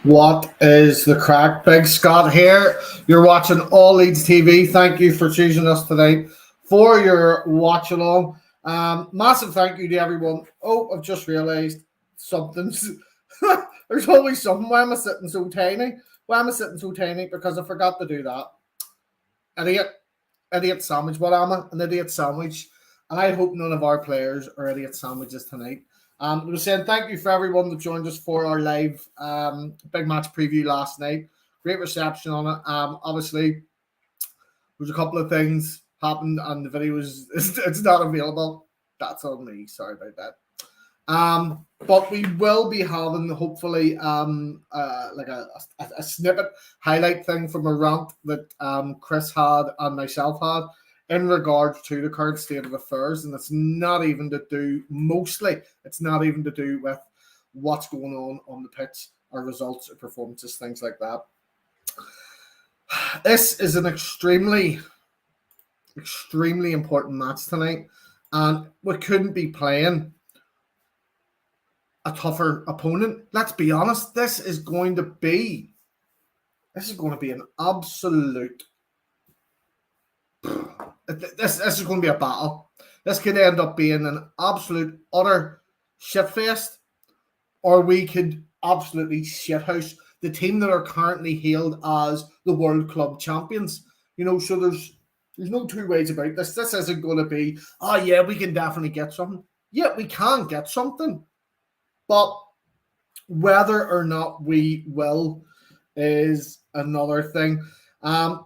What is the crack? Big Scott here. You're watching All Leeds TV. Thank you for choosing us tonight for your watch along. Massive thank you to everyone. Oh, I've just realised something's. There's always something. Why am I sitting so tiny? Why am I sitting so tiny? Because I forgot to do that. Idiot. Idiot sandwich. What am I? An idiot sandwich. And I hope none of our players are idiot sandwiches tonight. I was saying thank you for everyone that joined us for our live big match preview last night. Great reception on it. Obviously, there's a couple of things happened and the video is it's not available. That's on me. Sorry about that. But we will be having hopefully like a snippet highlight thing from a rant that Chris had and myself had in regards to the current state of affairs, and it's not even to do with what's going on the pitch or results or performances, things like that. This is an extremely important match tonight, and we couldn't be playing a tougher opponent. Let's be honest, this is going to be an absolute This is going to be a battle. This could end up being an absolute utter shitfest, or we could absolutely shithouse the team that are currently hailed as the World Club Champions. So there's no two ways about this. This isn't going to be, oh yeah, we can definitely get something. Yeah, we can get something, but whether or not we will is another thing.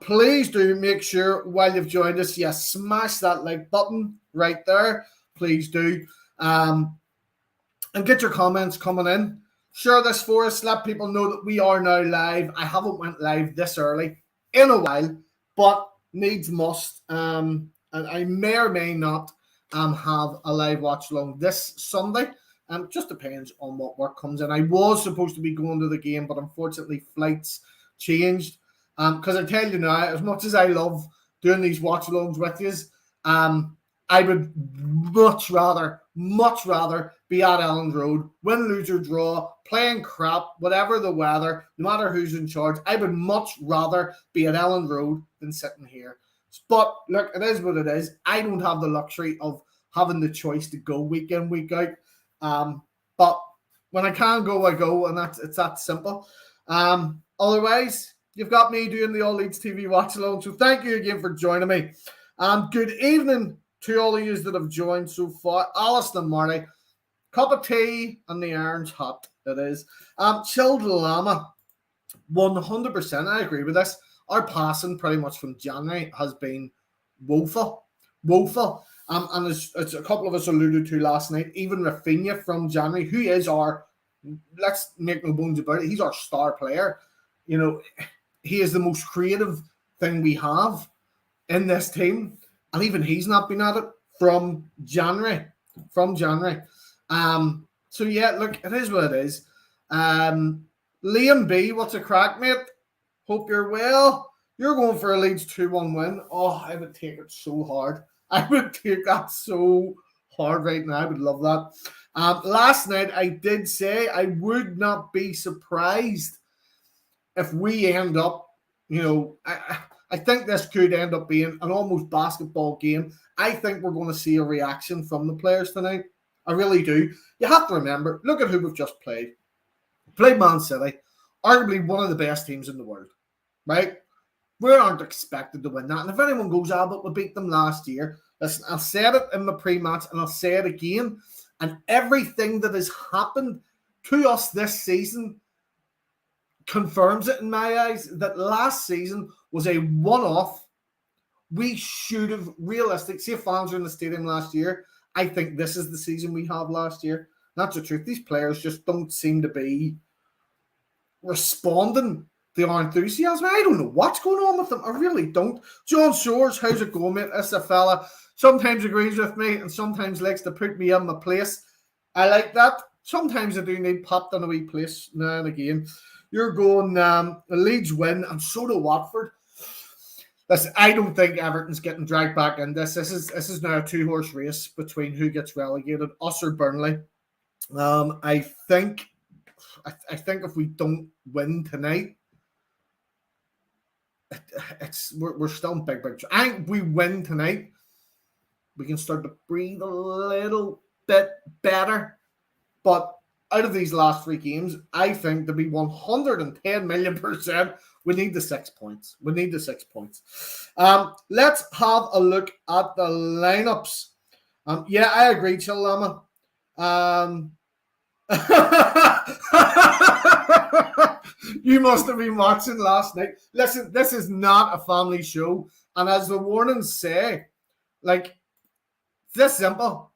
Please do make sure while you've joined us, smash that like button right there. Please do. And get your comments coming in. Share this for us. Let people know that we are now live. I haven't went live this early in a while, but needs must. And I may or may not have a live watch along this Sunday. Just depends on what work comes in. I was supposed to be going to the game, but unfortunately flights changed. Because I tell you now, as much as I love doing these watch-alongs with you, I would much rather be at Elland Road, win, lose or draw, playing crap, whatever the weather, no matter who's in charge. I would much rather be at Elland Road than sitting here. But look, it is what it is. I don't have the luxury of having the choice to go week in, week out. But when I can go, I go, and it's that simple. Otherwise, you've got me doing the All Leeds TV watch along. So thank you again for joining me. Good evening to all of you that have joined so far. Alison and Marty, cup of tea and the iron's hot. It is. Chilled Llama, 100%. I agree with this. Our passing pretty much from January has been woeful. And as a couple of us alluded to last night, even Rafinha from January, who is let's make no bones about it, he's our star player. He is the most creative thing we have in this team, and even he's not been at it from January. So yeah, look, it is what it is. Liam B, what's a crack, mate? Hope you're well. You're going for a Leeds 2-1 win. Oh, I would take it so hard. I would take that so hard right now. I would love that. Last night, I did say I would not be surprised if we end up, I think this could end up being an almost basketball game. I think we're going to see a reaction from the players tonight. I really do. You have to remember, look at who we've just played. Played Man City, arguably one of the best teams in the world, right? We aren't expected to win that. And if anyone goes, but we beat them last year, listen, I'll say it in the pre-match and I'll say it again. And everything that has happened to us this season confirms it in my eyes that last season was a one-off. We should have see if fans were in the stadium last year. I think this is the season we have last year. That's the truth. These players just don't seem to be responding to our enthusiasm. I don't know what's going on with them. I really don't. John Shores, how's it going, mate? This a fella sometimes agrees with me and sometimes likes to put me in my place. I like that. Sometimes I do need popped in a wee place now and again. You're going Leeds win, and so do Watford. Listen, I don't think Everton's getting dragged back in this. This is now a two-horse race between who gets relegated, us or Burnley. I think I think if we don't win tonight, we're still in big. I think we win tonight, we can start to breathe a little bit better. But out of these last 3 games, I think to be 110 million%, we need the 6 points. We need the 6 points. Let's have a look at the lineups. Yeah, I agree, Chillama. You must have been watching last night. Listen, this is not a family show. And as the warnings say, like, it's this simple.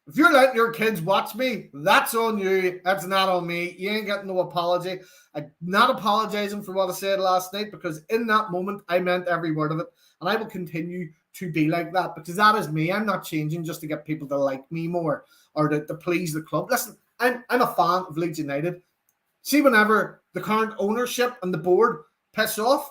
If you're letting your kids watch me, that's on you. That's not on me. You ain't getting no apology. I'm not apologizing for what I said last night, because in that moment, I meant every word of it. And I will continue to be like that, because that is me. I'm not changing just to get people to like me more or to please the club. Listen, I'm a fan of Leeds United. See, whenever the current ownership and the board piss off,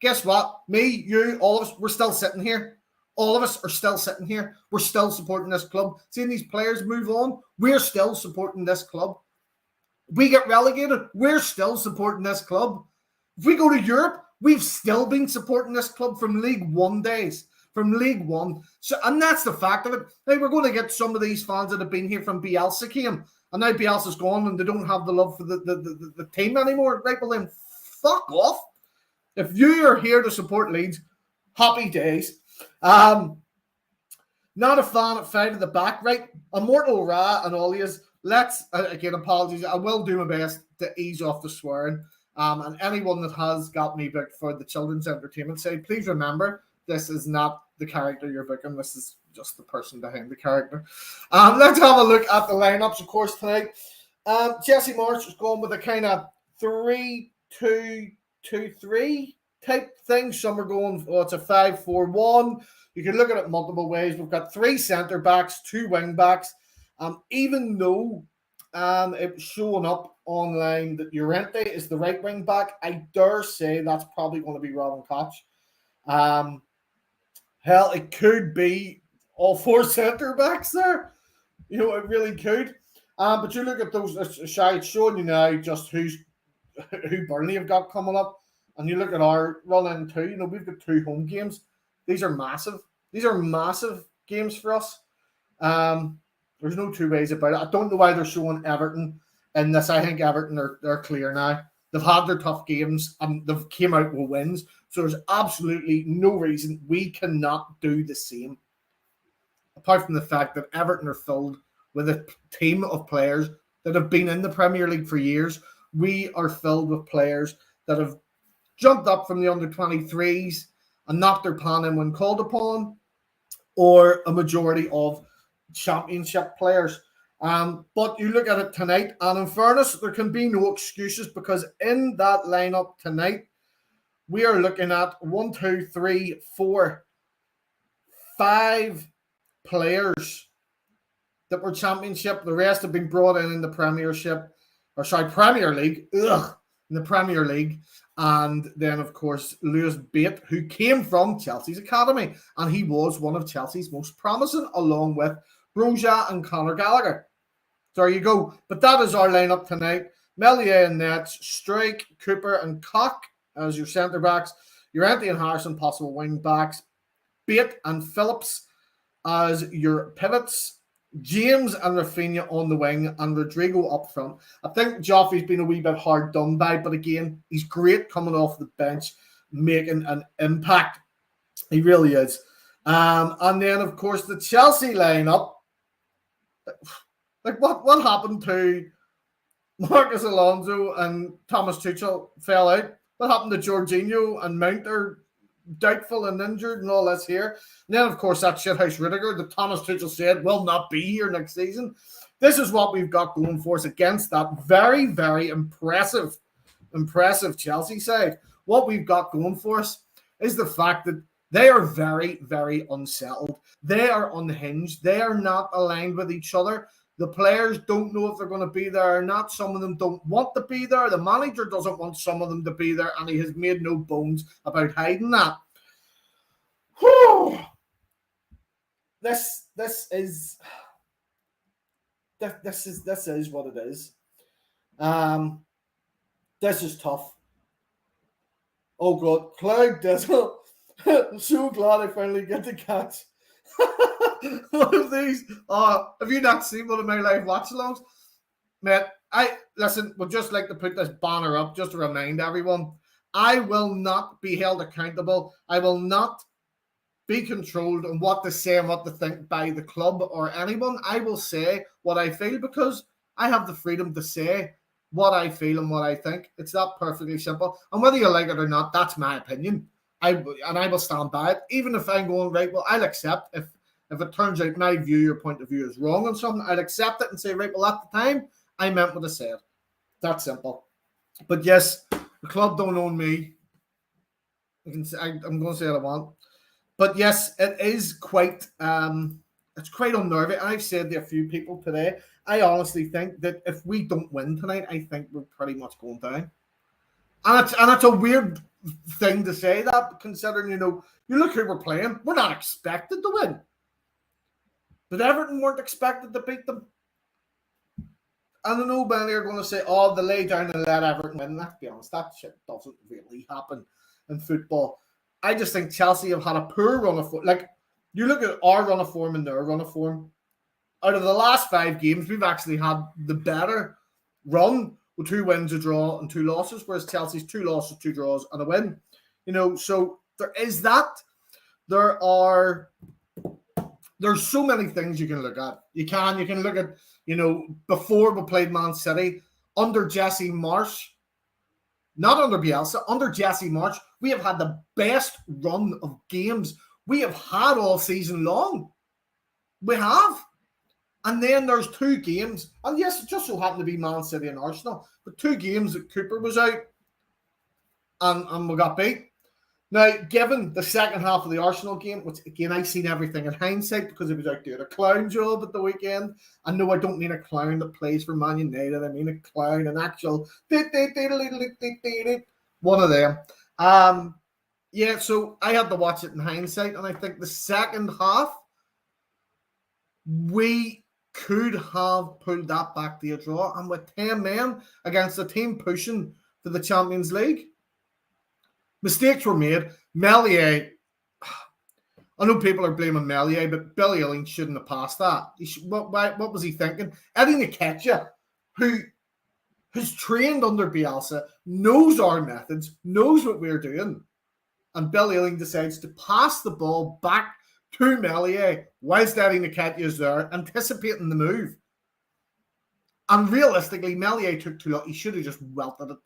guess what? Me, you, all of us, we're still sitting here. All of us are still sitting here. We're still supporting this club. Seeing these players move on, we're still supporting this club. We get relegated, we're still supporting this club. If we go to Europe, we've still been supporting this club from League One days. From League One. So, and that's the fact of it. Like, we're going to get some of these fans that have been here from Bielsa came, and now Bielsa's gone and they don't have the love for the team anymore. Right, well then, fuck off. If you are here to support Leeds, happy days. Not a fan of 5 at the back, right? Immortal Ra and all yous. Let's, again, apologies. I will do my best to ease off the swearing. And anyone that has got me booked for the children's entertainment side, please remember, this is not the character you're booking. This is just the person behind the character. Let's have a look at the lineups, of course, tonight. Jesse Marsh is going with a kind of 3-2-2-3 type thing. Some are going, it's a 5-4-1. You can look at it multiple ways. We've got 3 centre backs, 2 wing backs. Even though it's showing up online that Llorente is the right wing back, I dare say that's probably going to be Robin Koch. Hell, it could be all 4 centre backs there. You know, it really could. But you look at those, it's showing you now just who Burnley have got coming up. And you look at our run-in too. You know, we've got 2 home games. These are massive. These are massive games for us. There's no 2 ways about it. I don't know why they're showing Everton in this. I think Everton they're clear now. They've had their tough games and they've came out with wins. So there's absolutely no reason we cannot do the same. Apart from the fact that Everton are filled with a team of players that have been in the Premier League for years. We are filled with players that have jumped up from the under-23s and knocked their plan in when called upon, or a majority of championship players. But you look at it tonight, and in fairness, there can be no excuses, because in that lineup tonight, we are looking at 1, 2, 3, 4, 5 players that were championship. The rest have been brought in the Premier League. In the Premier League. And then, of course, Lewis Bate, who came from Chelsea's academy, and he was one of Chelsea's most promising, along with Broja and Conor Gallagher. There you go. But that is our lineup tonight. Melier and Nets, Strike, Cooper and Koch as your centre backs, Llorente and Harrison possible wing backs, Bate and Phillips as your pivots, James and Rafinha on the wing, and Rodrigo up front. I think Joffrey's been a wee bit hard done by, but again, he's great coming off the bench, making an impact. He really is. And then, of course, the Chelsea lineup. Like, what happened to Marcus Alonso and Thomas Tuchel fell out? What happened to Jorginho and Mount are doubtful and injured and all this here? And then, of course, that shithouse Rudiger that Thomas Tuchel said will not be here next season. This is what we've got going for us against that very, very impressive Chelsea side. What we've got going for us is the fact that they are very, very unsettled. They are unhinged. They are not aligned with each other. The players don't know if they're going to be there or not. Some of them don't want to be there. The manager doesn't want some of them to be there, and he has made no bones about hiding that. Whew. This is what it is. This is tough. Oh God, Cloud Dizzle. I'm so glad I finally get to catch one of these. Have you not seen one of my live watch-alongs? Man, I listen, would just like to put this banner up just to remind everyone. I will not be held accountable. I will not be controlled on what to say and what to think by the club or anyone. I will say what I feel because I have the freedom to say what I feel and what I think. It's that perfectly simple. And whether you like it or not, that's my opinion. I will stand by it. Even if I'm going, right, well, I'll accept if it turns out my view or point of view is wrong on something, I'll accept it and say, right, well, at the time, I meant what I said. That's simple. But yes, the club don't own me. I'm going to say what I want. But yes, it is quite it's quite unnerving. I've said to a few people today, I honestly think that if we don't win tonight, I think we're pretty much going down. And it's a weird thing to say that, considering, you look who we're playing. We're not expected to win. But Everton weren't expected to beat them. And I know many are going to say, they lay down and let Everton win. Let's be honest, that shit doesn't really happen in football. I just think Chelsea have had a poor run of form. Like, you look at our run of form and their run of form. Out of the last 5 games, we've actually had the better run with 2 wins, a draw, and 2 losses, whereas Chelsea's 2 losses, 2 draws, and a win. So there is that. There's so many things you can look at. You can look at, before we played Man City, under Jesse Marsch, not under Bielsa, under Jesse Marsch, we have had the best run of games we have had all season long. We have. And then there's 2 games, and yes, it just so happened to be Man City and Arsenal, but 2 games that Cooper was out, and we got beat. Now, given the second half of the Arsenal game, which again, I've seen everything in hindsight because it was out doing a clown job at the weekend. And no, I don't mean a clown that plays for Man United. I mean a clown, an actual one of them. Yeah, so I had to watch it in hindsight, and I think the second half, we could have pulled that back to a draw. And with 10 men against a team pushing for the Champions League, mistakes were made. Meslier, I know people are blaming Meslier, but Billy Ealing shouldn't have passed that. What was he thinking? Eddie Nketiah, who has trained under Bielsa, knows our methods, knows what we're doing, and Billy Ealing decides to pass the ball back to Meslier whilst Eddie Nketiah is there, anticipating the move. And realistically, Meslier took too long. He should have just welted it.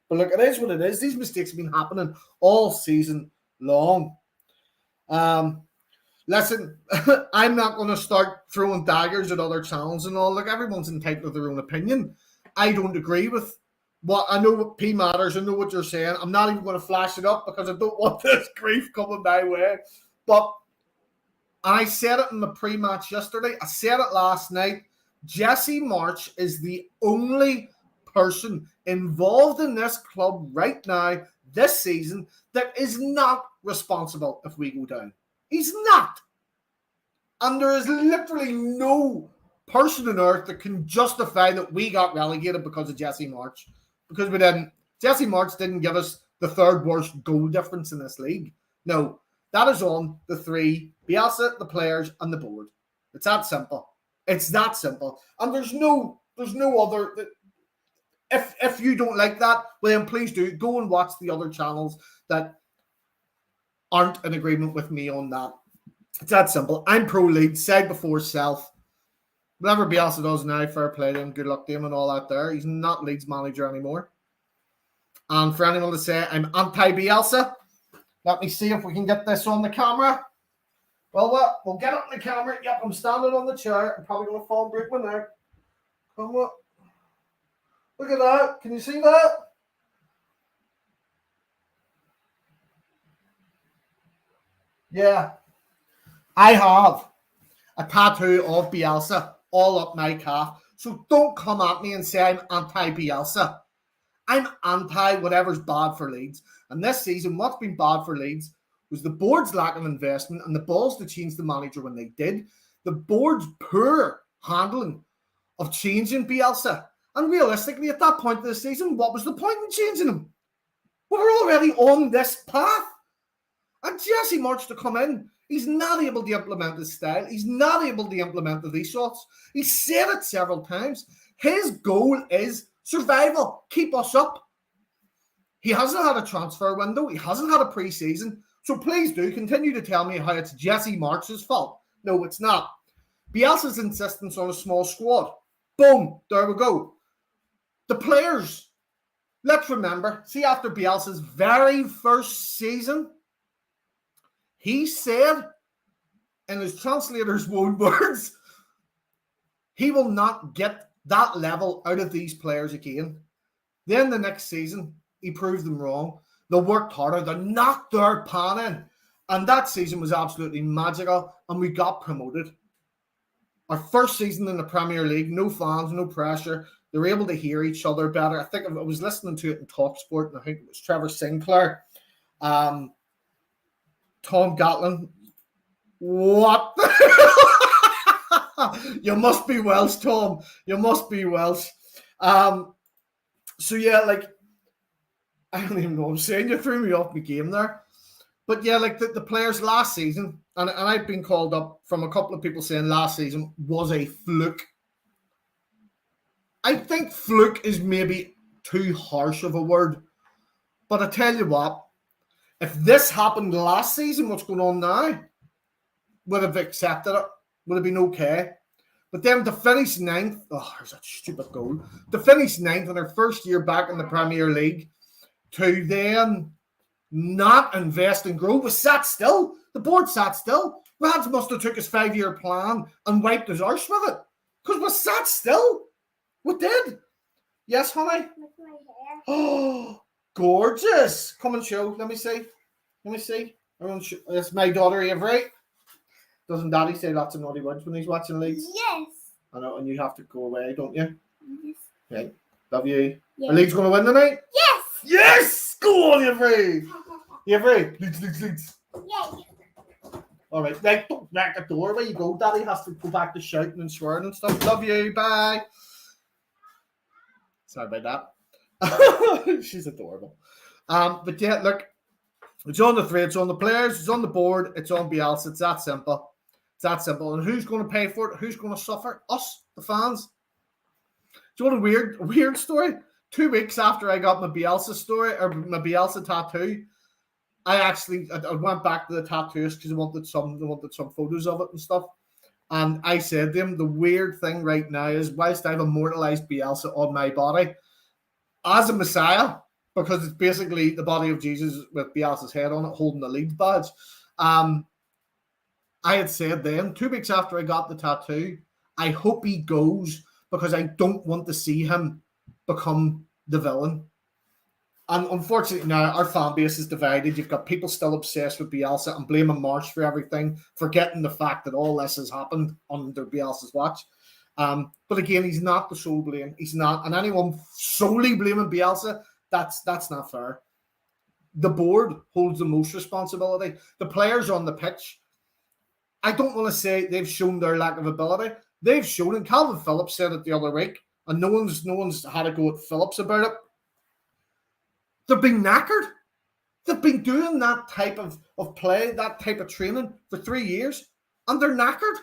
But look, it is what it is. These mistakes have been happening all season long. Listen, I'm not going to start throwing daggers at other channels and all. Look, everyone's entitled to their own opinion. I don't agree with what I know. What P matters. I know what you're saying. I'm not even going to flash it up because I don't want this grief coming my way. But I said it in the pre-match yesterday. I said it last night. Jesse Marsch is the only person involved in this club right now, this season, that is not responsible if we go down. He's not. And there is literally no person on earth that can justify that we got relegated because of Jesse Marsch. Because we didn't. Jesse Marsch didn't give us the 3rd worst goal difference in this league. No, that is on the 3, Bielsa, the players, and the board. It's that simple. It's that simple. And there's no other. If you don't like that, well then please do go and watch the other channels that aren't in agreement with me on that. It's that simple. I'm pro Leeds, side before self. Whatever Bielsa does now, fair play to him, good luck to him and all that there. He's not Leeds manager anymore. And for anyone to say I'm anti-Bielsa, let me see if we can get this on the camera. Well, what? We'll get it on the camera. Yep, I'm standing on the chair. I'm probably going to fall and break my neck. Come on. Look at that. Can you see that? Yeah. I have a tattoo of Bielsa all up my calf. So don't come at me and say I'm anti-Bielsa. I'm anti whatever's bad for Leeds. And this season, what's been bad for Leeds was the board's lack of investment and the balls to change the manager when they did. The board's poor handling of changing Bielsa. And realistically, at that point of the season, what was the point in changing him? We were already on this path. And Jesse March to come in, he's not able to implement his style. He's not able to implement the ethos. He's said it several times. His goal is survival. Keep us up. He hasn't had a transfer window. He hasn't had a pre-season. So please do continue to tell me how it's Jesse March's fault. No, it's not. Bielsa's insistence on a small squad. Boom, there we go. The players, let's remember, see, after Bielsa's very first season, he said, in his translator's own words, he will not get that level out of these players again. Then the next season, he proved them wrong. They worked harder. They knocked their pan in. And that season was absolutely magical, and we got promoted. Our first season in the Premier League, no fans, no pressure. They were able to hear each other better. I think I was listening to it in TalkSport, and I think it was Trevor Sinclair. Tom Gatlin. What the You must be Welsh, Tom. You must be Welsh. So yeah, like, I don't even know what I'm saying. You threw me off my game there. But yeah, like the players last season, and I've been called up from a couple of people saying last season was a fluke. I think fluke is maybe too harsh of a word. But I tell you what, if this happened last season, what's going on now, would have accepted it. Would have been okay. But then to finish ninth, there's that stupid goal. To finish ninth in their first year back in the Premier League, to then not invest and grow, was sat still. The board sat still. Rads must have took his 5-year plan and wiped his arse with it. Because we sat still. We did. Yes, honey? With my hair. Oh, gorgeous. Come and show. Let me see. It's my daughter, Avery. Doesn't Daddy say lots of naughty words when he's watching Leeds? Yes. I know, and you have to go away, don't you? Yes. Right. Love you. Yes. Are Leeds going to win tonight? Yes. Yes! Go on, Avery. Avery. Leeds. Yay. All right. Right, don't back the door. Where you go? Daddy has to go back to shouting and swearing and stuff. Love you. Bye. Sorry about that. She's adorable. But yeah, look, it's on the three, it's on the players, it's on the board, it's on Bielsa. It's that simple. It's that simple. And who's going to pay for it? Who's going to suffer? Us, the fans. Do you want a weird story? 2 weeks after I got my Bielsa story, or my Bielsa tattoo, I went back to the tattooist because I wanted some photos of it and stuff. And I said to him, the weird thing right now is, whilst I've immortalized Bielsa on my body as a Messiah, because it's basically the body of Jesus with Bielsa's head on it, holding the Leeds badge. I had said then, 2 weeks after I got the tattoo, I hope he goes because I don't want to see him become the villain. And unfortunately now, our fan base is divided. You've got people still obsessed with Bielsa and blaming March for everything, forgetting the fact that all this has happened under Bielsa's watch. But again, he's not the sole blame. He's not. And anyone solely blaming Bielsa, that's not fair. The board holds the most responsibility. The players on the pitch, I don't want to say they've shown their lack of ability. They've shown, and Calvin Phillips said it the other week, and no one's had a go at Phillips about it. They've been knackered. They've been doing that type of play, that type of training for 3 years, and they're knackered.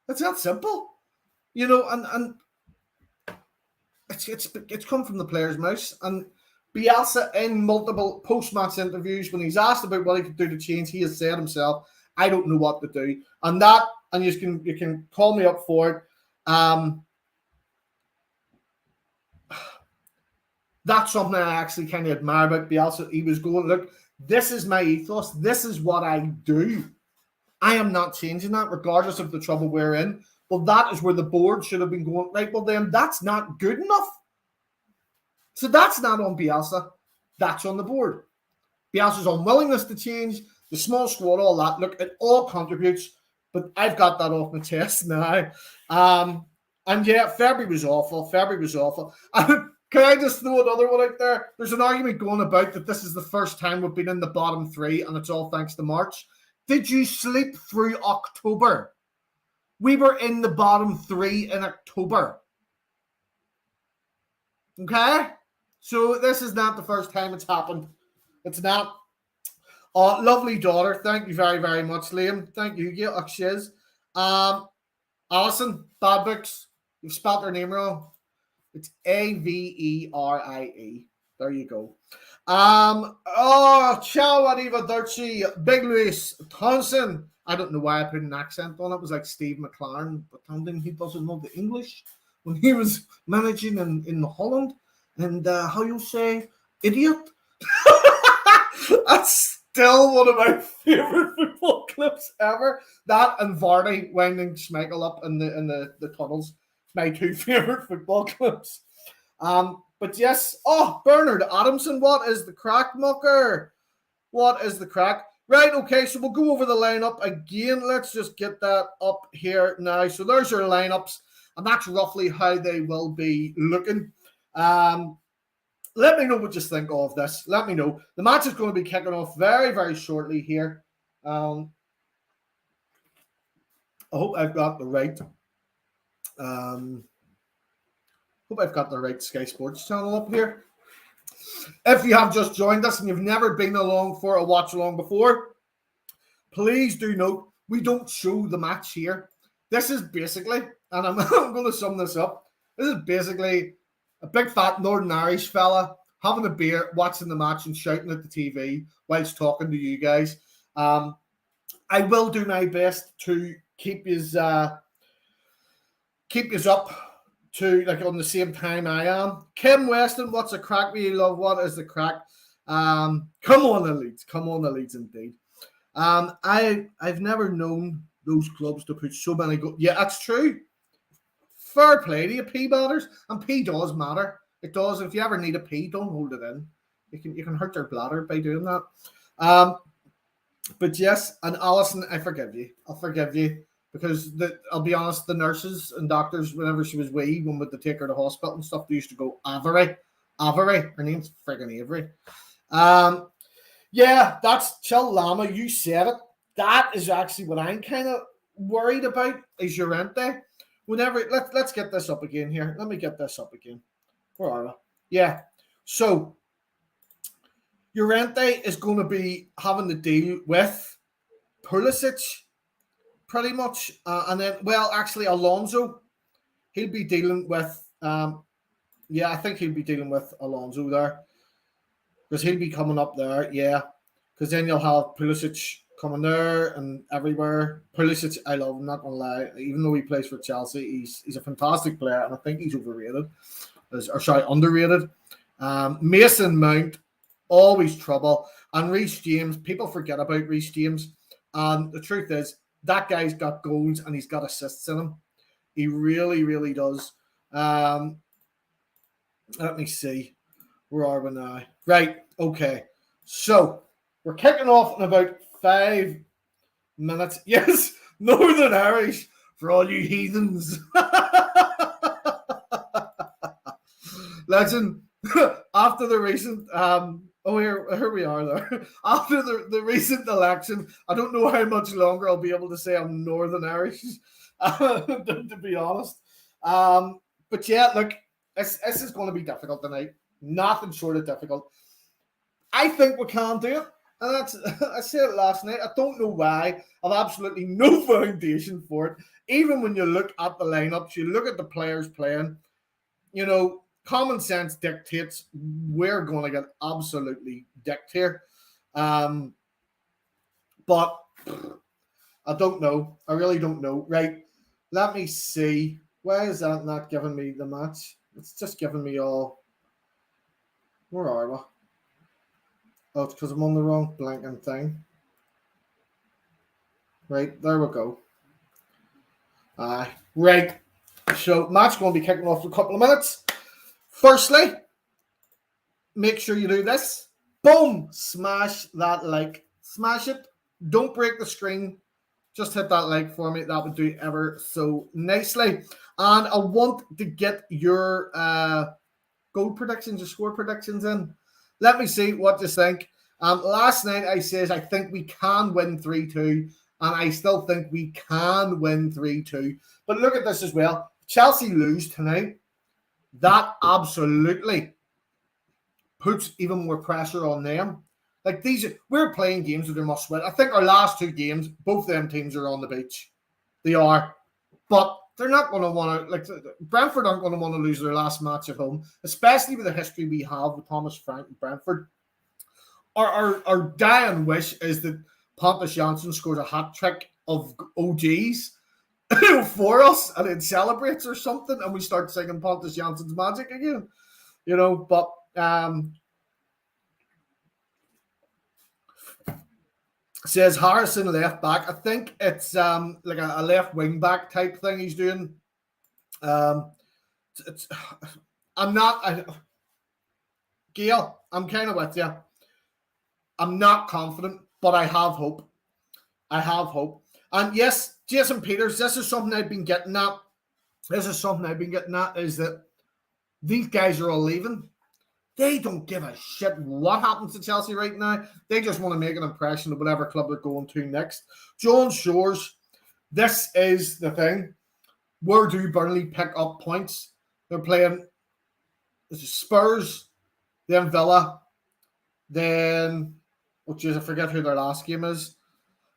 It's that simple. You know, and it's come from the players' mouths. And Bielsa, in multiple post-match interviews, when he's asked about what he could do to change, he has said himself, I don't know what to do. And you can call me up for it. That's something I actually kind of admire about Bielsa. He was going, look, this is my ethos. This is what I do. I am not changing that regardless of the trouble we're in. Well, that is where the board should have been going, right, well then that's not good enough. So that's not on Bielsa. That's on the board. Bielsa's unwillingness to change, the small squad, all that. Look, it all contributes, but I've got that off my chest now. And yeah, February was awful. Can I just throw another one out there? There's an argument going about that this is the first time we've been in the bottom three, and it's all thanks to March. Did you sleep through October? We were in the bottom three in October. Okay? So this is not the first time it's happened. It's not. Lovely daughter. Thank you very, very much, Liam. Thank you. Yeah, Akshiz. Alison, bad books. You've spelled her name wrong. It's Averie. There you go. Ciao, arrivederci, Big Luis Thompson. I don't know why I put an accent on it. It was like Steve McLaren pretending he doesn't know the English when he was managing in Holland. And how you say idiot? That's still one of my favorite football clips ever. That and Vardy winding Schmeichel up in the tunnels. My two favorite football clips. But yes, Bernard Adamson, what is the crack, mucker? What is the crack? Right, okay, so we'll go over the lineup again. Let's just get that up here now. So there's your lineups, and that's roughly how they will be looking. Let me know what you think of this. Let me know. The match is going to be kicking off very, very shortly here. I hope I've got the right. Hope I've got the right Sky Sports channel up here. If you have just joined us and you've never been along for a watch along before, please do note we don't show the match here. This is basically, and I'm going to sum this up. This is basically a big fat Northern Irish fella having a beer, watching the match and shouting at the TV whilst talking to you guys. I will do my best to keep yous up to like on the same time I am. Kim Weston, what's the crack? We love. What is the crack? Come on the Leeds indeed. I've never known those clubs to put so many goals. Yeah, that's true. Fair play to you, pee batters, and pee does matter. It does. If you ever need a pee, don't hold it in. You can hurt your bladder by doing that. But yes, and Alison, I forgive you. I'll forgive you. Because I'll be honest, the nurses and doctors, whenever she was wee, when we would take her to hospital and stuff, they used to go Avery. Her name's friggin' Avery. Yeah, that's Chill Llama. You said it. That is actually what I'm kind of worried about is Llorente. Whenever let's get this up again here. Let me get this up again. Where are we? Yeah. So Llorente is going to be having to deal with Pulisic. Pretty much. And then, well, actually, Alonso, he'll be dealing with, I think he'll be dealing with Alonso there. Because he'll be coming up there, yeah. Because then you'll have Pulisic coming there and everywhere. Pulisic, I love him, not going to lie. Even though he plays for Chelsea, he's a fantastic player, and I think he's overrated. Underrated. Mason Mount, always trouble. And Reece James, people forget about Reece James. And the truth is, that guy's got goals and he's got assists in him. He really, really does. Let me see. Where are we now? Right. Okay. So we're kicking off in about 5 minutes. Yes, Northern Irish for all you heathens. Legend. After the recent here we are there. After the recent election, I don't know how much longer I'll be able to say I'm Northern Irish, to be honest. But yeah, look, this is going to be difficult tonight. Nothing short of difficult. I think we can do it. And I said it last night. I don't know why. I've absolutely no foundation for it. Even when you look at the lineups, you look at the players playing, common sense dictates we're going to get absolutely dicked here. But I don't know. I really don't know. Right. Let me see. Why is that not giving me the match? It's just giving me all. Where are we? Oh, it's because I'm on the wrong blanking thing. Right. There we go. Right. So, match going to be kicking off for a couple of minutes. Firstly, make sure you do this. Boom! Smash that like. Smash it. Don't break the screen. Just hit that like for me. That would do ever so nicely. And I want to get your goal predictions, your score predictions in. Let me see what you think. Last night I said I think we can win 3-2. And I still think we can win 3-2. But look at this as well. Chelsea lose tonight. that absolutely puts even more pressure on them. Like we're playing games that are must win. I think our last 2 games, both them teams are on the beach. They are, but they're not going to want to. Like Brentford aren't going to want to lose their last match at home, especially with the history we have with Thomas Frank and Brentford. Our dying wish is that Pontus Jansson scores a hat trick of OGs for us and it celebrates or something, and we start singing Pontus Jansson's Magic again. But says Harrison left back. I think it's like a left wing back type thing he's doing. Gail, I'm kind of with you. I'm not confident, but I have hope. And yes, Jason Peters, this is something I've been getting at. Is that these guys are all leaving. They don't give a shit what happens to Chelsea right now. They just want to make an impression of whatever club they're going to next. John Shores, this is the thing. Where do Burnley pick up points? They're playing Spurs, then Villa, then, I forget who their last game is.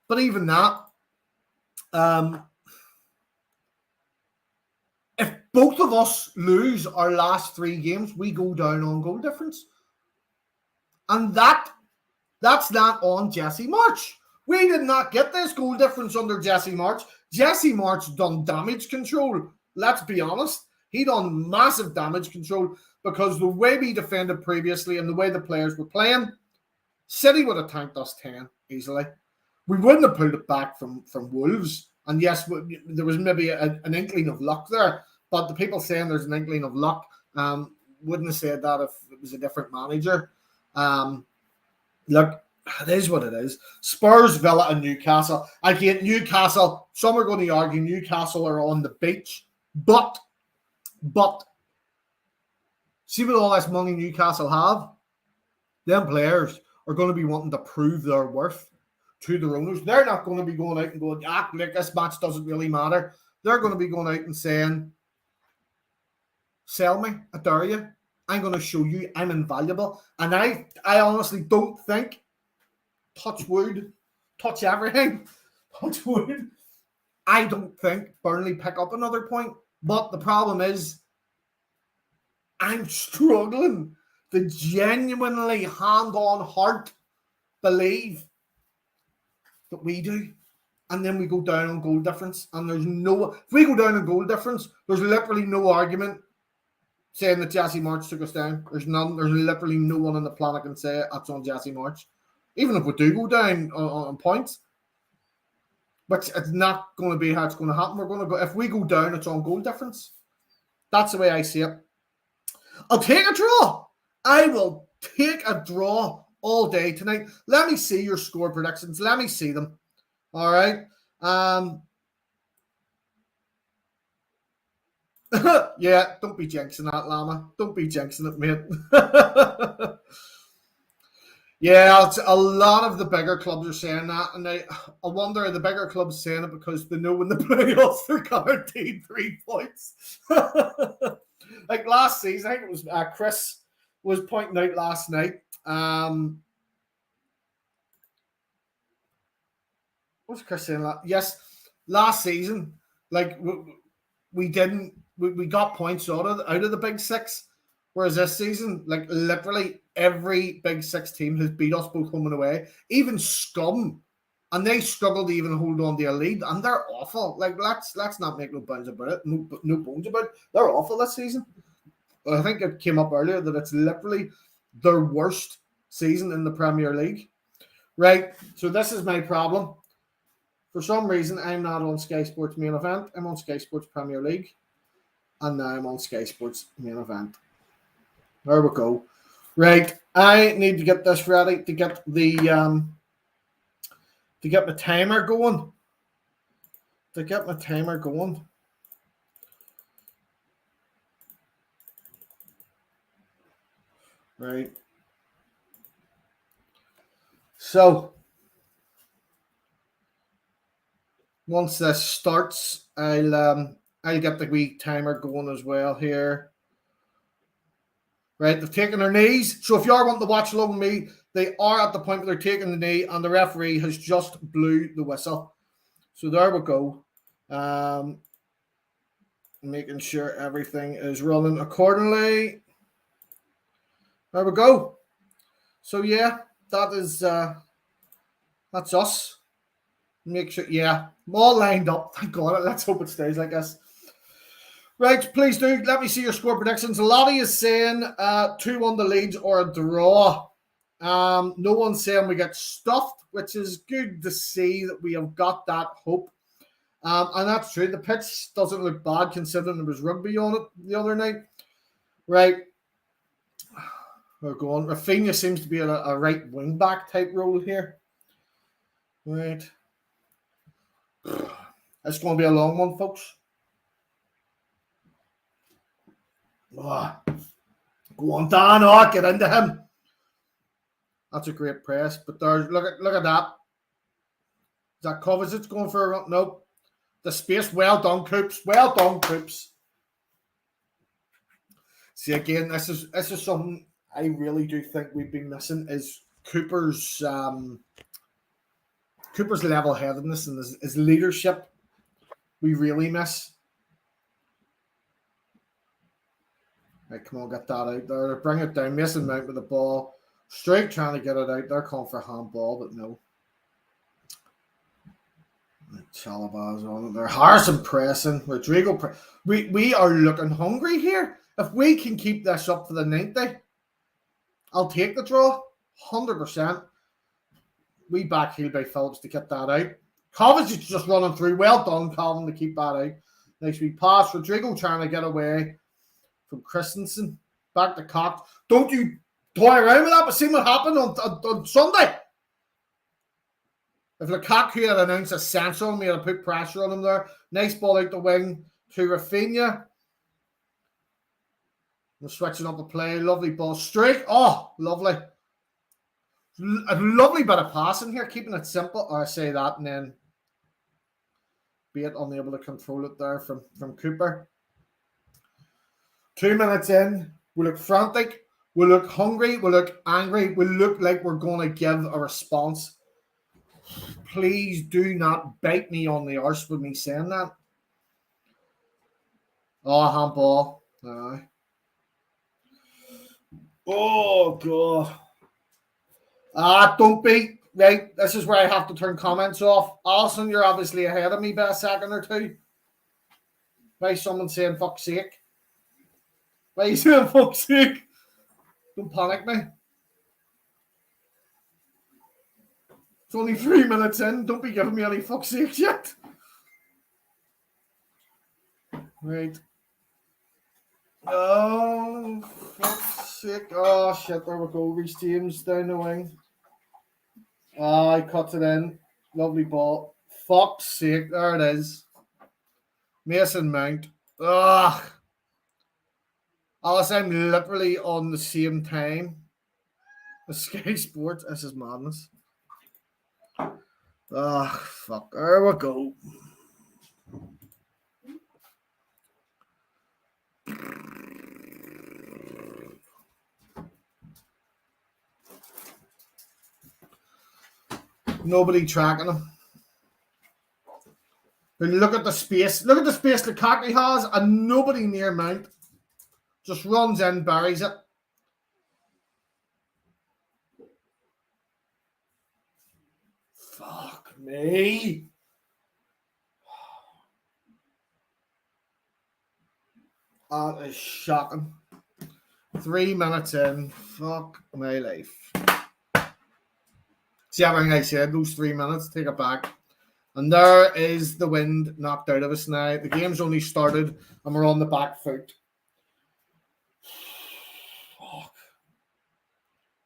But even that, if both of us lose our last 3 games, we go down on goal difference. And that's not on Jesse March. We did not get this goal difference under Jesse March. Jesse March done damage control. Let's be honest. He done massive damage control because the way we defended previously and the way the players were playing, City would have tanked us 10 easily. We wouldn't have pulled it back from Wolves. And yes, there was maybe an inkling of luck there. But the people saying there's an inkling of luck wouldn't have said that if it was a different manager. Look, it is what it is. Spurs, Villa, and Newcastle. Again, Newcastle, some are going to argue Newcastle are on the beach. But, see what all this money Newcastle have? Them players are going to be wanting to prove their worth to their owners. They're not going to be going out and going, look, this match doesn't really matter. They're going to be going out and saying, sell me, I dare you. I'm going to show you I'm invaluable. And I honestly don't think, touch wood, touch everything, touch wood, I don't think Burnley pick up another point. But the problem is, I'm struggling to genuinely, hand on heart, believe that we do. And then we go down on goal difference. And if we go down on goal difference, there's literally no argument saying that Jesse March took us down. There's literally no one on the planet can say that's on Jesse March. Even if we do go down on points. But it's not going to be how it's going to happen. We're going to go, if we go down, it's on goal difference. That's the way I see it. I'll take a draw. I will take a draw all day tonight. Let me see your score predictions. Let me see them. All right. Yeah, don't be jinxing that, Llama. Don't be jinxing it, mate. Yeah, a lot of the bigger clubs are saying that, and I wonder are the bigger clubs saying it because they know when the playoffs they're guaranteed 3 points. Like last season, I think it was Chris was pointing out last night. What's Chris saying? Yes, last season, like we got points out of the Big Six. Whereas this season, like literally every Big Six team has beat us both home and away. Even Scum, and they struggle to even hold on to a lead, and they're awful. Like let's not make no bones about it. No bones about it. They're awful this season. I think it came up earlier that it's literally their worst season in the Premier League. Right. So this is my problem. For some reason, I'm not on Sky Sports Main Event. I'm on Sky Sports Premier League, and now I'm on Sky Sports Main Event. There we go. Right, I need to get this ready to get the timer going. Right. So once this starts, I'll get the wee timer going as well here. Right, they've taken their knees. So if you are wanting to watch along with me, they are at the point where they're taking the knee, and the referee has just blew the whistle. So there we go. Making sure everything is running accordingly. There we go. So yeah, that is that's us. Make sure, yeah, I'm all lined up. Thank God. Let's hope it stays like this. Right, please do let me see your score predictions. Lottie is saying 2-1 to Leeds or a draw. No one's saying we get stuffed, which is good to see that we have got that hope. And that's true. The pitch doesn't look bad considering there was rugby on it the other night. Right. We're going. Rafinha seems to be a right wing back type role here. Right. It's going to be a long one, folks. Oh. Go on, Dan. Oh, get into him. That's a great press. But there's look at that. Is that Kovacic going for a run? Nope. The space. Well done, Coops. Well done, Coops. See, again, this is something I really do think we've been missing is Cooper's level-headedness and his leadership. We really miss. Right, come on, get that out there. Bring it down. Mason Mount with the ball. Straight trying to get it out there. Calling for handball, but no. Chalobah's on it there. Harrison pressing. Rodrigo. We are looking hungry here. If we can keep this up for the 90, I'll take the draw. 100%. We back heel by Phillips to get that out. Kovacic just running through. Well done, Calvin, to keep that out. Nice wee pass. Rodrigo trying to get away from Christensen. Back to Cox. Don't you toy around with that, but see what happened on Sunday. If Lukaku had announced a sense on him, he had put pressure on him there. Nice ball out the wing to Rafinha. We're switching up the play. Lovely ball. Straight. Oh, lovely. A lovely bit of passing here, keeping it simple. Or I say that, and then be it unable to control it there from Cooper. 2 minutes in, we look frantic, we look hungry, we look angry, we look like we're going to give a response. Please do not bite me on the arse with me saying that. Oh, handball. Oh, God. Don't be. Right, this is where I have to turn comments off. Alison, you're obviously ahead of me by a second or two. Why is someone saying fuck's sake? Why are you saying fuck's sake? Don't panic me. It's only 3 minutes in. Don't be giving me any fuck's sakes yet. Right. Oh, fuck's sake. Oh, shit. There we go. Reece James down the wing. He cuts it in. Lovely ball. Fuck's sake. There it is. Mason Mount. Ugh. Alice, I'm literally on the same time as Sky Sports. This is madness. Fuck. There we go. Nobody tracking him. But look at the space. Look at the space Lukaku has, and nobody near Mount. Just runs in, buries it. Fuck me. That is shocking. 3 minutes in. Fuck my life. See everything I said, those 3 minutes, take it back. And there is the wind knocked out of us now. The game's only started and we're on the back foot. Fuck.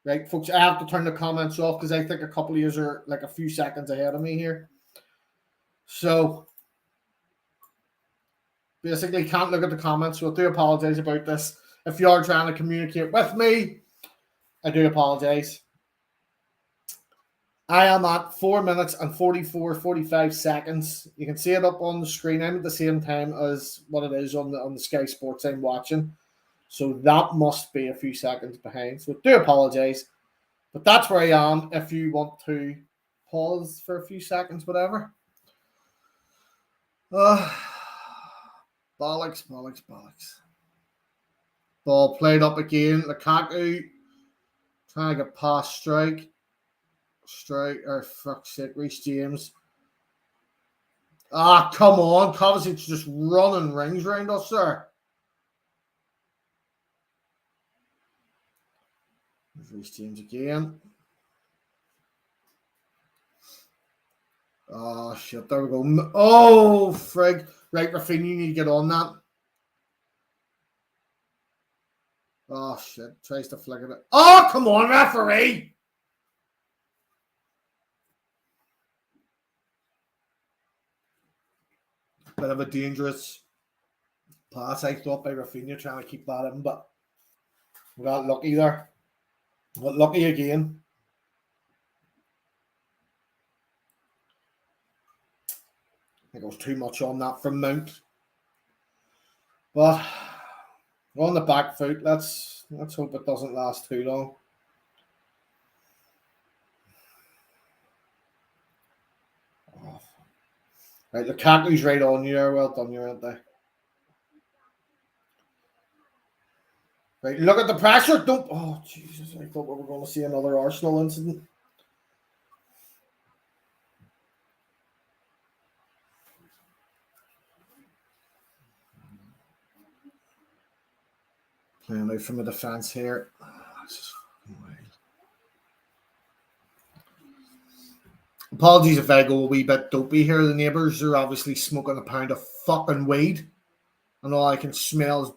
Right, folks, I have to turn the comments off because I think a couple of yous are like a few seconds ahead of me here. So, basically, can't look at the comments, so I do apologize about this. If you are trying to communicate with me, I do apologize. I am at 4 minutes and 45 seconds. You can see it up on the screen. I'm at the same time as what it is on the Sky Sports I'm watching. So that must be a few seconds behind. So I do apologise. But that's where I am if you want to pause for a few seconds, whatever. Bollocks. Ball played up again. Lukaku trying to get past Strike, or fuck's sake, Reece James. Ah, come on. Kovacic's just running rings round us there. Reece James again. Oh, shit. There we go. Oh, frig. Right, Rafinha, you need to get on that. Oh, shit. Tries to flick it. Oh, come on, referee. Bit of a dangerous pass, I thought, by Rafinha, trying to keep that in, but we got lucky there. Got lucky again. I think it was too much on that from Mount. But on the back foot, let's hope it doesn't last too long. Oh. Right, Lukaku's right on you there. Well done, you aren't they? Right, look at the pressure. Don't. Oh, Jesus. I thought we were going to see another Arsenal incident. Playing out from the defence here. This is fucking wild. Apologies if I go a wee bit dopey here. The neighbours are obviously smoking a pound of fucking weed. And all I can smell is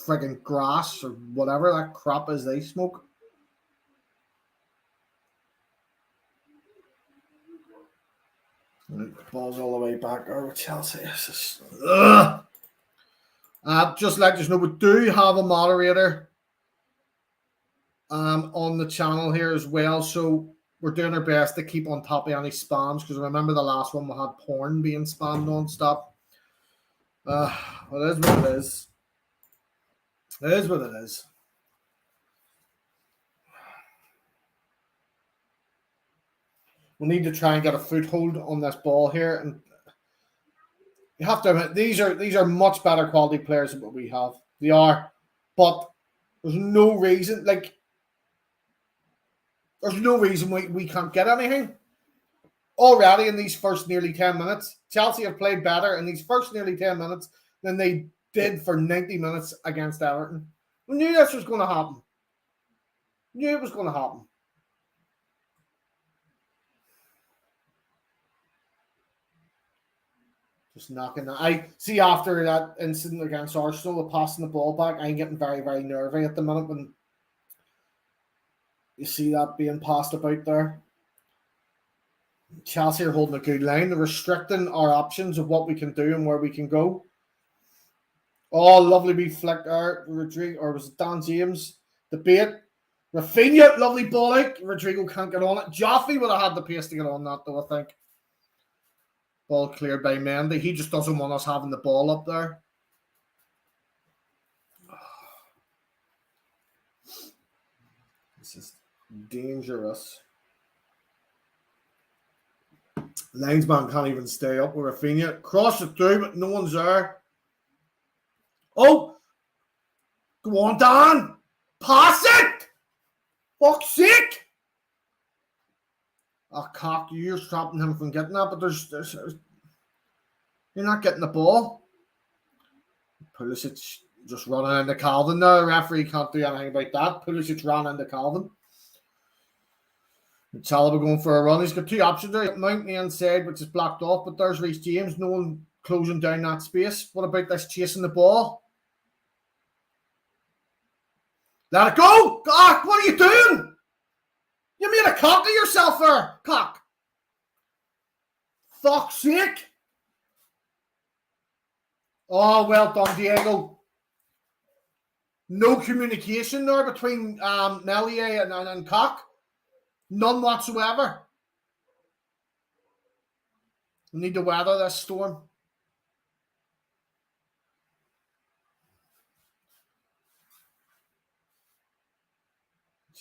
frigging grass or whatever that crap is they smoke. Balls all the way back over Chelsea. Just let you know, we do have a moderator on the channel here as well. So we're doing our best to keep on top of any spams, because remember the last one we had porn being spammed non-stop. It is what it is. It is what it is. We need to try and get a foothold on this ball here, and you have to admit these are much better quality players than what we have. They are, but there's no reason we can't get anything. Already in these first nearly 10 minutes, Chelsea have played better in these first nearly 10 minutes than they did for 90 minutes against Everton. We knew this was going to happen. Knew it was going to happen. Just knocking that. I see after that incident against Arsenal, the passing the ball back, I'm getting very, very nervy at the minute when you see that being passed about there. Chelsea are holding a good line. They're restricting our options of what we can do and where we can go. Oh, lovely wee flick there. Rodrigo, or was it Dan James? The bait. Rafinha, lovely ball out. Rodrigo can't get on it. Joffrey would have had the pace to get on that, though, I think. Ball cleared by Mendy. He just doesn't want us having the ball up there. This is dangerous. Linesman can't even stay up with Rafinha. Cross it through, but no one's there. Oh! Go on, Dan! Pass it! Fuck's sake! Oh, cock, you're stopping him from getting that, but there's you're not getting the ball. Pulisic just running into Calvin there. The referee can't do anything about that. Pulisic ran into Calvin. And Chalobah going for a run. He's got two options there. Mount on the inside, which is blocked off, but there's Reece James. No one closing down that space. What about this chasing the ball? Let it go! God, what are you doing? You made a cock of yourself there, cock. Fuck's sake. Oh, well done, Diego. No communication there between Melier and Cock. None whatsoever. We need to weather this storm.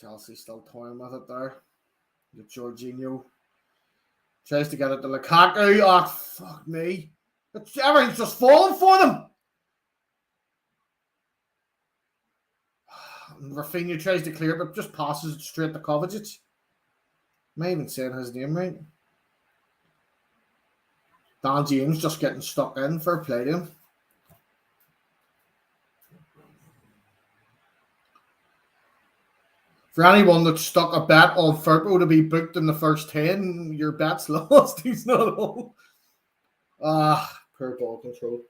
Chelsea still toying with it there. The Jorginho tries to get it to Lukaku. Oh, fuck me. Everything's just falling for them. Rafinha tries to clear it, but just passes it straight to Kovacic. Am I even saying his name right? Dan James just getting stuck in for a play to him. For anyone that stuck a bet on Firpo to be booked in the first 10, your bet's lost. He's not all. Poor ball control.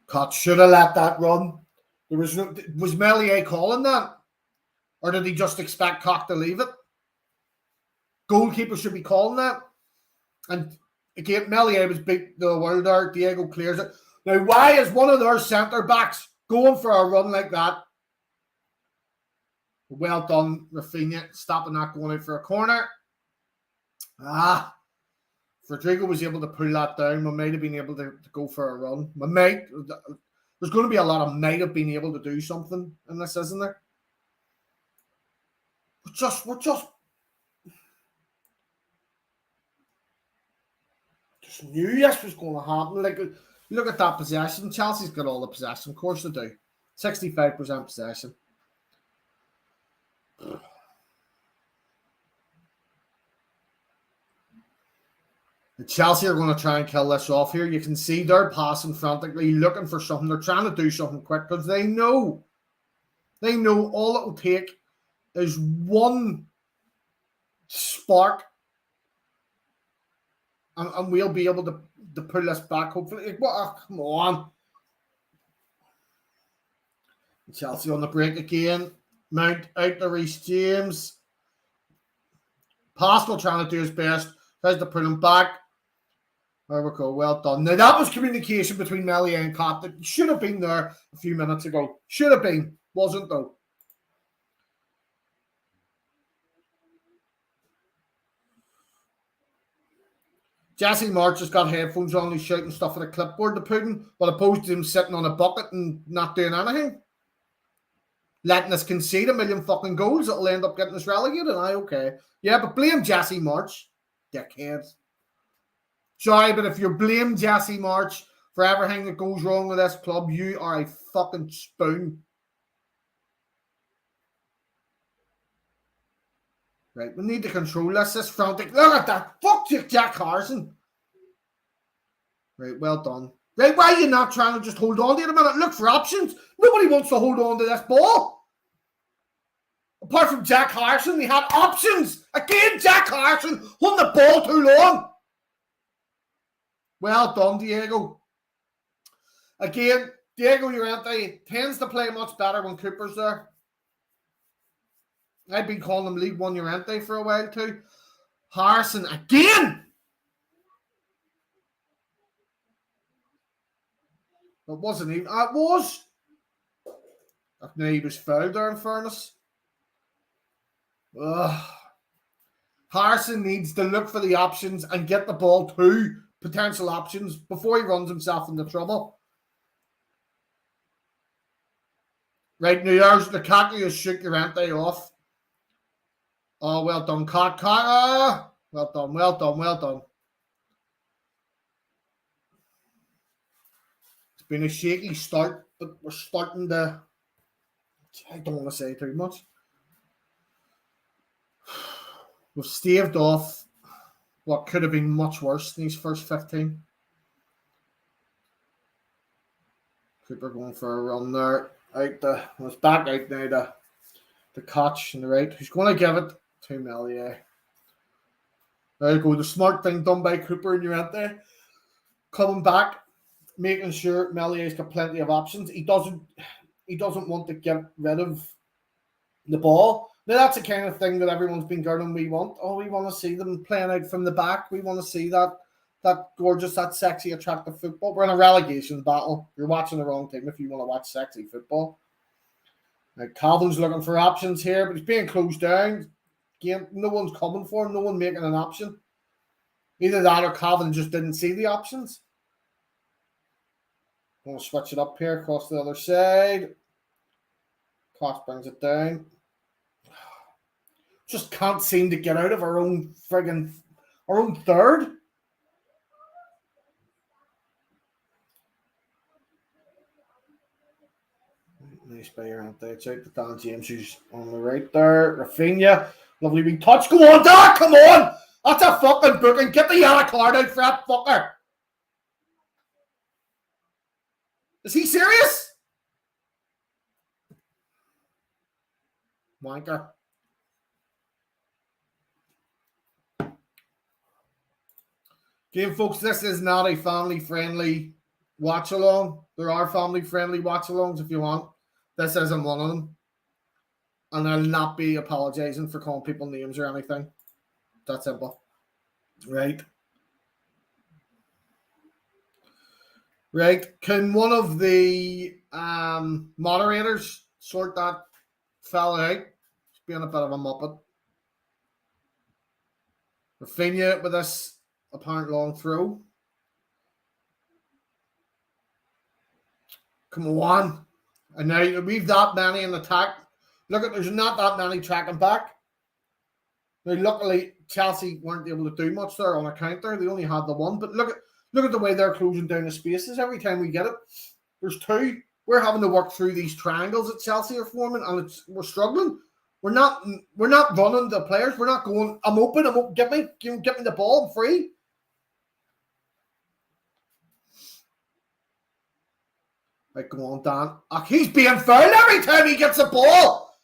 Koch should have let that run. Was Melier calling that? Or did he just expect Koch to leave it? Goalkeeper should be calling that. And again, Melier was beat the world there. Diego clears it. Now, why is one of their centre backs going for a run like that? Well done, Rafinha, stopping that going out for a corner. Rodrigo was able to pull that down. We might have been able to go for a run. There's going to be a lot of might have been able to do something in this, isn't there? We're just knew this was going to happen. Like, look at that possession. Chelsea's got all the possession. Of course they do. 65% possession. And Chelsea are going to try and kill this off here. You can see they're passing frantically, looking for something. They're trying to do something quick because they know all it will take is one spark and we'll be able to pull this back, hopefully. Come on. Chelsea on the break again. Mount out to Reece James. Pascal trying to do his best. Tries to pull him back. There we go. Well done. Now, that was communication between Melier and Koch that should have been there a few minutes ago. Should have been. Wasn't, though. Jesse March has got headphones on. He's shouting stuff at a clipboard to Putin, but opposed to him sitting on a bucket and not doing anything. Letting us concede a million fucking goals that'll end up getting us relegated. Okay. Yeah, but blame Jesse March. Dickheads. Sorry, but if you blame Jesse March for everything that goes wrong with this club, you are a fucking spoon. Right, we need to control this. This frantic. Look at that. Fuck Jack Harrison. Right, well done. Right, why are you not trying to just hold on to it a minute? Look for options. Nobody wants to hold on to this ball. Apart from Jack Harrison, we had options. Again, Jack Harrison holding the ball too long. Well done, Diego. Again, Diego Llorente tends to play much better when Cooper's there. I've been calling him League One Llorente for a while too. Harrison again. It wasn't even. It was. No, he was fouled there, in fairness. Harrison needs to look for the options and get the ball to potential options before he runs himself into trouble. Right, now there's Lukaku has shook Llorente off. Oh, well done, Koch. Well done. It's been a shaky start, but we're starting to... I don't want to say too much. We've staved off what could have been much worse in these first 15. Cooper going for a run there. It's back out now to Koch on the right. Who's going to give it to Melier. There you go. The smart thing done by Cooper and Llorente. Coming back, making sure Melier's got plenty of options. He doesn't want to get rid of the ball. Now, that's the kind of thing that everyone's been girding we want. Oh, we want to see them playing out from the back. We want to see that gorgeous, that sexy, attractive football. We're in a relegation battle. You're watching the wrong team if you want to watch sexy football. Now, Calvin's looking for options here, but he's being closed down. Again, no one's coming for him. No one making an option. Either that or Calvin just didn't see the options. We'll switch it up here across the other side. Cost brings it down. Just can't seem to get out of our own third. Nice player out there. Check the Dan James who's on the right there. Rafinha. Lovely wee touch. Go on, Dad! Come on! That's a fucking booking. Get the yellow card out for that fucker. Is he serious? Wanker. Again, folks, this is not a family-friendly watch-along. There are family-friendly watch-alongs if you want. This isn't one of them. And I'll not be apologising for calling people names or anything. That's simple. Right. Right. Can one of the moderators sort that fella out? He's being a bit of a muppet. Rafinha with this apparent long throw. Come on. And now we've that many in attack. Look at there's not that many tracking back. Now luckily Chelsea weren't able to do much there on a counter. They only had the one. But look at the way they're closing down the spaces. Every time we get it, there's two. We're having to work through these triangles that Chelsea are forming, and we're struggling. We're not running the players. We're not going, I'm open, get me the ball, I'm free. Right, go on, Dan. He's being fouled every time he gets the ball.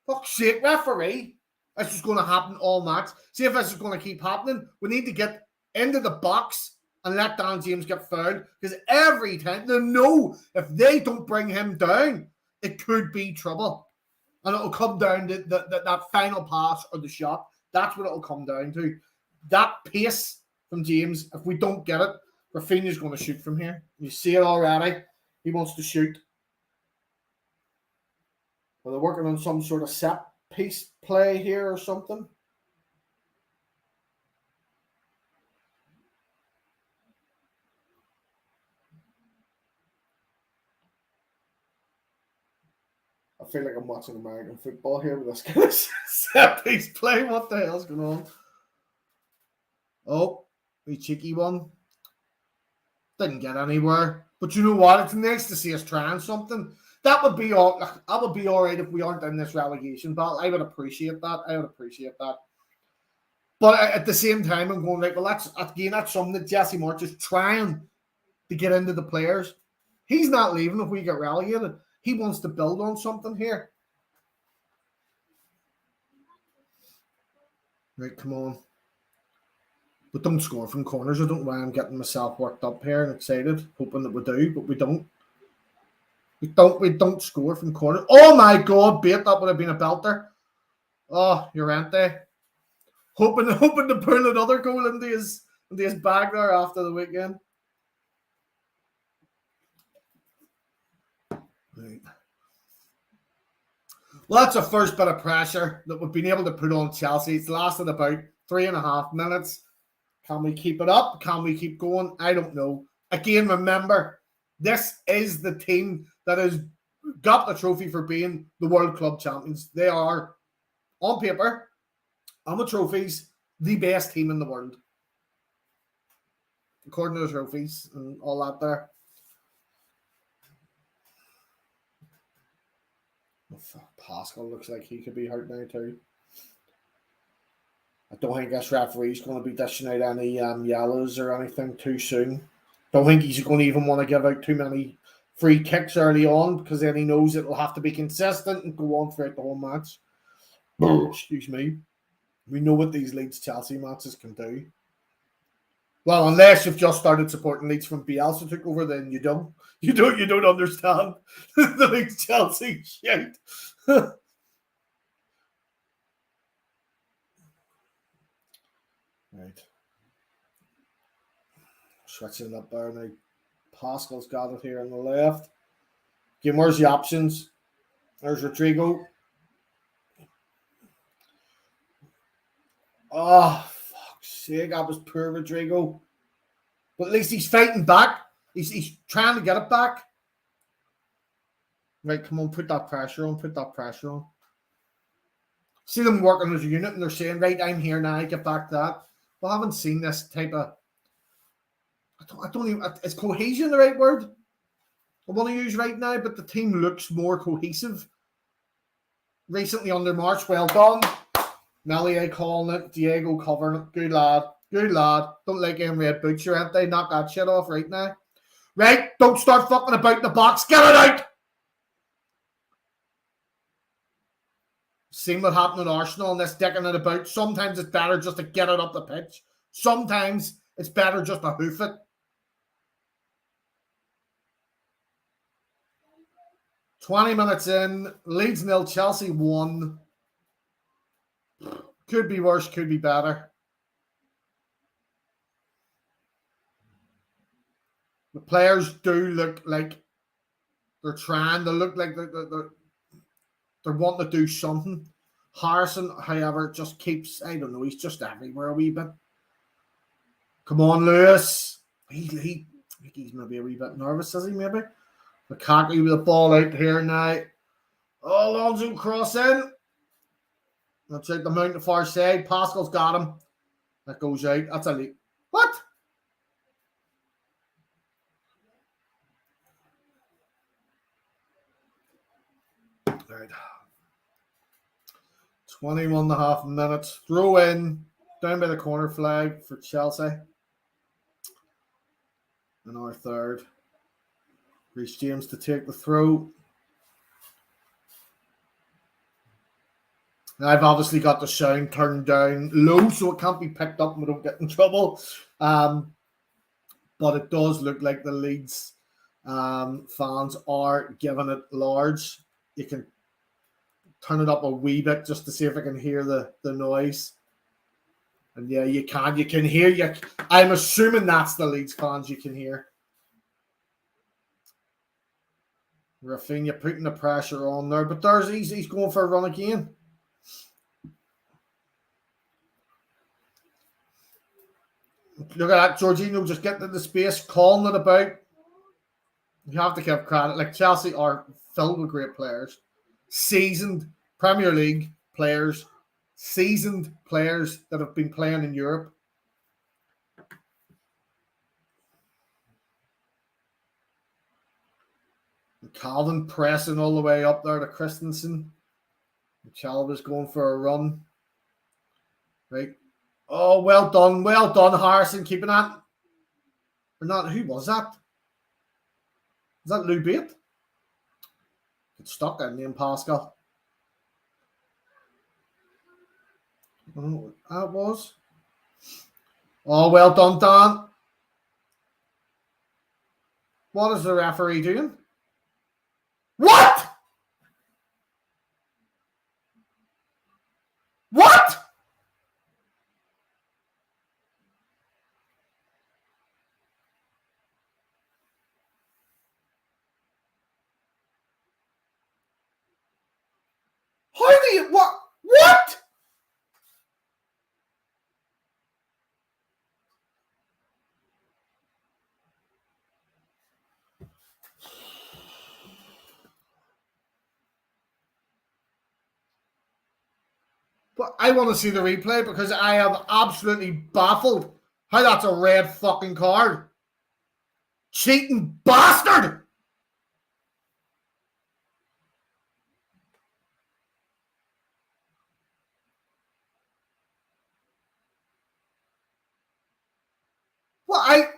Fuck's sake, referee. This is going to happen all match. See if this is going to keep happening. We need to get into the box and let Dan James get fouled. Because every time, they know if they don't bring him down, it could be trouble. And it'll come down to that final pass or the shot. That's what it'll come down to. That pace from James, if we don't get it, Rafinha's going to shoot from here. You see it already. He wants to shoot. Well, they're working on some sort of set piece play here or something. I feel like I'm watching American football here with this kind of set piece play. What the hell's going on? Oh, a cheeky one. Didn't get anywhere. But you know what? It's nice to see us trying something. That would be all. That would be all right if we aren't in this relegation battle. I would appreciate that. But at the same time, I'm going like, well, that's something that Jesse March is trying to get into the players. He's not leaving if we get relegated. He wants to build on something here. Right, come on. But don't score from corners. I don't know why I'm getting myself worked up here and excited, hoping that we do, but we don't. We don't score from corners. Oh my God, bait, that would have been a belter. Oh, Llorente. Hoping to pull another goal into his bag there after the weekend. Right. Well, that's the first bit of pressure that we've been able to put on Chelsea. It's lasted about 3.5 minutes. Can we keep it up? Can we keep going? I don't know. Again, remember, this is the team that has got the trophy for being the World Club Champions. They are, on paper, on the trophies, the best team in the world. According to the trophies and all that there. Oh, Pascal looks like he could be hurt now too. I don't think this referee's going to be dishing out any yellows or anything too soon. Don't think he's going to even want to give out too many free kicks early on because then he knows it'll have to be consistent and go on throughout the whole match. Excuse me. We know what these Leeds Chelsea matches can do. Well, unless you've just started supporting Leeds from Bielsa took over, then you don't. You don't understand the Leeds Chelsea shit. Right. Switching up there now. Pascal's got it here on the left. Again, where's the options? There's Rodrigo. Oh, fuck's sake. That was poor Rodrigo. But at least he's fighting back. He's trying to get it back. Right, come on, put that pressure on. Put that pressure on. See them working as a unit, and they're saying, right, I'm here now, get back to that. We haven't seen this type of... I don't even... Is cohesion the right word I want to use right now? But the team looks more cohesive. Recently under March, well done. Melier calling it, Diego covering it. Good lad. Good lad. Don't like him red boots, you're empty. Knock that shit off right now. Right, don't start fucking about in the box. Get it out! Seen what happened at Arsenal and this dicking it about. Sometimes it's better just to get it up the pitch. Sometimes it's better just to hoof it. 20 minutes in. Leeds 0, Chelsea 1. Could be worse, could be better. The players do look like they're trying. They look like they're wanting to do something. Harrison, however, just keeps, I don't know, he's just everywhere a wee bit. Come on, Lewis. He's maybe a wee bit nervous, is he, maybe? Lukaku with the ball out here now. Oh, Alonso cross in. That's out the mount the far side. Pascal's got him. That goes out. That's a leak. What? Right. 21.5 minutes. Throw in. Down by the corner flag for Chelsea. And our third. Reece James to take the throw. Now I've obviously got the sound turned down low so it can't be picked up and we don't get in trouble. But it does look like the Leeds fans are giving it large. You can turn it up a wee bit just to see if I can hear the noise. And yeah, you can. You can hear. I'm assuming that's the Leeds fans you can hear. Rafinha putting the pressure on there. But he's going for a run again. Look at that. Jorginho just getting into space, calling it about. You have to give credit. Like, Chelsea are filled with great players. Seasoned Premier League players. Seasoned players that have been playing in Europe. And Calvin pressing all the way up there to Christensen. Chalobah's going for a run. Right. Oh, well done. Well done, Harrison. Keeping that. Or not. Who was that? Is that Lou Bate? Get stuck that name, Pascal. I don't know what that was. Oh, well done, Dan. What is the referee doing? What? What? How do you... What? What? But I want to see the replay because I am absolutely baffled how that's a red fucking card. Cheating bastard! What?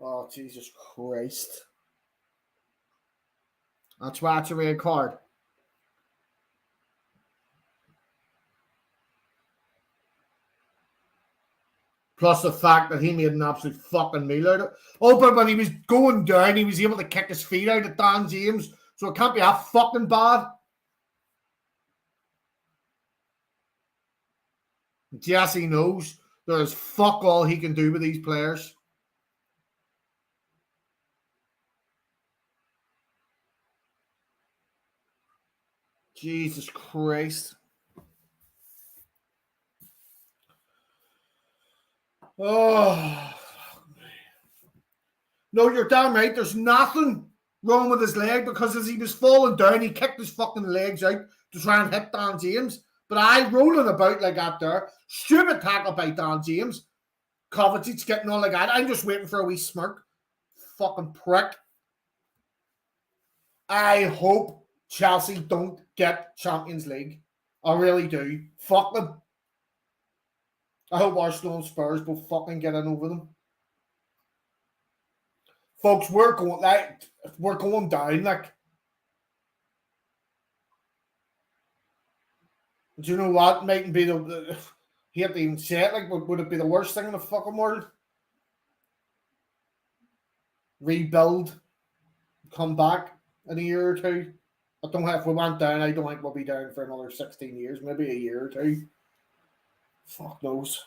Oh, Jesus Christ. That's why it's a red card. Plus the fact that he made an absolute fucking meal out of it. Oh, but when he was going down, he was able to kick his feet out at Dan James. So it can't be that fucking bad. Jesse knows there's fuck all he can do with these players. Jesus Christ. Oh. No, you're damn right. There's nothing wrong with his leg because as he was falling down, he kicked his fucking legs out to try and hit Dan James. But I rolling about like that there. Stupid tackle by Dan James. Kovacic's getting on like that. I'm just waiting for a wee smirk. Fucking prick. I hope Chelsea don't get Champions League. I really do. Fuck them. I hope Arsenal and Spurs both fucking get in over them. Folks, we're going down. Like, do you know what? Mightn't be the hate to even say it. Like, would it be the worst thing in the fucking world? Rebuild, come back in a year or two. I don't think if we went down, I don't think we'll be down for another 16 years, maybe a year or two. Fuck knows.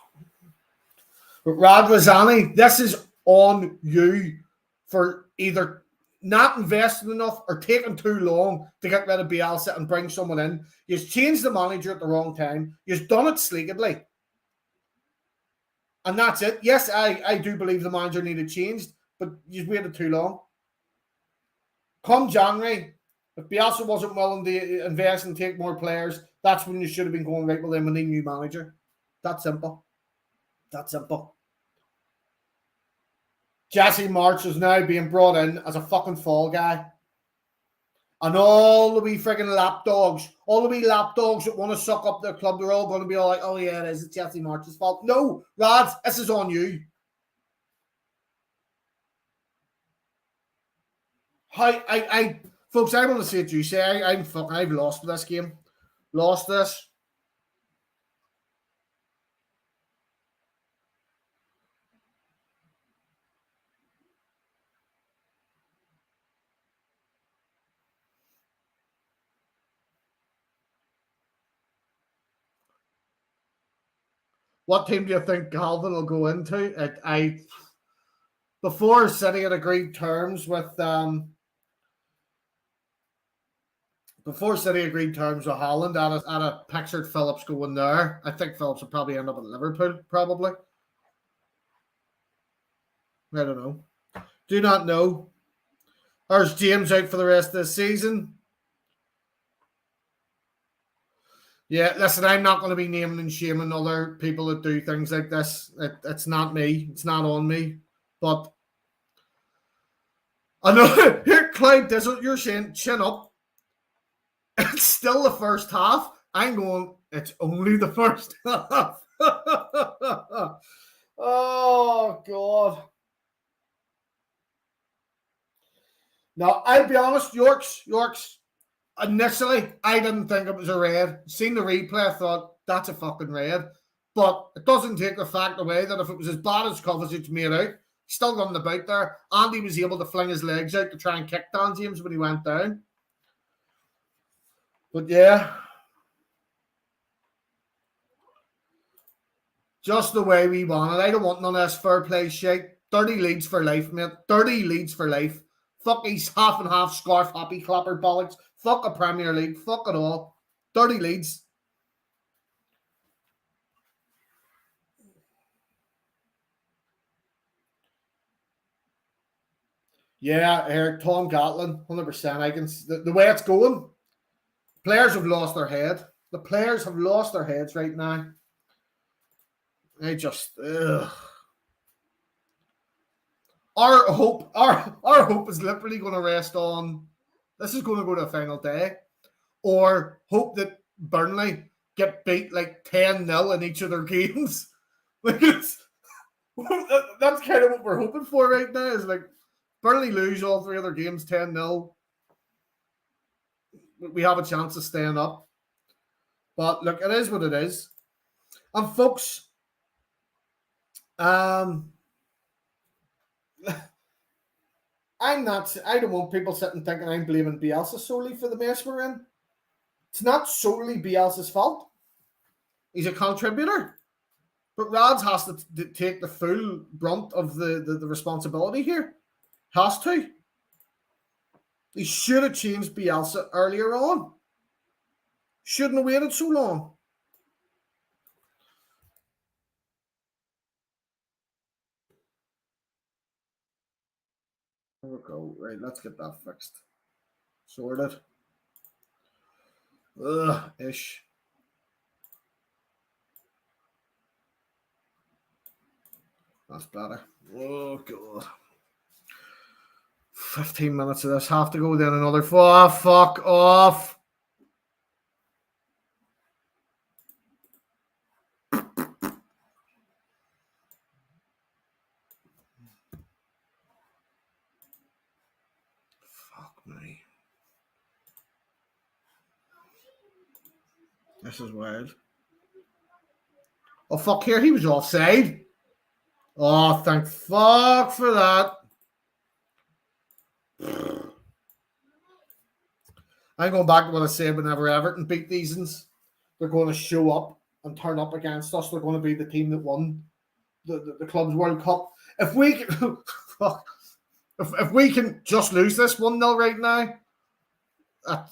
But Radvazani, this is on you for either not investing enough or taking too long to get rid of Bielsa and bring someone in. You've changed the manager at the wrong time. You've done it sleekily. And that's it. Yes, I do believe the manager needed changed, but you've waited too long. Come January, if Bielsa wasn't willing to invest and take more players, that's when you should have been going right with him and a new manager. That simple. That simple. Jesse March is now being brought in as a fucking fall guy. And all the wee friggin' lapdogs that want to suck up their club, they're all going to be all like, oh yeah, it is. It's Jesse March's fault. No, lads, this is on you. Folks, I want to say it, you say I've lost this game. Lost this. What team do you think Calvin will go into? Before City had agreed terms with Holland, I'd have pictured Phillips going there. I think Phillips will probably end up at Liverpool, probably. I don't know. Do not know. There's James out for the rest of the season. Yeah, listen, I'm not going to be naming and shaming other people that do things like this. It's not me. It's not on me. But I know here, Clyde Dizzle, you're saying chin up. It's still the first half. I'm going, it's only the first half. Oh, God. Now, I'll be honest, York's. Initially, I didn't think it was a red. Seen the replay, I thought, that's a fucking red. But it doesn't take the fact away that if it was as bad as Kovacic made out, still running about there, and he was able to fling his legs out to try and kick Dan James when he went down. But yeah, just the way we want it. I don't want none of this fair play shit. 30 leads for life, mate. 30 leads for life. Fuck these half and half scarf happy clapper bollocks. Fuck a Premier League. Fuck it all. 30 leads. Yeah, here, Tom Gatlin, 100%. I can the way it's going, players have lost their head. The players have lost their heads right now. They just our hope is literally going to rest on this is going to go to a final day, or hope that Burnley get beat like 10-0 in each of their games. Like that's kind of what we're hoping for right now. Is like Burnley lose all three other games 10-0. We have a chance of staying up. But look, it is what it is. And folks, I don't want people sitting thinking I'm blaming Bielsa solely for the mess we're in. It's not solely Bielsa's fault. He's a contributor. But Rads has to take the full brunt of the responsibility here. Has to. He should have changed Bielsa earlier on. Shouldn't have waited so long. There we go. Right, let's get that fixed. Sorted. Ugh, ish. That's better. Oh, God. 15 minutes of this. Have to go then another. Oh, fuck off. Fuck me. This is wild. Oh, fuck, here. He was offside. Oh, thank fuck for that. I'm going back to what I said whenever Everton beat these ones. They're going to show up and turn up against us. They're going to be the team that won the Clubs World Cup. If we can, if we can just lose this 1-0 right now,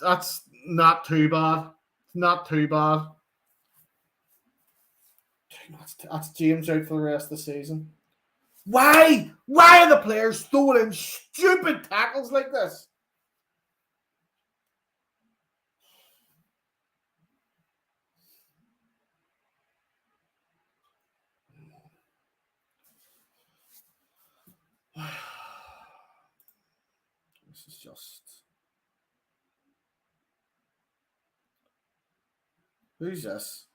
that's not too bad. Not too bad. That's James out for the rest of the season. Why? Why are the players throwing in stupid tackles like this? This is just... Who's this?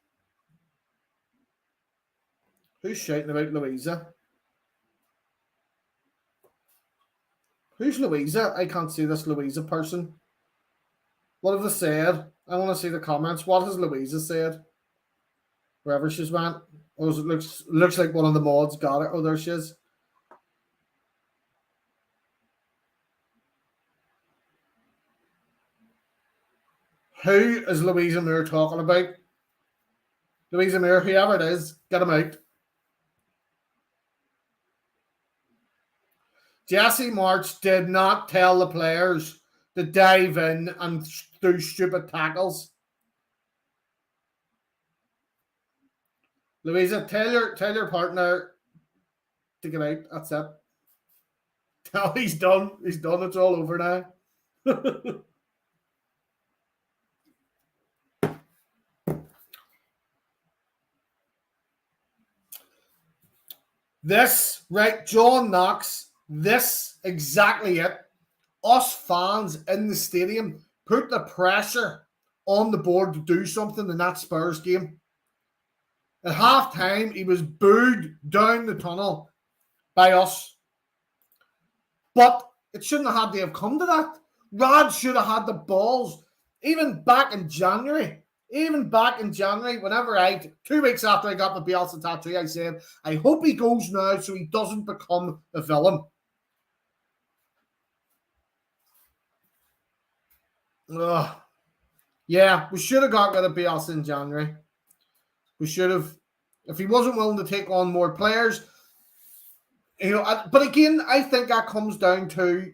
Who's shouting about Louisa? Who's Louisa? I can't see this Louisa person. What have they said? I want to see the comments. What has Louisa said? Wherever she's went. Oh, it looks like one of the mods got it. Oh, there she is. Who is Louisa Moore talking about? Louisa Moore, whoever it is, get him out. Jesse March did not tell the players to dive in and do stupid tackles. Louisa, tell your partner to get out. That's it. No, he's done. He's done. It's all over now. This, right, John Knox, this, exactly it. Us fans in the stadium put the pressure on the board to do something in that Spurs game. At half time, he was booed down the tunnel by us. But it shouldn't have had to have come to that. Rod should have had the balls. Even back in January, whenever 2 weeks after I got the Bielsa tattoo, I said, I hope he goes now so he doesn't become a villain. Ugh. Yeah, we should have got rid of Bielsa in January. We should have. If he wasn't willing to take on more players, but again, I think that comes down to,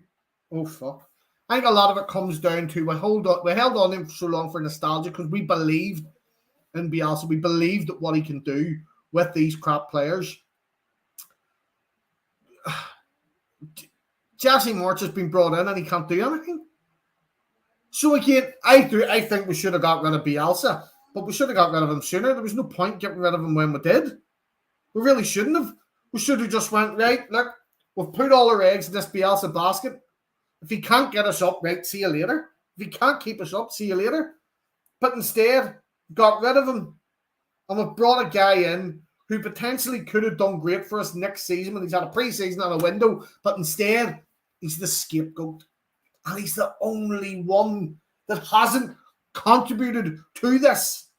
oh fuck. I think a lot of it comes down to we held on him for so long for nostalgia because we believed in Bielsa. We believed at what he can do with these crap players. Jesse March has been brought in and he can't do anything. So again, I think we should have got rid of Bielsa, but we should have got rid of him sooner. There was no point getting rid of him when we did. We really shouldn't have. We should have just went, right, look, we've put all our eggs in this Bielsa basket. If he can't get us up, right, see you later. If he can't keep us up, see you later. But instead, got rid of him and we've brought a guy in who potentially could have done great for us next season when he's had a pre-season and a window, but instead, he's the scapegoat. And he's the only one that hasn't contributed to this.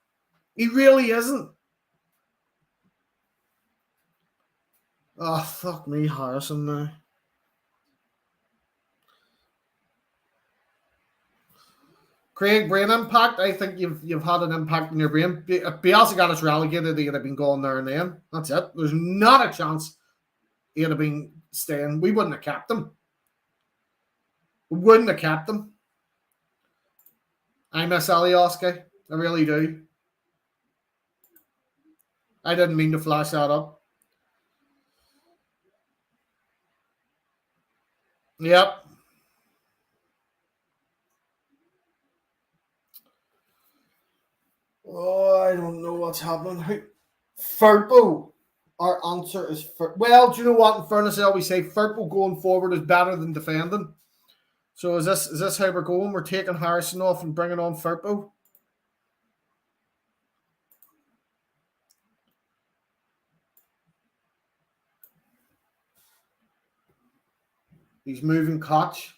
He really isn't. Oh, fuck me, Harrison now. Craig, brain impact. I think you've had an impact in your brain. If Bielsa got us relegated, he'd have been going there and then. That's it. There's not a chance he'd have been staying. We wouldn't have kept him. We wouldn't have kept him. I miss Alioski. I really do. I didn't mean to flash that up. Yep. Oh, I don't know what's happening. Firpo. Our answer is well, do you know what? In fairness, I always say Firpo going forward is better than defending. So is this how we're going? We're taking Harrison off and bringing on Firpo? He's moving Koch.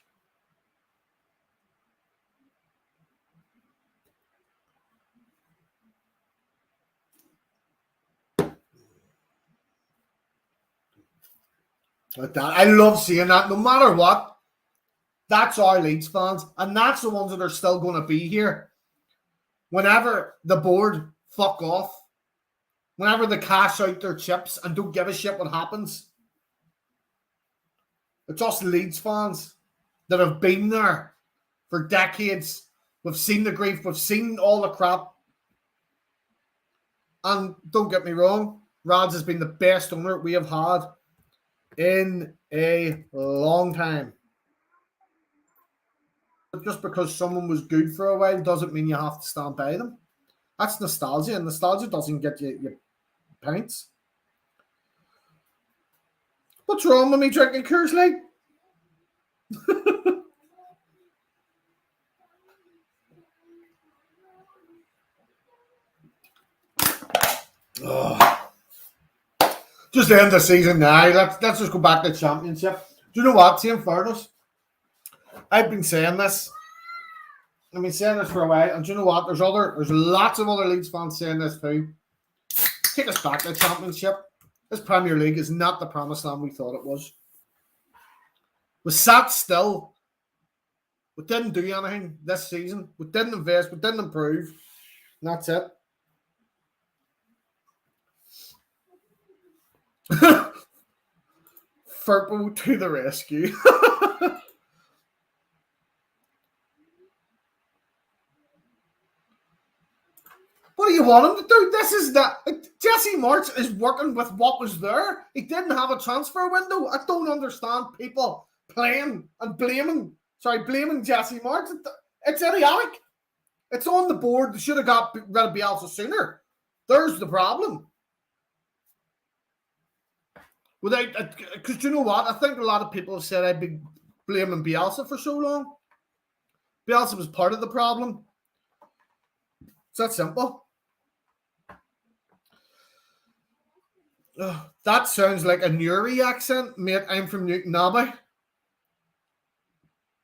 Like that. I love seeing that. No matter what, that's our Leeds fans, and that's the ones that are still going to be here. Whenever the board fuck off, whenever they cash out their chips and don't give a shit what happens, it's us Leeds fans that have been there for decades. We've seen the grief, we've seen all the crap. And don't get me wrong, Rads has been the best owner we have had in a long time. But just because someone was good for a while doesn't mean you have to stand by them. That's nostalgia, and nostalgia doesn't get you your pints. What's wrong with me drinking Coors Light? Oh. Just end the season now. Let's just go back to the championship. Do you know what? See, in fairness, I've been saying this. I've been saying this for a while, and do you know what? There's lots of other Leeds fans saying this too. Take us back to the championship. This Premier League is not the promised land we thought it was. We sat still. We didn't do anything this season. We didn't invest. We didn't improve. And that's it. Firpo to the rescue. What do you want him to do? This is not. Jesse March is working with what was there. He didn't have a transfer window. I don't understand people playing and blaming Jesse March. It's idiotic. It's on the board. They should have got rid of Bielsa sooner. There's the problem. Because you know what? I think a lot of people have said I've been blaming Bielsa for so long. Bielsa was part of the problem. It's that simple. That sounds like a Newry accent. Mate, I'm from Newton Abbey.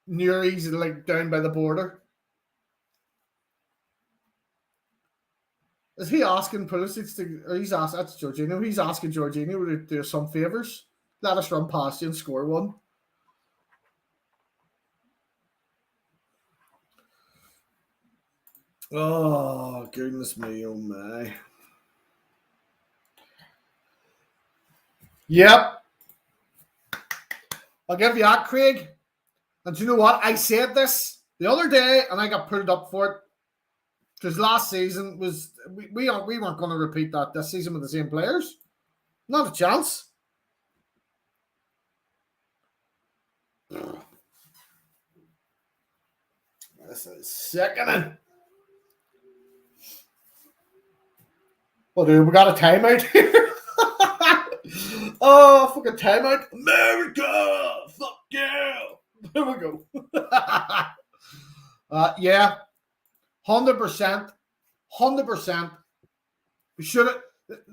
Newry's like down by the border. Is he asking Pulisic to, or he's asking, that's Jorginho, he's asking Jorginho to do some favours? Let us run past you and score one. Oh, goodness me, oh my. Yep. I'll give you that, Craig. And do you know what? I said this the other day and I got pulled up for it. Because last season was we weren't going to repeat that this season with the same players. Not a chance. This is sickening. Well, dude, we got a timeout here. Oh, fucking timeout. America! Fuck yeah! There we go. Yeah. 100%. 100%. We should have.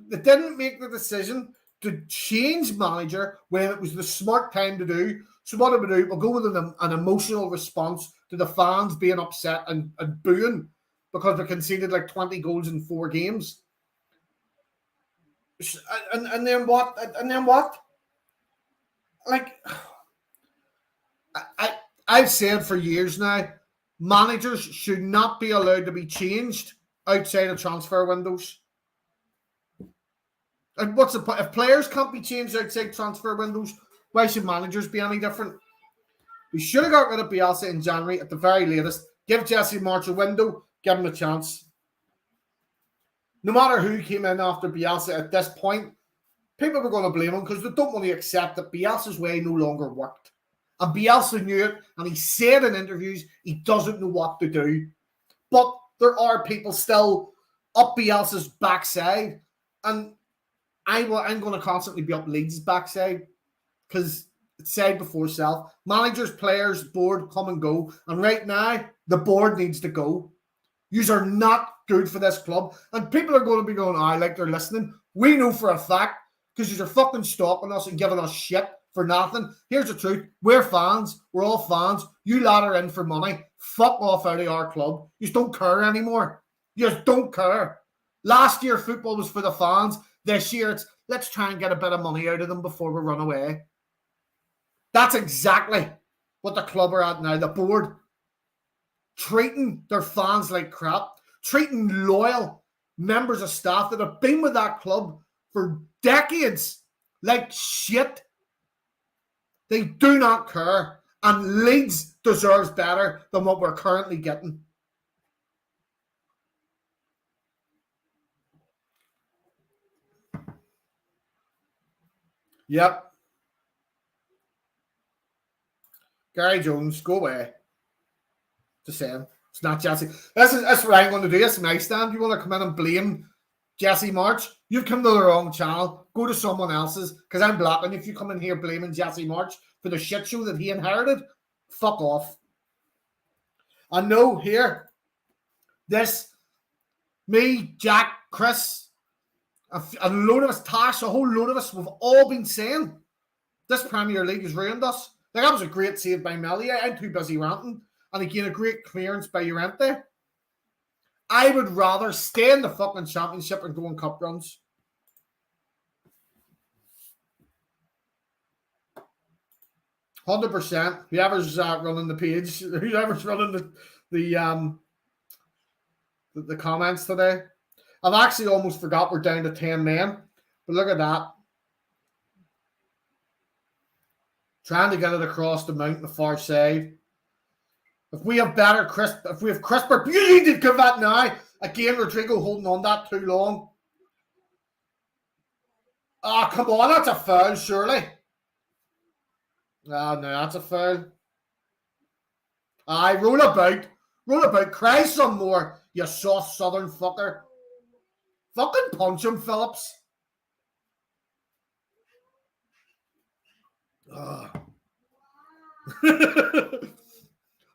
They didn't make the decision to change manager when it was the smart time to do. So what do we do? We'll go with an emotional response to the fans being upset and booing because we conceded like 20 goals in 4 games. And then what? And then what? Like, I've said for years now, managers should not be allowed to be changed outside of transfer windows. And what's the point? If players can't be changed outside transfer windows, why should managers be any different? We should have got rid of Bielsa in January at the very latest. Give Jesse March a window, give him a chance. no matter who came in after Bielsa at this point, people were going to blame him because they don't want to accept that Bielsa's way no longer worked. And Bielsa knew it, and he said in interviews he doesn't know what to do. But there are people still up Bielsa's backside, and I'm going to constantly be up Leeds' backside because it's said before self. Managers, players, board come and go, and right now the board needs to go. Yous are not good for this club, and people are going to be going, "I like they're listening." We know for a fact because yous are fucking stopping us and giving us shit for nothing. Here's the truth: we're fans. We're all fans. You lot are in for money. Fuck off out of our club. You don't care anymore. You just don't care. Last year, football was for the fans. This year, it's let's try and get a bit of money out of them before we run away. That's exactly what the club are at now. The board treating their fans like crap, treating loyal members of staff that have been with that club for decades like shit. They do not care, and Leeds deserves better than what we're currently getting. Yep. Gary Jones, go away. Just saying. It's not Jesse. That's what I'm going to do. That's my stand. You want to come in and blame Jesse March? You've come to the wrong channel. Go to someone else's because I'm blocking. If you come in here blaming Jesse March for the shit show that he inherited, fuck off. I know here, me, Jack, Chris, a load of us, Tash, a whole load of us, we've all been saying this Premier League has ruined us. Like, that was a great save by Melia. I'm too busy ranting. And again, a great clearance by Llorente. I would rather stay in the fucking championship and go on cup runs. %. Whoever's running the page, whoever's running the comments today. I've actually almost forgot we're down to 10 men. But look at that. Trying to get it across the mountain, the far side. If we have crisper, you need to give that now. Again, Rodrigo holding on that too long. Ah, come on, that's a foul, surely. Ah, no, that's a foul. Aye, roll about, cry some more, you soft southern fucker. Fucking punch him, Phillips.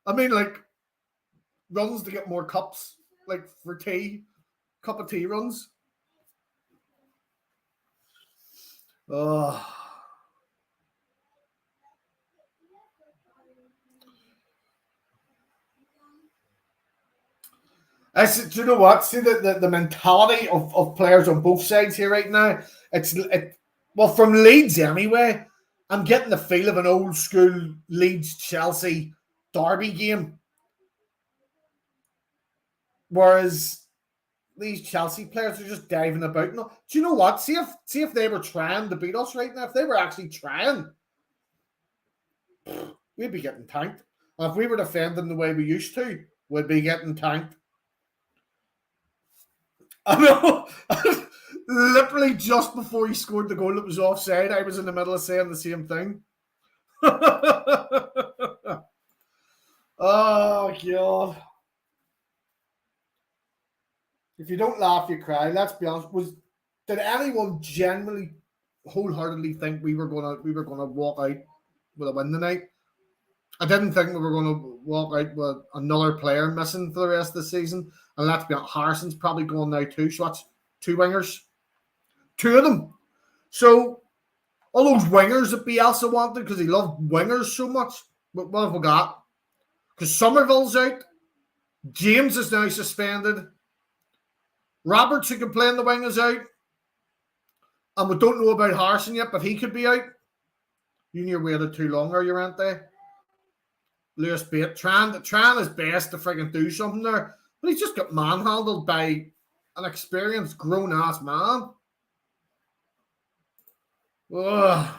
I mean, like, runs to get more cups, like for tea, cup of tea runs. Do you know what? See the mentality of players on both sides here right now. Well, from Leeds anyway. I'm getting the feel of an old school Leeds Chelsea derby game. Whereas these Chelsea players are just diving about. No, do you know what? See if they were trying to beat us right now. If they were actually trying, we'd be getting tanked. And if we were defending the way we used to, we'd be getting tanked. I know. Literally just before he scored the goal that was offside, I was in the middle of saying the same thing. Oh, God. If you don't laugh, you cry. Let's be honest. Did anyone genuinely, wholeheartedly think we were gonna walk out with a win tonight? I didn't think we were going to walk out with another player missing for the rest of the season. And let's be honest, Harrison's probably going now too. So that's 2 wingers. 2 of them. So all those wingers that Bielsa wanted because he loved wingers so much. But what have we got? Because Somerville's out. James is now suspended. Roberts, who can play in the wing, is out. And we don't know about Harrison yet, but he could be out. You knew waited too long, are you, Rente? Lewis Bate trying his best to friggin' do something there, but he's just got manhandled by an experienced grown-ass man. Ugh.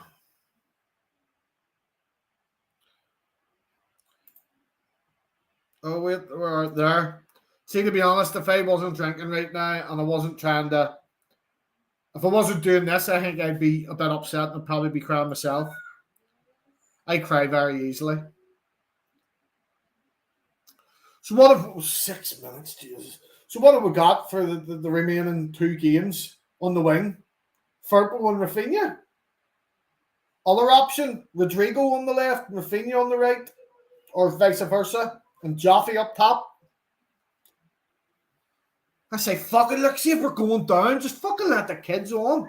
Oh, wait, we're out there. See, to be honest, if I wasn't drinking right now and I wasn't if I wasn't doing this, I think I'd be a bit upset and I'd probably be crying myself. I cry very easily. So what have 6 minutes, Jesus. So what have we got for the remaining 2 games on the wing? Firpo and Rafinha. Other option, Rodrigo on the left, Rafinha on the right, or vice versa, and Jaffe up top. I say, fucking look, see if we're going down, just fucking let the kids on.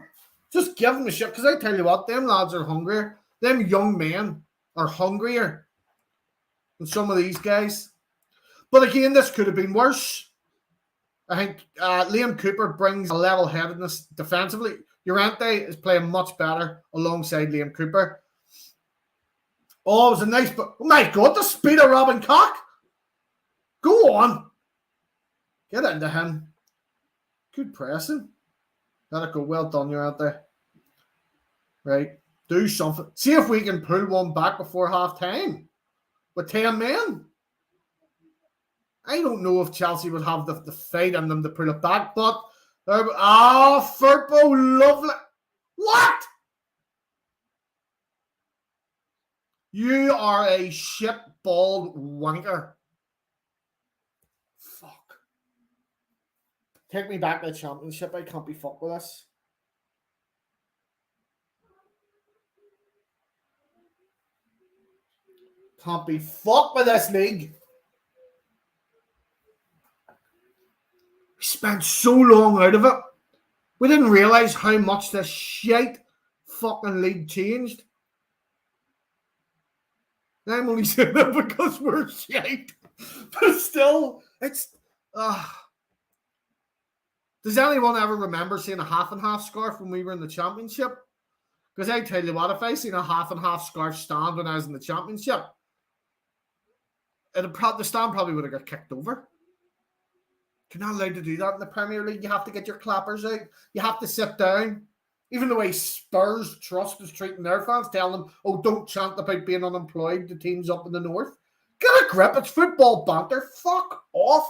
Just give them a shit, because I tell you what, them lads are hungrier. Them young men are hungrier than some of these guys. But again, this could have been worse. I think Liam Cooper brings a level-headedness defensively. Llorente is playing much better alongside Liam Cooper. Oh, it was a nice... Oh my God, the speed of Robin Koch. Go on. Get into him. Good pressing. Let it go. Well done, Llorente. Right. Do something. See if we can pull one back before half-time with 10 men. I don't know if Chelsea would have the fight in them to pull it back, but... Firpo, lovely. What? You are a shit-balled wanker. Fuck. Take me back to the championship. I can't be fucked with this. Can't be fucked with this league. We spent so long out of it. We didn't realise how much this shite fucking league changed. And I'm only saying that because we're shite. But still, it's... Does anyone ever remember seeing a half-and-half scarf when we were in the championship? Because I tell you what, if I seen a half-and-half scarf stand when I was in the championship, the stand probably would have got kicked over. You're not allowed to do that in the Premier League. You have to get your clappers out. You have to sit down. Even the way Spurs Trust is treating their fans, telling them, oh, don't chant about being unemployed, the team's up in the north. Get a grip. It's football banter. Fuck off.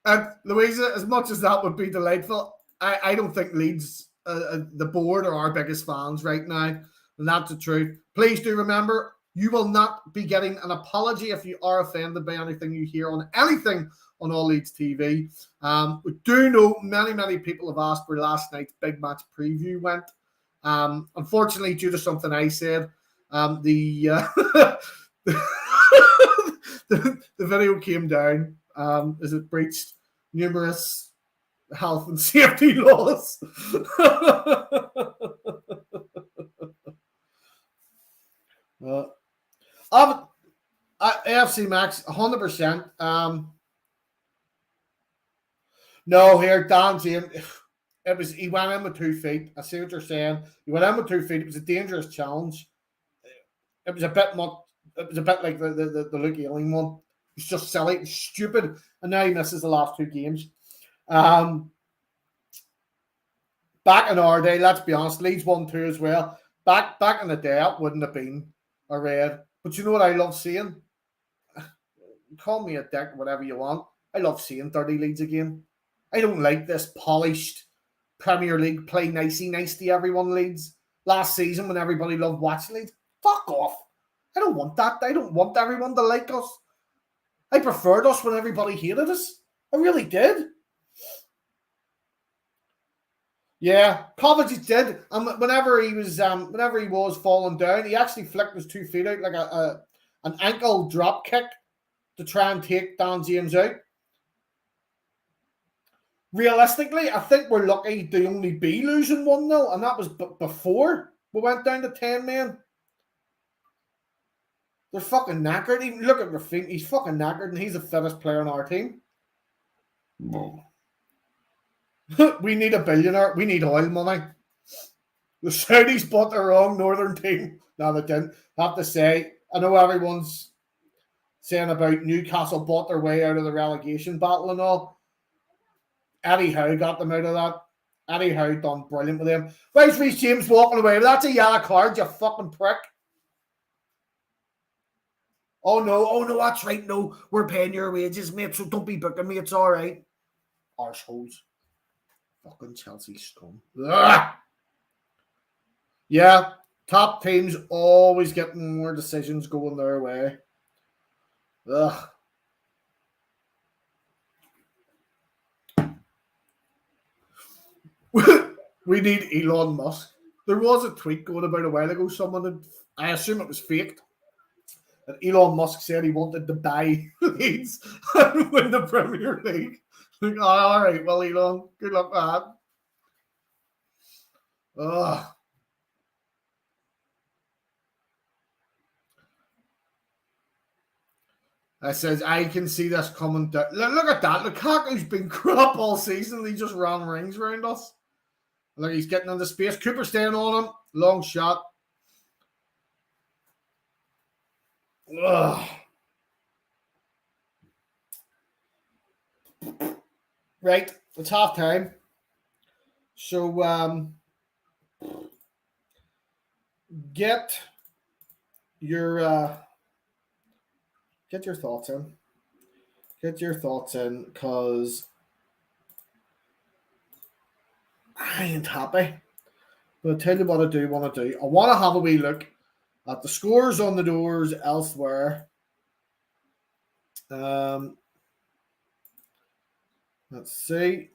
And Louisa, as much as that would be delightful, I don't think Leeds, the board, are our biggest fans right now. And that's the truth. Please do remember, you will not be getting an apology if you are offended by anything you hear on anything on All Leeds TV. We do know many people have asked where last night's big match preview went. Unfortunately, due to something I said, the video came down as it breached numerous health and safety laws. AFC Max, 100%. No, here, Dan James, he went in with 2 feet. I see what you're saying. He went in with 2 feet. It was a dangerous challenge. It was a bit much. It was a bit like the Luke Ayling one. It's just silly, it's stupid, and now he misses the last 2 games. Back in our day, let's be honest, Leeds 1-2 as well. Back in the day, it wouldn't have been a red. But you know what I love seeing? Call me a dick, whatever you want. I love seeing dirty Leeds again. I don't like this polished Premier League play nicey to everyone Leeds. Last season when everybody loved Watchalong, fuck off. I don't want that. I don't want everyone to like us. I preferred us when everybody hated us. I really did. Yeah, Kovacic did. And whenever he was falling down, he actually flicked his 2 feet out like an ankle drop kick to try and take Dan James out. Realistically, I think we're lucky to only be losing 1-0, and that was before we went down to 10 men. They're fucking knackered. Even look at Rafinha. He's fucking knackered, and he's the fittest player on our team. No. We need a billionaire. We need oil money. The Saudis bought the wrong northern team. No, they didn't. I have to say, I know everyone's saying about Newcastle bought their way out of the relegation battle and all. Eddie Howe got them out of that. Anyhow, done brilliant with him. Where's Reece James walking away? That's a yellow card, you fucking prick. Oh no, that's right. No, we're paying your wages, mate, so don't be booking me. It's all right. Arseholes. Fucking Chelsea scum. Ugh. Yeah, top teams always getting more decisions going their way. Ugh. We need Elon Musk. There was a tweet going about a while ago. Someone had, I assume it was faked, that Elon Musk said he wanted to buy Leeds and win the Premier League. Like, oh, all right, well, Elon, good luck with that. Ugh. I says, I can see this coming down. Look at that. Lukaku's been crap all season. He just ran rings around us. Look, he's getting into space. Cooper staying on him. Long shot. Ugh. Right, it's half time. So get your thoughts in. Get your thoughts in, because I ain't happy. But I'll tell you what I do want to do. I want to have a wee look at the scores on the doors elsewhere. Let's see.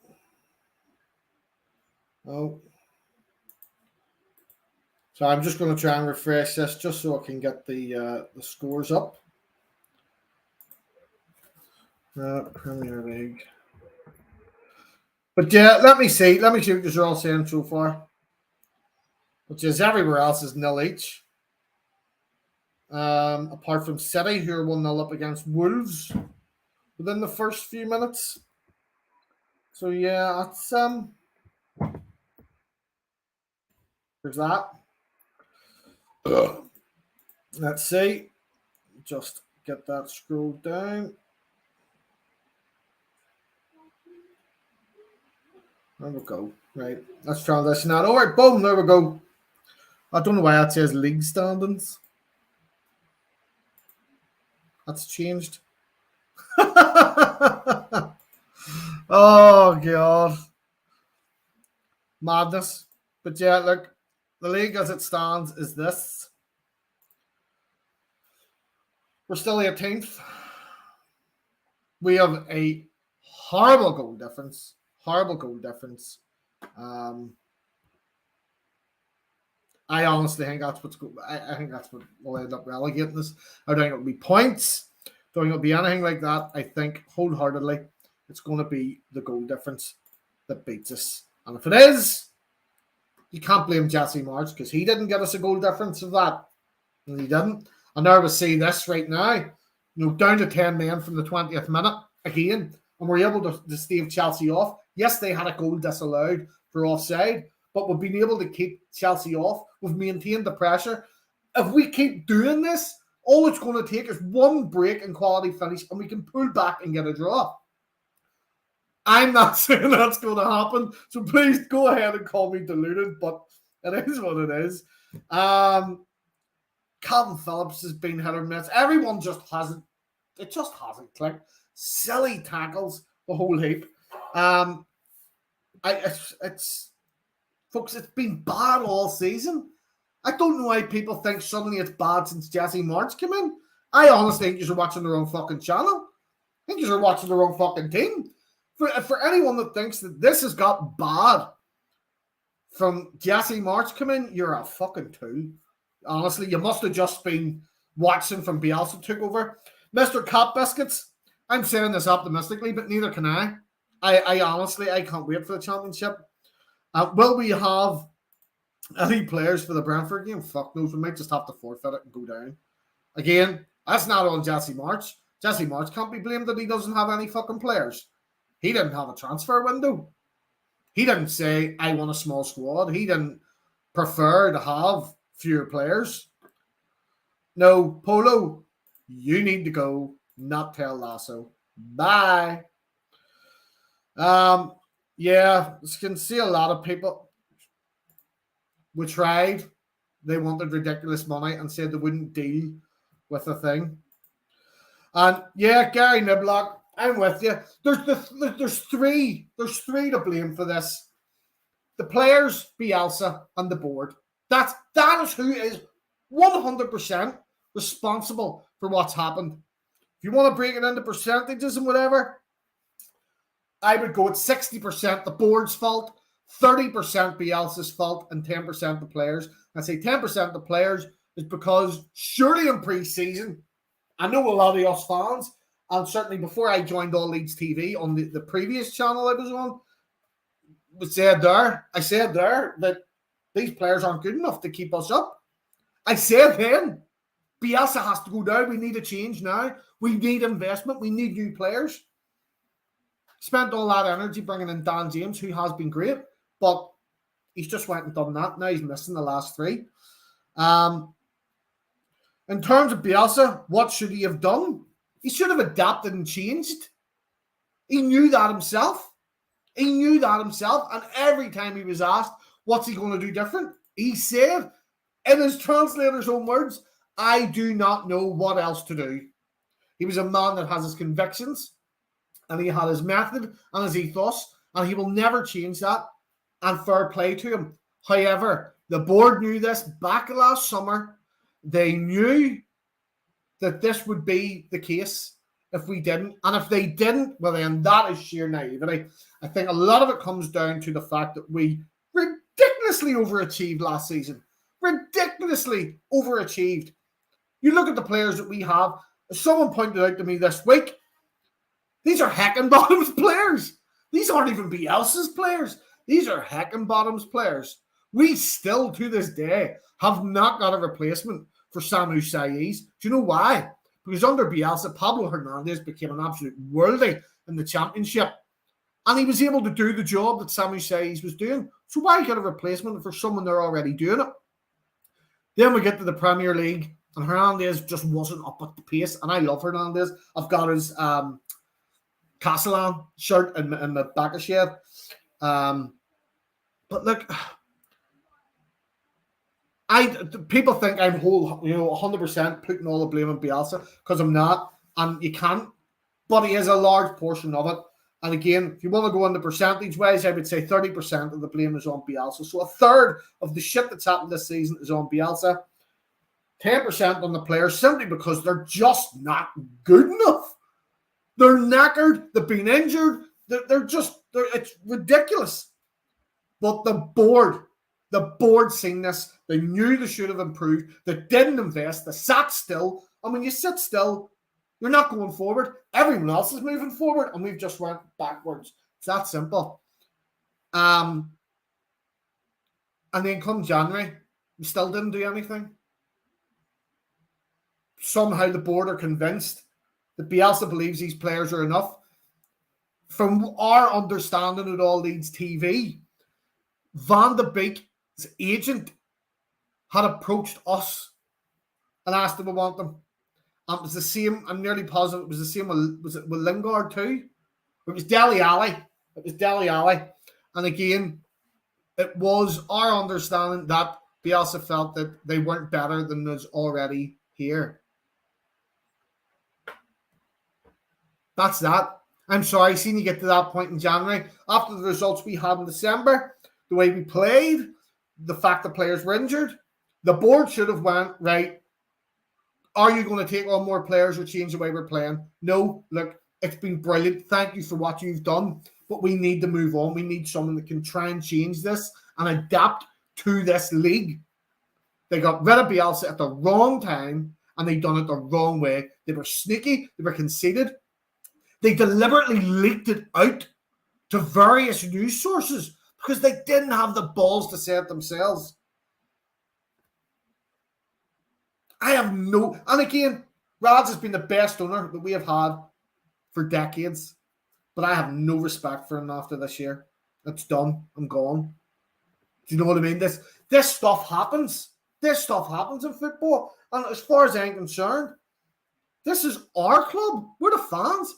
Oh. So I'm just going to try and refresh this just so I can get the scores up. Premier League. But yeah, let me see. Let me see what you're all saying so far. Which is everywhere else is nil each. Apart from City, who are 1-0 up against Wolves within the first few minutes. So yeah, that's there's that. Let's see. Just get that scrolled down. There we go. Right. Let's transition that. All right, boom, there we go. I don't know why that says league standings. That's changed. Oh, God. Madness. But yeah, look, the league as it stands is this. We're still 18th. We have a horrible goal difference. Horrible goal difference. I honestly think that's what's good. I think that's what will end up relegating us. I don't think it'll be points. I don't think it'll be anything like that. I think wholeheartedly it's going to be the goal difference that beats us. And if it is, you can't blame Jesse March, because he didn't get us a goal difference of that. And he didn't. And now we see this right now. Down to 10 men from the 20th minute again. And we're able to stave Chelsea off. Yes, they had a goal disallowed for offside, but we've been able to keep Chelsea off. We've maintained the pressure. If we keep doing this, all it's going to take is one break and quality finish, and we can pull back and get a draw. I'm not saying that's going to happen, so please go ahead and call me deluded, but it is what it is. Calvin Phillips has been hit or miss. Everyone just hasn't clicked. Silly tackles, the whole heap. Folks, it's been bad all season. I don't know why people think suddenly it's bad since Jesse March came in. I honestly think you're watching the wrong fucking channel. I think you're watching the wrong fucking team. For anyone that thinks that this has got bad from Jesse March coming, you're a fucking tool. Honestly, you must have just been watching from Bielsa took over. Mr. Cap Biscuits, I'm saying this optimistically, but neither can I. I honestly, I can't wait for the championship. Will we have any players for the Brentford game? Fuck knows. We might just have to forfeit it and go down. Again, that's not on Jesse March. Jesse March can't be blamed that he doesn't have any fucking players. He didn't have a transfer window. He didn't say, I want a small squad. He didn't prefer to have fewer players. No, Polo, you need to go, not Ted Lasso. Bye. Yeah, you can see a lot of people. We tried. They wanted ridiculous money and said they wouldn't deal with the thing. And yeah, Gary Niblock, I'm with you. There's three to blame for this. The players, Bielsa, and the board. That is who is 100% responsible for what's happened. If you want to break it into percentages and whatever, I would go at 60% the board's fault, 30% Bielsa's fault, and 10% the players. I say 10% the players is because surely in pre-season, I know a lot of us fans, and certainly before I joined All Leeds TV on the previous channel I was on, I said there that these players aren't good enough to keep us up. I said then, Bielsa has to go down. We need a change now. We need investment. We need new players. Spent all that energy bringing in Dan James, who has been great, but he's just went and done that. Now he's missing the last three. In terms of Bielsa, what should he have done? He should have adapted and changed. He knew that himself. And every time he was asked, what's he going to do different? He said, in his translator's own words, I do not know what else to do. He was a man that has his convictions, and he had his method and his ethos, and he will never change that. And fair play to him. However, the board knew this back last summer. They knew that this would be the case if we didn't. And if they didn't, well, then that is sheer naivety. I think a lot of it comes down to the fact that we ridiculously overachieved last season. Ridiculously overachieved. You look at the players that we have. Someone pointed out to me this week, these are Heckenbottom's players. These aren't even Bielsa's players. These are Heckenbottom's players. We still, to this day, have not got a replacement for Samu Saiz. Do you know why? Because under Bielsa, Pablo Hernandez became an absolute worldie in the championship. And he was able to do the job that Samu Saiz was doing. So why get a replacement for someone they're already doing it? Then we get to the Premier League, and Hernandez just wasn't up at the pace. And I love Hernandez. I've got his Watchalong shirt in the back of shed. But look, people think I'm 100% putting all the blame on Bielsa, because I'm not, and you can't. But he is a large portion of it. And again, if you want to go into percentage wise, I would say 30% of the blame is on Bielsa. So a third of the shit that's happened this season is on Bielsa. 10% on the players, simply because they're just not good enough. They're knackered. They've been injured. It's ridiculous. But the board seen this. They knew they should have improved. They didn't invest. They sat still. And when you sit still, you're not going forward. Everyone else is moving forward, and we've just went backwards. It's that simple. And then come January, we still didn't do anything. Somehow the board are convinced that Bielsa believes these players are enough. From our understanding at All Leeds TV, Van de Beek's agent had approached us and asked if we want them. And it was the same, I'm nearly positive it was the same with Lingard too? It was Dele Alli. And again, it was our understanding that Bielsa felt that they weren't better than those already here. That's that. I'm sorry, seeing you get to that point in January, after the results we had in December, the way we played, the fact that players were injured, the board should have went, right, are you going to take on more players or change the way we're playing? No, look, it's been brilliant. Thank you for what you've done, but we need to move on. We need someone that can try and change this and adapt to this league. They got rid of Bielsa at the wrong time, and they done it the wrong way. They were sneaky. They were conceited. They deliberately leaked it out to various news sources because they didn't have the balls to say it themselves. And again, Rads has been the best owner that we have had for decades, but I have no respect for him after this year. It's done. I'm gone. Do you know what I mean? This stuff happens. This stuff happens in football. And as far as I'm concerned, this is our club. We're the fans.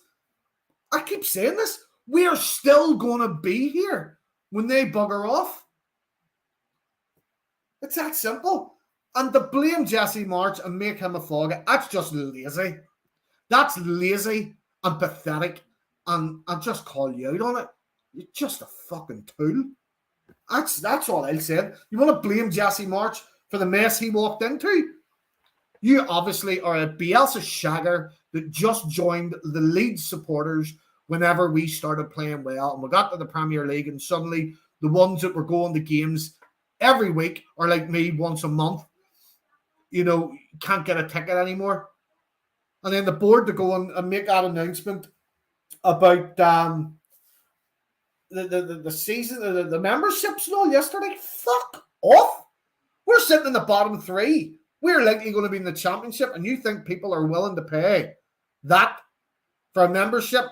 I keep saying this. We are still going to be here when they bugger off. It's that simple. And to blame Jesse March and make him a flogger, that's just lazy. That's lazy and pathetic. And I'll just call you out on it. You're just a fucking tool. That's all I'll say. You want to blame Jesse March for the mess he walked into? You obviously are a Bielsa shagger that just joined the Leeds supporters whenever we started playing well. And we got to the Premier League and suddenly the ones that were going to games every week are like me once a month. You know, can't get a ticket anymore. And then the board to go and make that announcement about the season, the memberships and all yesterday. Fuck off. We're sitting in the bottom three. We're likely going to be in the championship, and you think people are willing to pay that for a membership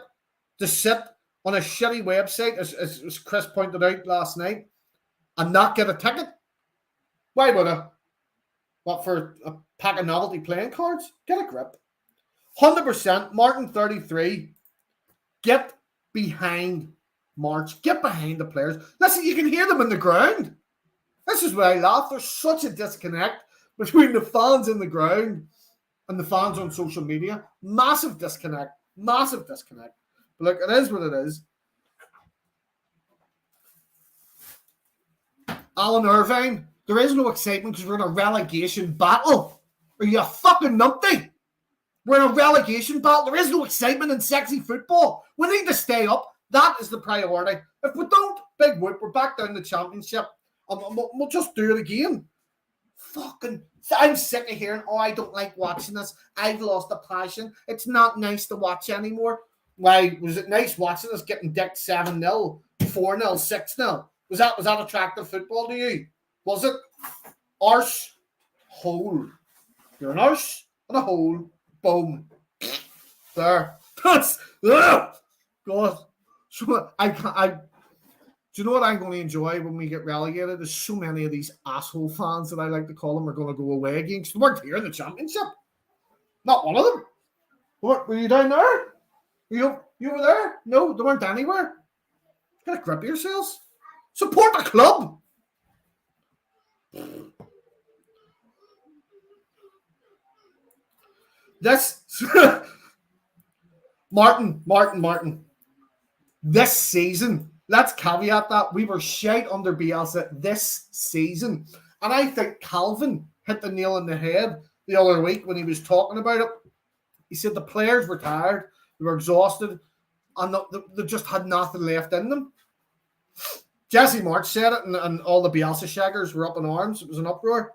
to sit on a shitty website, as Chris pointed out last night, and not get a ticket? Why would I? What, for a pack of novelty playing cards? Get a grip. 100%. Martin 33. Get behind March. Get behind the players. Listen, you can hear them in the ground. This is where I laugh. There's such a disconnect between the fans in the ground and the fans on social media. Massive disconnect. Massive disconnect. But look, it is what it is. Alan Irvine, there is no excitement because we're in a relegation battle. Are you a fucking numpty? We're in a relegation battle. There is no excitement in sexy football. We need to stay up. That is the priority. If we don't, big whoop, we're back down the championship. And we'll just do it again. Fucking, I'm sick of hearing, I don't like watching this. I've lost the passion. It's not nice to watch anymore. Why, was it nice watching us getting decked 7-0, 4-0, 6-0? Was that attractive football to you? Was it? Arse hole. You're an arse and a hole. Boom. There. That's God. So do you know what I'm going to enjoy when we get relegated? There's so many of these asshole fans that I like to call them are going to go away again. Because they weren't here in the championship. Not one of them. Were you down there? You were there? No, they weren't anywhere. Get a grip of yourselves. Support the club. This Martin. This season, let's caveat that we were shite under Bielsa this season. And I think Calvin hit the nail on the head the other week when he was talking about it. He said the players were tired, they were exhausted, and they just had nothing left in them. Jesse March said it, and all the Bielsa shaggers were up in arms. It was an uproar.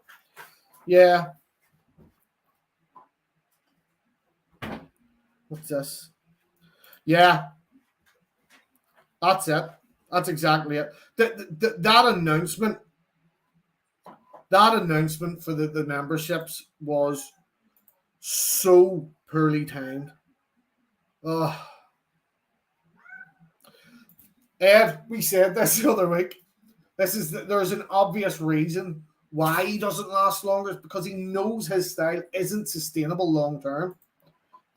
Yeah. What's this? Yeah. That's it. That's exactly it. That announcement for the memberships was so poorly timed. Oh. Ed, we said this the other week. There's an obvious reason why he doesn't last longer. It's because he knows his style isn't sustainable long term.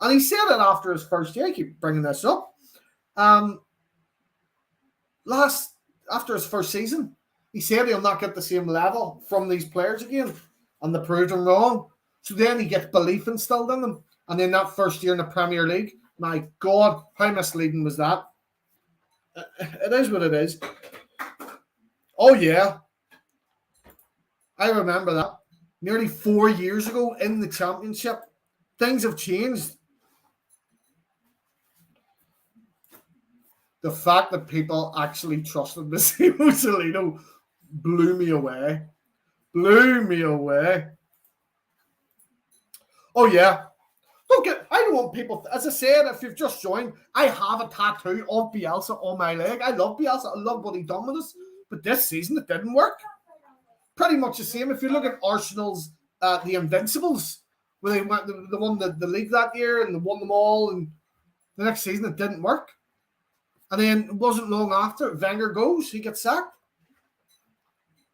And he said it after his first year. I keep bringing this up. After his first season, he said he'll not get the same level from these players again. And they proved him wrong. So then he gets belief instilled in them. And then that first year in the Premier League, my God, how misleading was that? It is what it is. Oh, yeah. I remember that. Nearly 4 years ago in the championship, things have changed. The fact that people actually trusted Massimo Cellino blew me away. Oh, yeah. I don't want people, as I said, if you've just joined, I have a tattoo of Bielsa on my leg. I love Bielsa. I love what he done with us. But this season, it didn't work. Pretty much the same. If you look at Arsenal's The Invincibles, where they went, they won the league that year and they won them all, and the next season, it didn't work. And then it wasn't long after, Wenger goes, he gets sacked.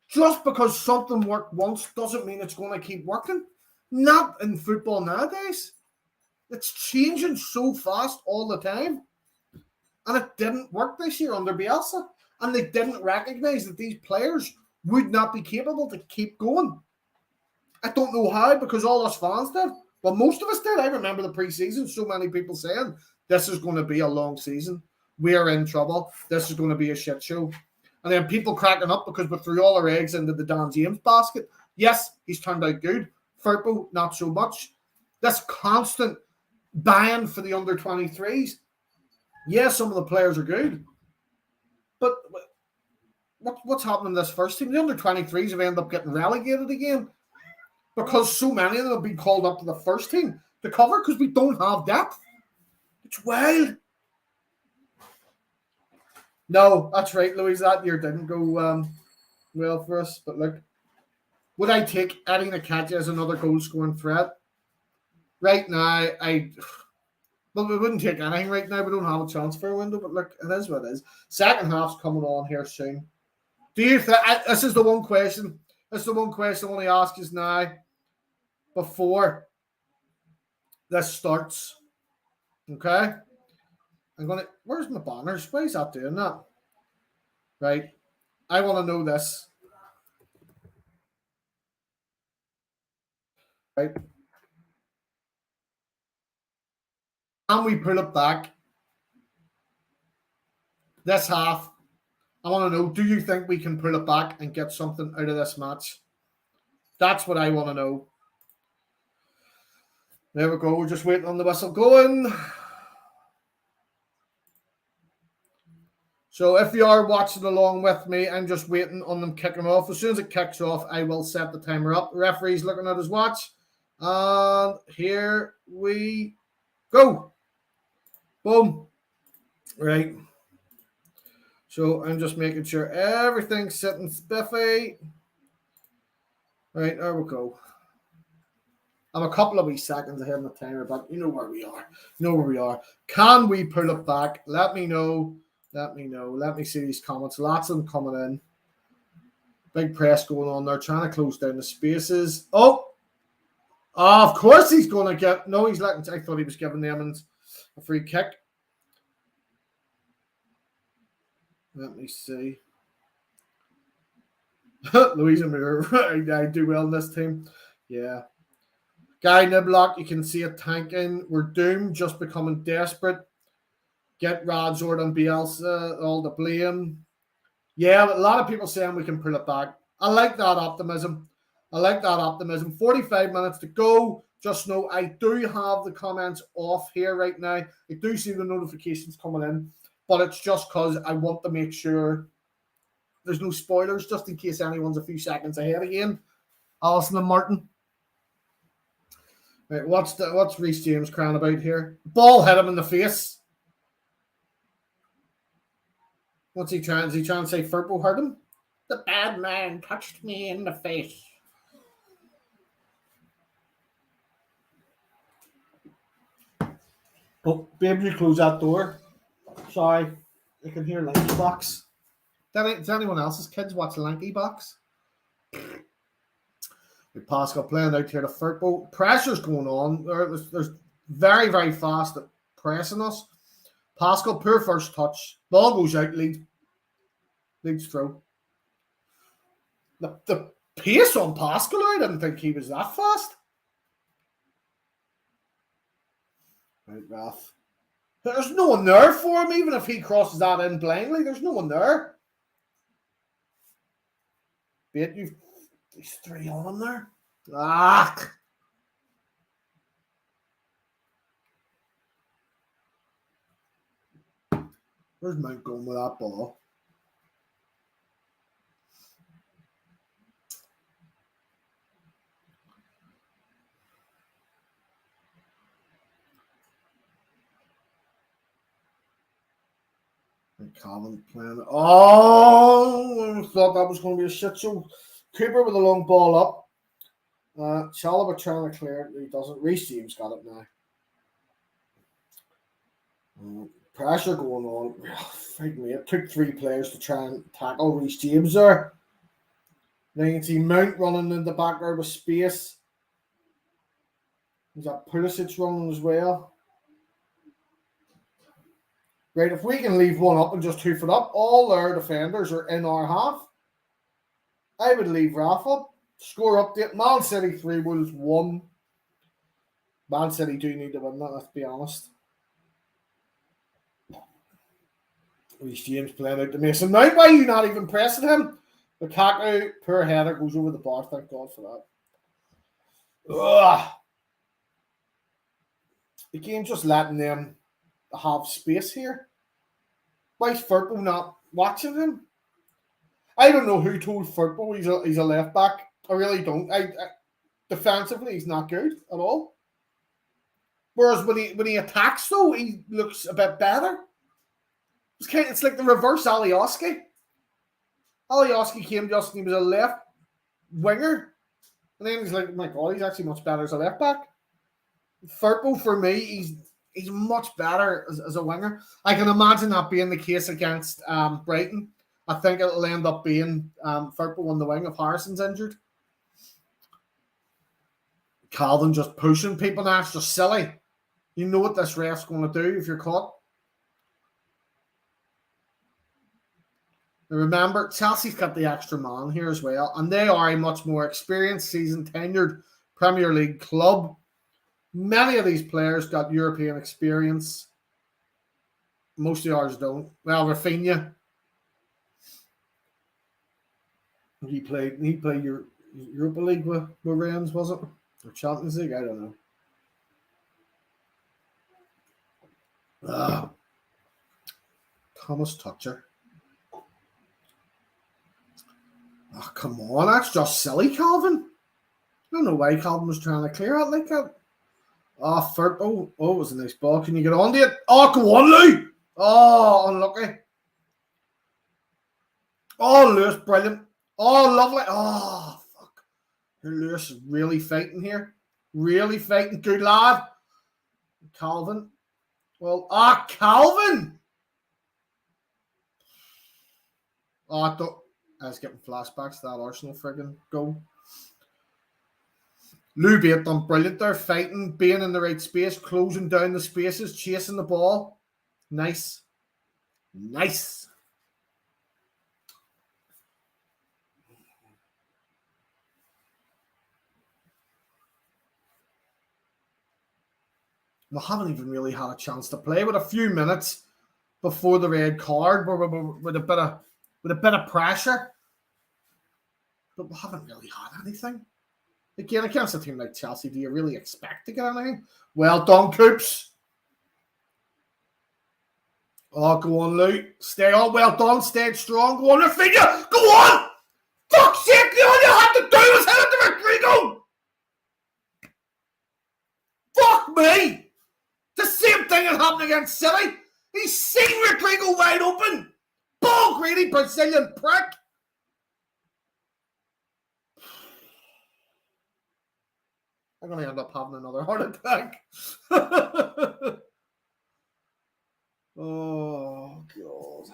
Just because something worked once doesn't mean it's going to keep working. Not in football nowadays. It's changing so fast all the time. And it didn't work this year under Bielsa. And they didn't recognise that these players would not be capable to keep going. I don't know how, because all us fans did. But most of us did. I remember the preseason, so many people saying, this is going to be a long season. We are in trouble. This is going to be a shit show. And then people cracking up because we threw all our eggs into the Dan James basket. Yes, he's turned out good. Firpo, not so much. This constant buying for the under-23s. Yes, some of the players are good. But what's happening to this first team? The under-23s have ended up getting relegated again because so many of them have been called up to the first team to cover because we don't have depth. It's wild. No, that's right, Louise. That year didn't go well for us. But look, would I take Eddie Nketiah as another goal-scoring threat? Right now, well, we wouldn't take anything right now. We don't have a transfer window. But look, it is what it is. Second half's coming on here soon. Do you think this is the one question? This is the one question I want to ask you now before this starts. Okay? I'm going to... Where's my banners? Why is that doing that? Right. I want to know this. Right. Can we pull it back? This half, I want to know, do you think we can pull it back and get something out of this match? That's what I want to know. There we go. We're just waiting on the whistle going. So if you are watching along with me, I'm just waiting on them kicking off. As soon as it kicks off, I will set the timer up. The referee's looking at his watch. And here we go. Boom. Right. So I'm just making sure everything's sitting spiffy. Right, there we go. I'm a couple of wee seconds ahead of the timer, but you know where we are. You know where we are. Can we pull it back? Let me know. Let me know. Let me see these comments. Lots of them coming in. Big press going on there, trying to close down the spaces. Oh, of course he's going to get... No, he's letting... I thought he was giving them a free kick. Let me see. Louisa Muir, I do well in this team. Yeah. Guy Niblock, you can see it tanking. We're doomed, just becoming desperate. Get Radzord and Bielsa, all the blame. Yeah, a lot of people saying we can pull it back. I like that optimism. 45 minutes to go. Just know I do have the comments off here right now. I do see the notifications coming in, but it's just because I want to make sure there's no spoilers, just in case anyone's a few seconds ahead again. Alison and Martin. Right, what's Reece James crying about here? Ball hit him in the face. What's he trying? Is he trying to say Firpo hurt him? The bad man touched me in the face. Oh, babe, you close that door. Sorry, I can hear Lanky Box. Does anyone else's kids watch Lanky Box? With Pascal playing out here to Firpo. Pressure's going on. There's very, very fast at pressing us. Pascal, poor first touch. Ball goes out, Leeds throw. The pace on Pascal, I didn't think he was that fast. Right, Ralph. There's no one there for him, even if he crosses that in blindly. There's no one there. Bait, there's three on him there. Ah! Where's Mount going with that ball? Calvin playing. Oh, I thought that was going to be a shit show. Cooper with a long ball up. Chalobah trying to clear it. He doesn't. Reece James got it now. Pressure going on. It took three players to try and tackle Reece James there. Then you can see Mount running in the back there with space. He's got Pulisic running as well. Right, if we can leave one up and just hoof it up, all our defenders are in our half. I would leave Ralph up. Score update: Man City 3, Wolves 1. Man City do need to win that, let's be honest. Reece James playing out the Mason Mount. Why are you not even pressing him? Lukaku, poor header, goes over the bar. Thank God for that. Ugh. Again, just letting them have space here. Why is Firpo not watching him? I don't know who told Firpo he's a left back. I really don't. Defensively, he's not good at all. Whereas when he attacks, though, he looks a bit better. It's like the reverse Alioski. Alioski came just and he was a left winger. And then he's like, oh my God, he's actually much better as a left back. Firpo, for me, he's much better as a winger. I can imagine that being the case against Brighton. I think it'll end up being Firpo on the wing if Harrison's injured. Calvin just pushing people now. It's just silly. You know what this ref's going to do if you're caught. Now remember, Chelsea's got the extra man here as well, and they are a much more experienced, seasoned, tenured Premier League club. Many of these players got European experience. Most of ours don't. Well, Rafinha. He played Europa League with Rennes, was it? Or Champions League? I don't know. Thomas Tuchel. Oh, come on. That's just silly, Calvin. I don't know why Calvin was trying to clear it like that. Oh, Firpo. Oh, it was a nice ball. Can you get on to it? Oh, go on, Lou. Oh, unlucky. Oh, Lewis, brilliant. Oh, lovely. Oh, fuck. Lewis is really fighting here. Really fighting. Good lad. Calvin. Well, Calvin. I was getting flashbacks to that Arsenal friggin' goal. Lou Bate done brilliant there, fighting, being in the right space, closing down the spaces, chasing the ball. Nice. Nice. We haven't even really had a chance to play with a few minutes before the red card with a bit of pressure. But we haven't really had anything. Again, against a team like Chelsea, do you really expect to get anything? Well done, Coops. Oh, go on, Lou. Stay on. Well done. Stay strong. Go on, Rafinha. Go on. Fuck's sake, all you had to do was head it to Rodrigo. Fuck me. The same thing that happened against City. He's seen Rodrigo wide open. Ball greedy Brazilian prick. I'm going to end up having another heart attack. Oh, God.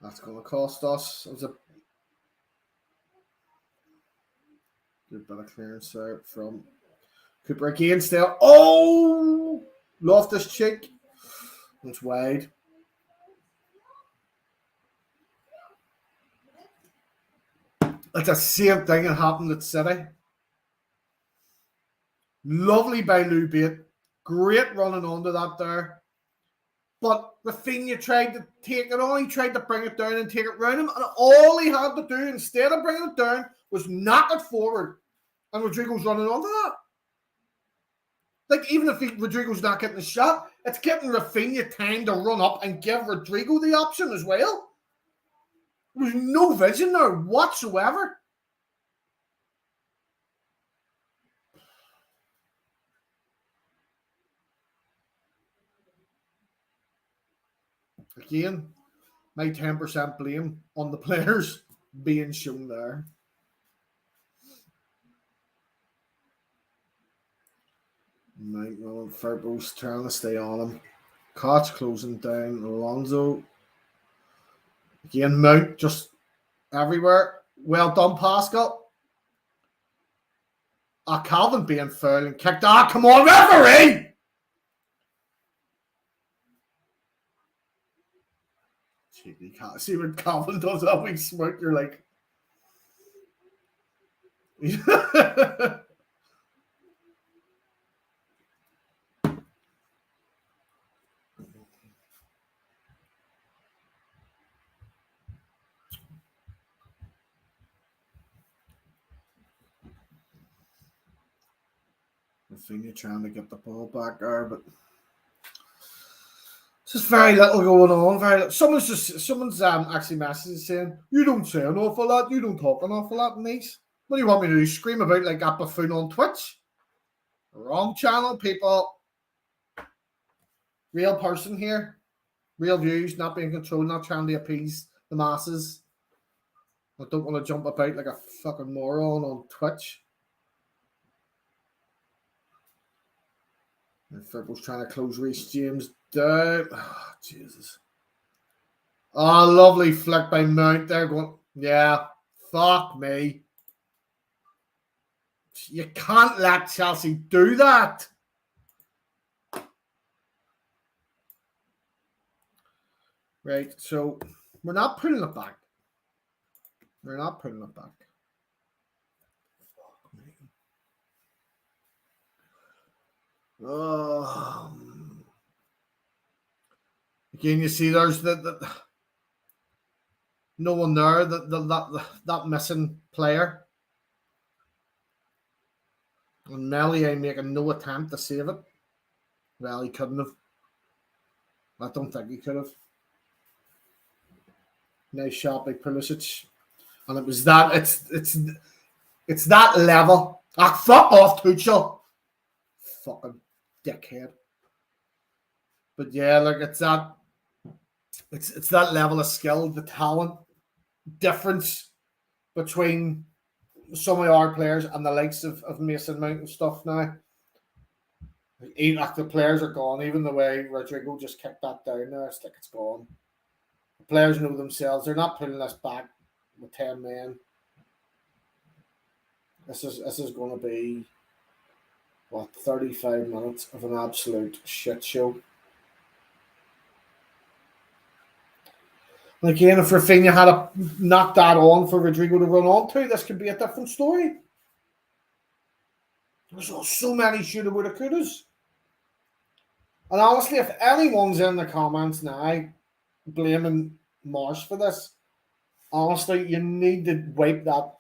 That's going to cost us. It was a good bit of clearance there from Cooper again still. Oh! Loftus Cheek. It's wide. It's the same thing that happened at City. Lovely by Lou Bate. Great running onto that there. But Rafinha tried to take it on. He tried to bring it down and take it round him. And all he had to do, instead of bringing it down, was knock it forward. And Rodrigo's running onto that. Like, even if Rodrigo's not getting a shot, it's giving Rafinha time to run up and give Rodrigo the option as well. There was no vision there whatsoever. Again, my 10% blame on the players being shown there. Mike Rowan, Firpo's trying to stay on him. Koch closing down. Alonso. Again, Mount just everywhere. Well done, Pascal. Calvin being foul and kicked. Come on, referee! You can't see when Calvin does that wee smirk. You're like, I think you're trying to get the ball back there, but there's very little going on. Someone's actually messaging saying, "You don't say an awful lot. You don't talk an awful lot, mate. What do you want me to do? Scream about like a buffoon on Twitch? Wrong channel, people. Real person here. Real views, not being controlled, not trying to appease the masses. I don't want to jump about like a fucking moron on Twitch." And Firpo's trying to close Reece James down. Oh, Jesus. Oh, lovely flick by Mount there. Going, yeah, fuck me. You can't let Chelsea do that. Right, so we're not putting it back. We're not putting it back. Fuck me. Again, you see there's the no one there, that missing player. And Melia making no attempt to save it. Well, he couldn't have. I don't think he could have. Nice shot by Pulisic. And it was that, it's that level. Fuck off, Tuchel. Fucking dickhead. But yeah, like it's that level of skill, the talent difference between some of our players and the likes of Mason Mount and stuff now. Even after the players are gone, even the way Rodrigo just kicked that down there, it's like it's gone. The players know themselves. They're not putting this back with 10 men. This is going to be 35 minutes of an absolute shit show. And again, if Rafinha had knocked that on for Rodrigo to run on to, this could be a different story. There's so many shoulda, woulda, couldas. And honestly, if anyone's in the comments now blaming Marsh for this, honestly, you need to wipe that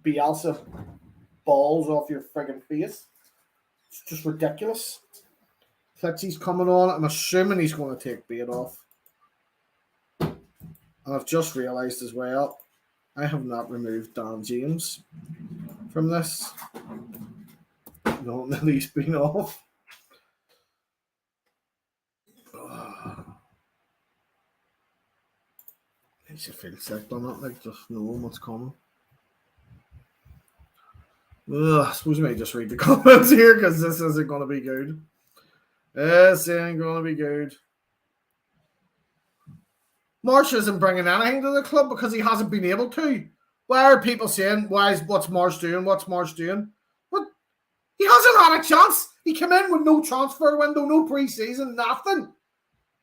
Bielsa balls off your friggin' face. It's just ridiculous. Klitsch's coming on. I'm assuming he's going to take bait off. And I've just realised as well, I have not removed Dan James from this. No, he's been off. I should feel sick on it, like just knowing what's coming. I suppose we may just read the comments here because this isn't going to be good. This ain't going to be good. Marsh isn't bringing anything to the club because he hasn't been able to. Why are people saying, what's Marsh doing? What's Marsh doing? What? He hasn't had a chance. He came in with no transfer window, no pre-season, nothing.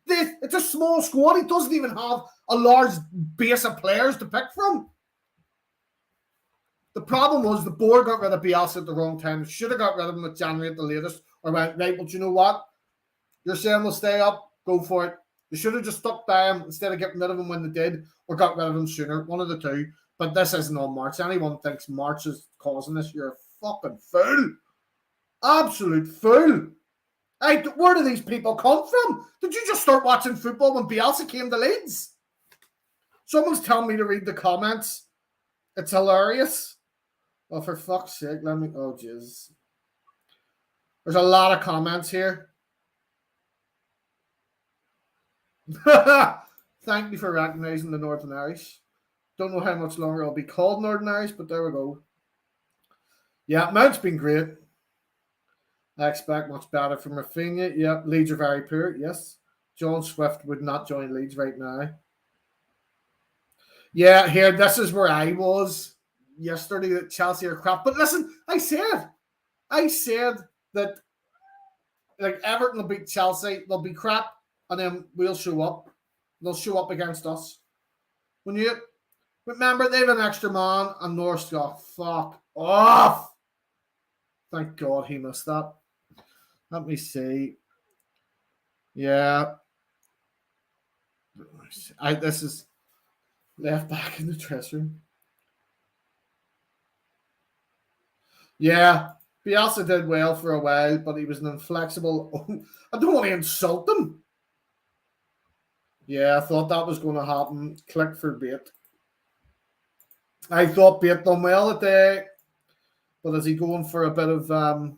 It's a small squad. He doesn't even have a large base of players to pick from. The problem was the board got rid of Bielsa at the wrong time. Should have got rid of him at January at the latest. Or went, right, but you know what? You're saying we'll stay up. Go for it. They should have just stuck by him instead of getting rid of him when they did, or got rid of him sooner. One of the two. But this isn't on March. Anyone thinks March is causing this, you're a fucking fool. Absolute fool. Hey, where do these people come from? Did you just start watching football when Bielsa came to Leeds? Someone's telling me to read the comments. It's hilarious. Well, for fuck's sake, let me... Oh, jeez. There's a lot of comments here. Thank you for recognizing the Northern Irish. Don't know how much longer I'll be called Northern Irish, but there we go. Yeah, Mount's been great. I expect much better from Rafinha. Yeah, Leeds are very poor. Yes. John Swift would not join Leeds right now. Yeah, here, this is where I was yesterday, that Chelsea are crap. But listen, I said, I said that like Everton will beat Chelsea, they'll be crap, and then we'll show up. They'll show up against us. When you remember they have an extra man and North got fuck off. Thank God he missed that. Let me see. Yeah. This is left back in the dressing room. Yeah. Bielsa did well for a while, but he was an inflexible. I don't want to insult him. Yeah, I thought that was going to happen. Click for bait. I thought Bate done well today, but is he going for a bit of? I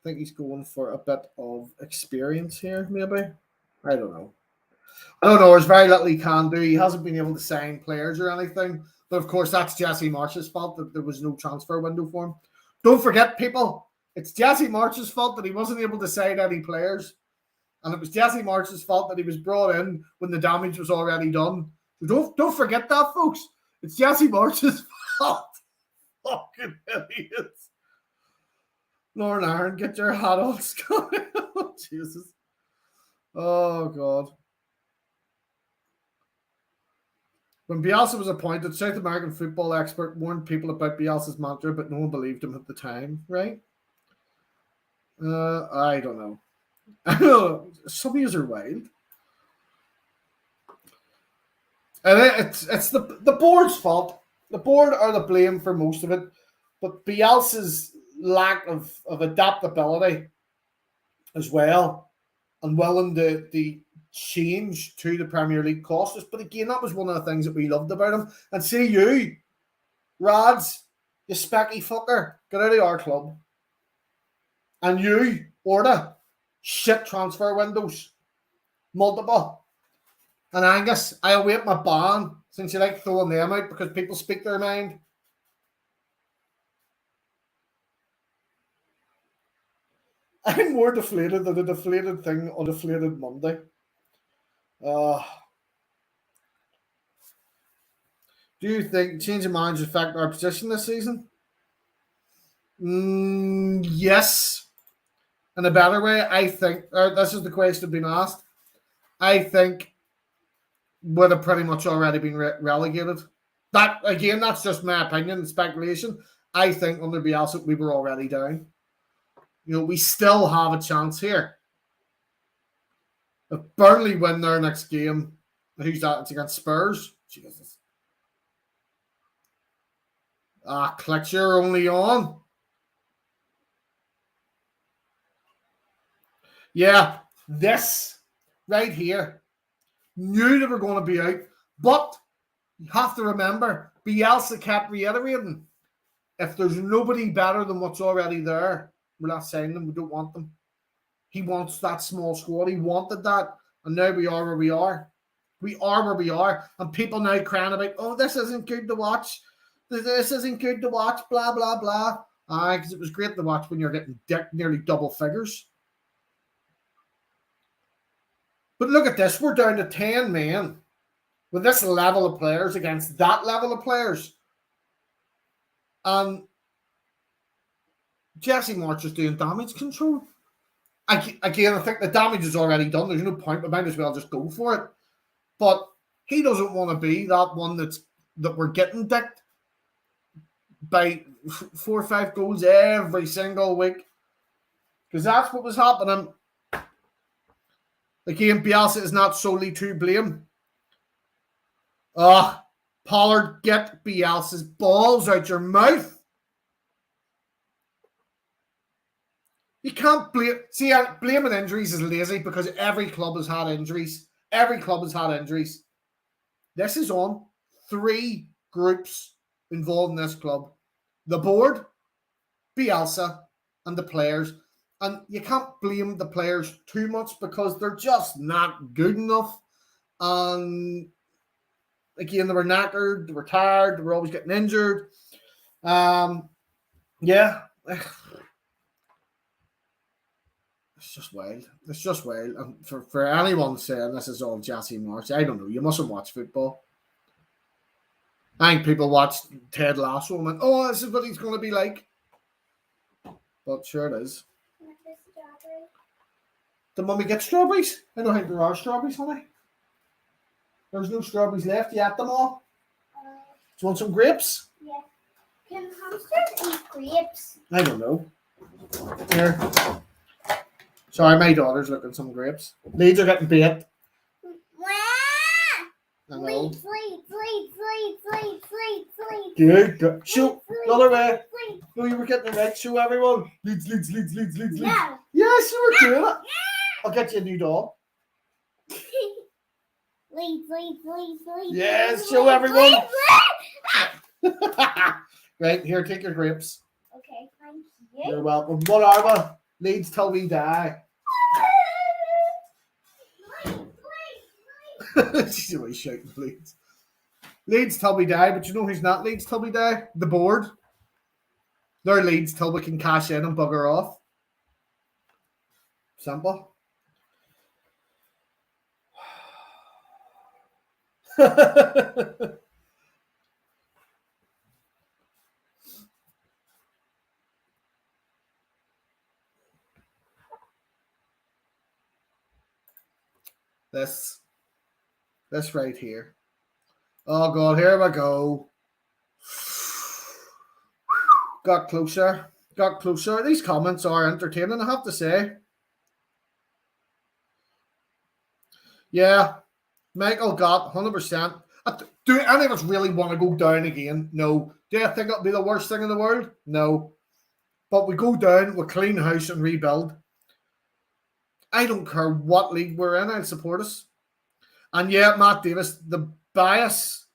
think he's going for a bit of experience here. Maybe I don't know. There's very little he can do. He hasn't been able to sign players or anything. But of course, that's Jesse Marsh's fault that there was no transfer window for him. Don't forget, people, it's Jesse Marsh's fault that he wasn't able to sign any players. And it was Jesse Marsh's fault that he was brought in when the damage was already done. So don't forget that, folks. It's Jesse Marsh's fault. Fucking idiots. Lauren Aaron, get your hat on, Scott. Oh, Jesus. Oh, God. When Bielsa was appointed, South American football expert warned people about Bielsa's mantra, but no one believed him at the time, right? I don't know. Some of you are wild. And it's the board's fault. The board are to blame for most of it, but Bielsa's lack of adaptability as well, and willing to change to the Premier League cost us. But again, that was one of the things that we loved about him. And see you, Rads, you specky fucker, get out of our club. And you, Orta, shit transfer windows, multiple. And Angus, I await my ban since you like throwing them out because people speak their mind. I'm more deflated than a deflated thing on deflated Monday. Do you think change of minds affect our position this season? Yes. In a better way, I think, this is the question being asked, I think would have pretty much already been relegated. That, again, that's just my opinion and speculation. I think under Bielsa, we were already down. We still have a chance here. If Burnley win their next game, who's that? It's against Spurs. Jesus. Clicks are only on. Yeah, this right here. Knew they were going to be out, but you have to remember, Bielsa kept reiterating, if there's nobody better than what's already there, we're not signing them, we don't want them. He wants that small squad, he wanted that, and now we are where we are. We are where we are, and people now crying about, oh, this isn't good to watch, this isn't good to watch, blah, blah, blah. Because it was great to watch when you're getting nearly double figures. But look at this. We're down to 10 men with this level of players against that level of players. And Jesse March is doing damage control. Again, I think the damage is already done. There's no point. We might as well just go for it. But he doesn't want to be that one that we're getting dicked by 4 or 5 goals every single week. Because that's what was happening. Again, Bielsa is not solely to blame. Pollard, get Bielsa's balls out your mouth. You can't blame... See, blaming injuries is lazy because every club has had injuries. Every club has had injuries. This is on 3 groups involved in this club. The board, Bielsa, and the players. And you can't blame the players too much because they're just not good enough. And again, they were knackered, they were tired, they were always getting injured. Yeah. It's just wild. It's just wild. And for anyone saying this is all Jesse March, I don't know. You mustn't watch football. I think people watch Ted Lasso and went, oh, this is what he's going to be like. But sure it is. Did Mummy get strawberries? I don't think there are strawberries, honey. There's no strawberries left. You ate them all? Do you want some grapes? Yeah. Can hamsters eat grapes? I don't know. Here. Sorry, my daughter's looking some grapes. Leeds are getting bait. I know. Leeds. Good. Show the other way. No, you were getting it right. Show everyone. Leeds. No. Yes, you were doing it. I'll get you a new doll. Leeds. Yes, show everyone. Right, here, take your grapes. Okay, thank you. You're welcome. What are we? Leeds till we die. She's always shouting Leeds. Leeds till we die, but you know who's not Leeds till we die? The board. They're Leeds till we can cash in and bugger off. Simple. This right here. Oh God, here we go. Got closer. These comments are entertaining, I have to say. Yeah, Michael got 100%. Do any of us really want to go down again? No. Do you think it'll be the worst thing in the world? No. But we go down, we clean house and rebuild. I don't care what league we're in, I'll support us. And yeah, Matt Davis, the bias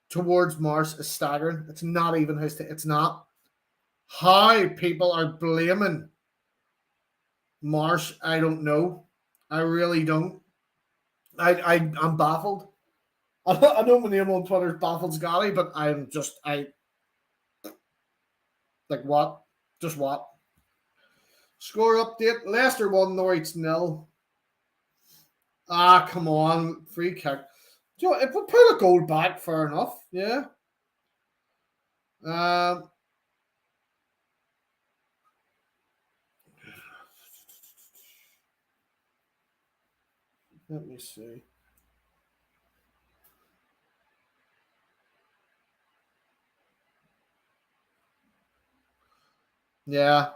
towards Mars is staggering. It's not even his it's not. How people are blaming Marsh, I don't know. I really don't. I'm baffled. I know my name on Twitter is Baffled Scotty, but like what? Just what? Score update. Leicester 1, Norwich 0. Ah, come on. Free kick. You know, if we put a goal back, fair enough. Yeah. Let me see. Yeah.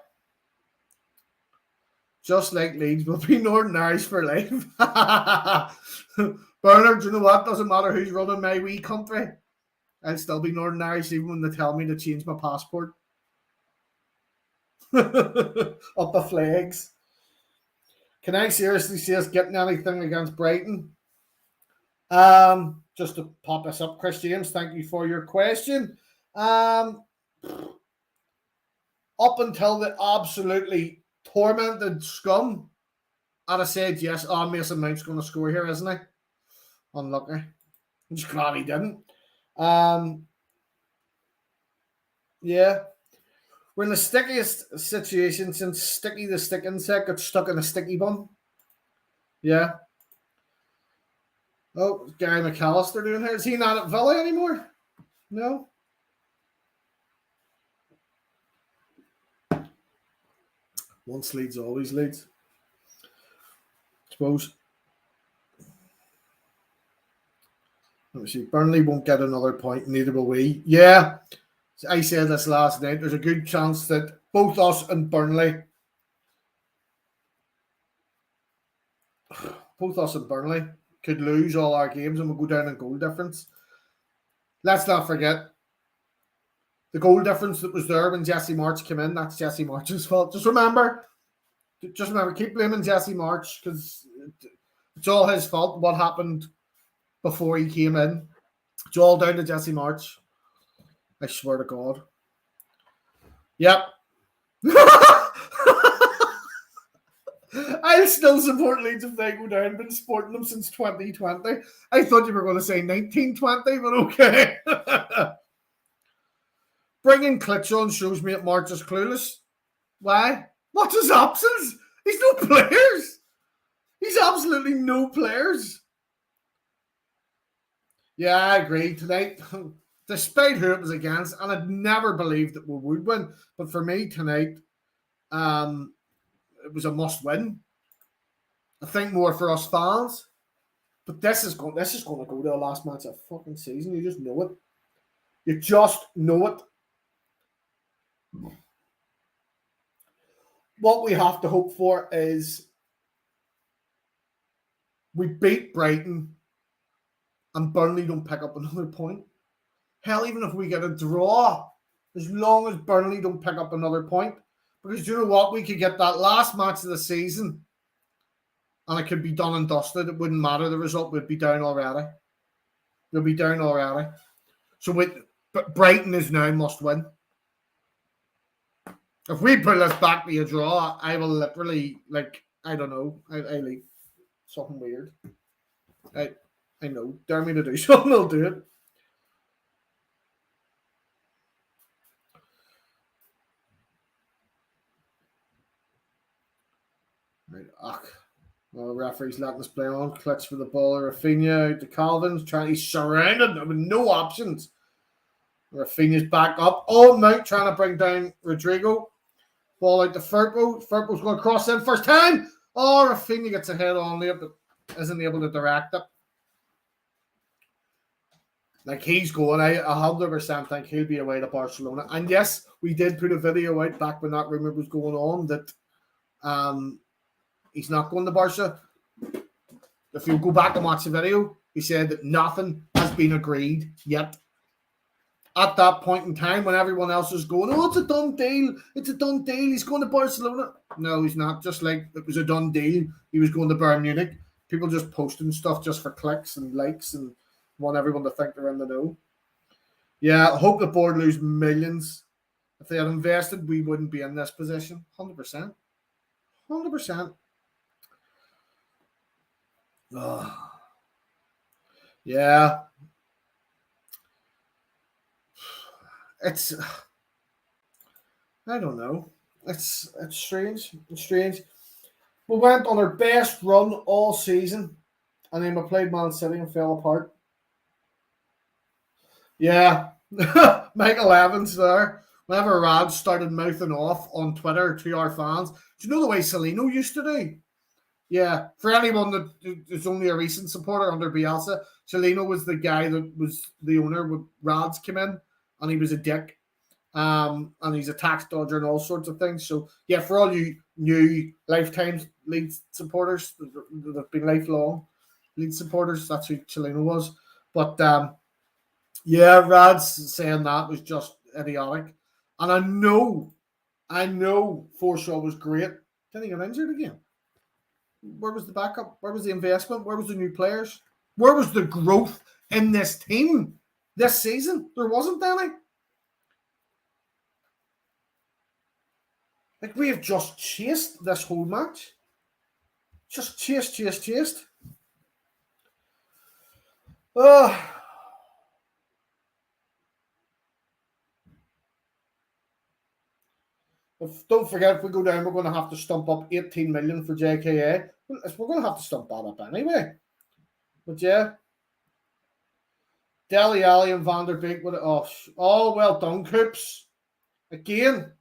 Just like Leeds will be Northern Irish for life. Bernard, do you know what? Doesn't matter who's running my wee country. I'll still be Northern Irish even when they tell me to change my passport. Up the flags. Can I seriously see us getting anything against Brighton? Just to pop us up, Chris James, thank you for your question. Up until the absolutely tormented scum, I'd have said yes. Oh, Mason Mount's going to score here, isn't he? Unlucky. I'm just glad he didn't. Yeah. We're in the stickiest situation since Sticky the Stick Insect got stuck in a sticky bun. Yeah. Oh, Gary McAllister doing here. Is he not at Villa anymore? No. Once Leeds, always Leeds. I suppose. Let me see. Burnley won't get another point, neither will we. Yeah. I said this last night. There's a good chance that both us and Burnley could lose all our games and we'll go down in goal difference. Let's not forget the goal difference that was there when Jesse March came in. That's Jesse March's fault. Just remember, keep blaming Jesse March because it's all his fault. What happened before he came in? It's all down to Jesse March. I swear to God. Yep. I still support Leeds if they go down. I've been supporting them since 2020. I thought you were going to say 1920, but okay. Bringing Klitsch on shows me that March is clueless. Why? What's his options? He's no players. He's absolutely no players. Yeah, I agree. Tonight, despite who it was against, and I'd never believed that we would win, but for me tonight, It was a must-win. I think more for us fans. But this is going to go to the last match of the fucking season. You just know it. You just know it. What we have to hope for is we beat Brighton and Burnley don't pick up another point. Hell, even if we get a draw, as long as Burnley don't pick up another point. Because you know what? We could get that last match of the season and it could be done and dusted. It wouldn't matter. The result would be down already. They'll be down already. So Brighton is now must win. If we pull this back to a draw, I will literally, I don't know. I like something weird. I know. Dare me to do something, I'll do it. Right, well, the referee's letting us play on. Clutch for the ball. Rafinha out to Calvin's. He's surrounded with no options. Rafinha's back up. Oh, Mount trying to bring down Rodrigo. Ball out to Firpo. Firpo's going to cross in first time. Oh, Rafinha gets a head on there, but isn't able to direct it. He's going. I 100% think he'll be away to Barcelona. And yes, we did put a video out back when that rumour was going on that he's not going to Barca. If you go back and watch the video, he said that nothing has been agreed yet. At that point in time, when everyone else is going, oh, it's a done deal. It's a done deal. He's going to Barcelona. No, he's not. Just like it was a done deal. He was going to Bayern Munich. People just posting stuff just for clicks and likes and want everyone to think they're in the know. Yeah, I hope the board lose millions. If they had invested, we wouldn't be in this position. 100%. 100%. Yeah. It's, I don't know. It's strange. It's strange. We went on our best run all season, and then we played Man City and fell apart. Yeah. Michael Evans there. Whenever Rad started mouthing off on Twitter to our fans, do you know the way Celino used to do? Yeah. For anyone that is only a recent supporter under Bielsa, Celino was the guy that was the owner when Rads came in. And he was a dick, and he's a tax dodger and all sorts of things. So, yeah, for all you new lifetime Leeds supporters that have been lifelong Leeds supporters, that's who Chelino was. But, yeah, Rad's saying that was just idiotic. And I know Forshaw was great. Then he got injured again. Where was the backup? Where was the investment? Where was the new players? Where was the growth in this team? This season, there wasn't any. We have just chased this whole match. Just chased. Don't forget, if we go down, we're going to have to stump up 18 million for JKA. We're going to have to stump that up anyway. But yeah. Dele Alli and Van der Beek with it. Oh, well done, Coops. Again,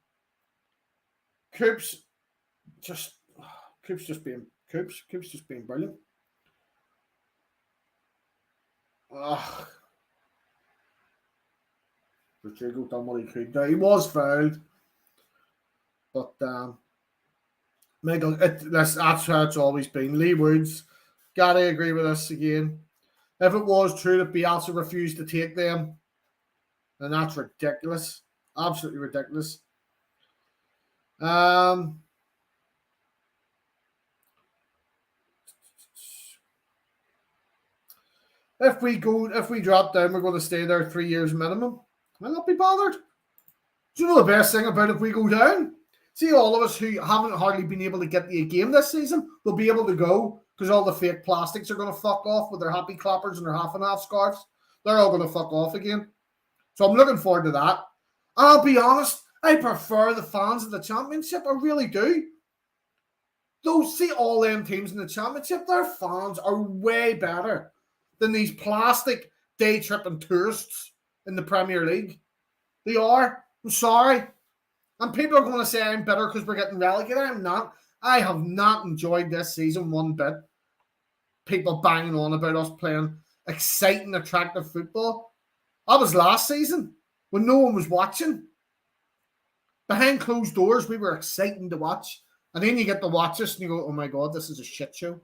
Coops just being brilliant. Rodrigo done what he could do. He was fouled, but Michael, that's how it's always been. Lee Woods, gotta agree with us again. If it was true that Bielsa refused to take them, then that's ridiculous. Absolutely ridiculous. If we drop down, we're going to stay there 3 years minimum. I'll not be bothered. Do you know the best thing about if we go down? See, all of us who haven't hardly been able to get the game this season, they'll be able to go because all the fake plastics are going to fuck off with their happy clappers and their half and half scarves. They're all going to fuck off again. So I'm looking forward to that. And I'll be honest, I prefer the fans of the Championship. I really do. Those, see all them teams in the Championship, their fans are way better than these plastic day tripping tourists in the Premier League. They are. I'm sorry. And people are going to say I'm bitter because we're getting relegated. I'm not. I have not enjoyed this season one bit. People banging on about us playing exciting, attractive football. That was last season when no one was watching. Behind closed doors, we were exciting to watch. And then you get to watch us and you go, oh my God, this is a shit show.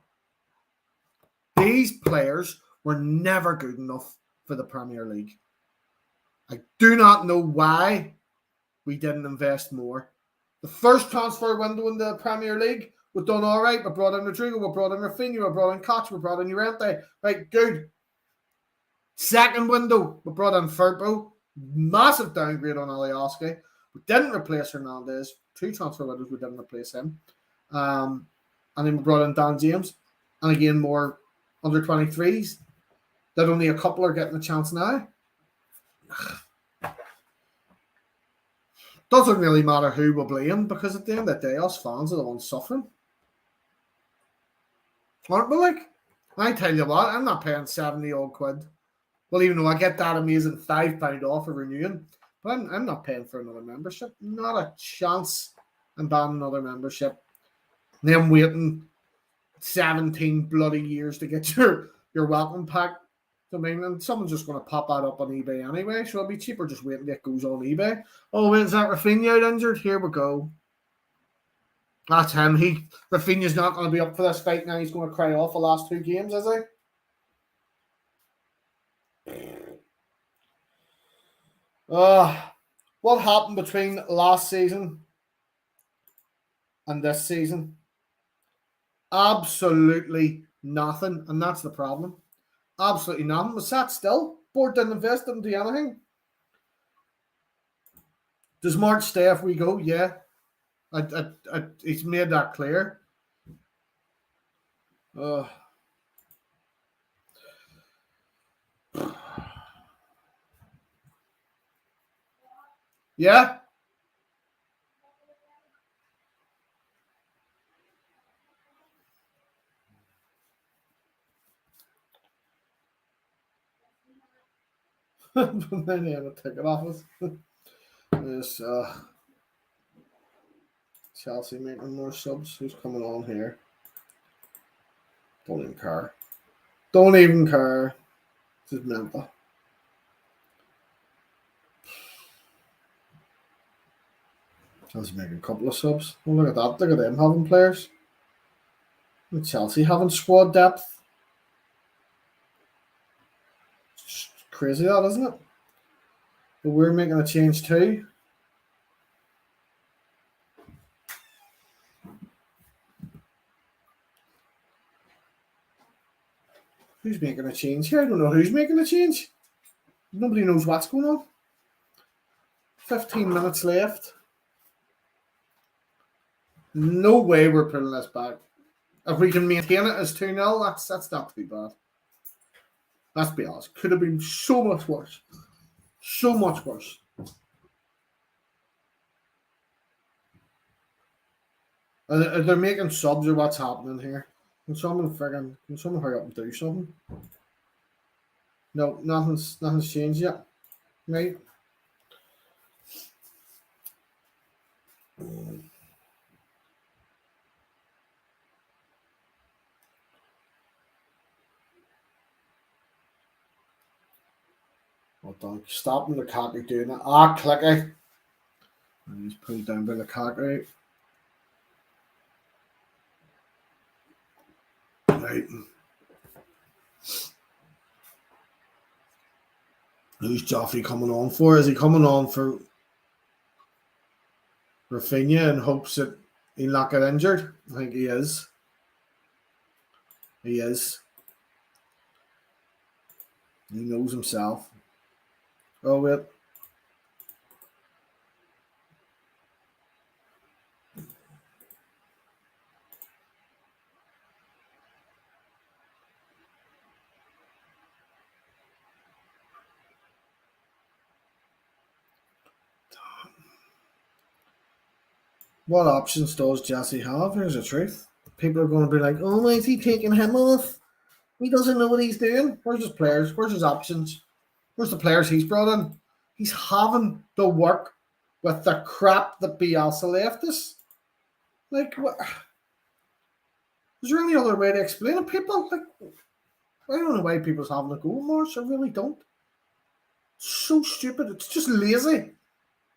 These players were never good enough for the Premier League. I do not know why we didn't invest more. The first transfer window in the Premier League, we done all right. We brought in Rodrigo, we brought in Rafinha, we brought in Koch, we brought in Llorente. Right, good. Second window, we brought in Firpo. Massive downgrade on Alioski. We didn't replace Hernandez. 2 transfer windows, we didn't replace him. And then we brought in Dan James. And again, more under 23s. That only a couple are getting a chance now. Doesn't really matter who we blame because at the end of the day, us fans are the ones suffering. Aren't we? Like, I tell you what, I'm not paying 70 odd quid. Well, even though I get that amazing £5 off of renewing, but I'm not paying for another membership. Not a chance. I'm buying another membership. And then waiting 17 bloody years to get your welcome pack. I mean, and someone's just going to pop that up on eBay anyway, so it'll be cheaper just waiting till it goes on eBay. Oh, wait, is that Rafinha out injured? Here we go. That's him. Rafinha's not going to be up for this fight now. He's going to cry off the last 2 games, is he? What happened between last season and this season? Absolutely nothing, and that's the problem. Absolutely nothing. Was sat still. Board didn't invest, didn't do anything. Does March stay if we go? Yeah. He's made that clear. Yeah. Then they have a ticket office. There's Chelsea making more subs. Who's coming on here? Don't even care. Don't even care. This is mental. Chelsea making a couple of subs. Oh, look at that. Look at them having players. Look at Chelsea having squad depth. It's crazy that, isn't it? But we're making a change too. Who's making a change here? I don't know who's making a change. Nobody knows what's going on. 15 minutes left. No way we're pulling this back. If we can maintain it as 2-0, that's not too bad. Let's be honest. Could have been so much worse. So much worse. Are they making subs or what's happening here? Can someone hurry up and do something? No, nothing's changed yet. Right? Well done. Stop the Lukaku doing it. Clicky. And he's pulled down by the Lukaku. Right. Who's Joffrey coming on for? Is he coming on for Rafinha in hopes that he'll not get injured? I think he is. He is. He knows himself. Oh, wait. What options does Jesse have? Here's the truth. People are going to be like, oh, why is he taking him off? He doesn't know what he's doing. Where's his players? Where's his options? Where's the players he's brought in? He's having to work with the crap that Bielsa left us. Like, what? Is there any other way to explain it? People, like, I don't know why people's having a go more. I really don't. It's so stupid. It's just lazy.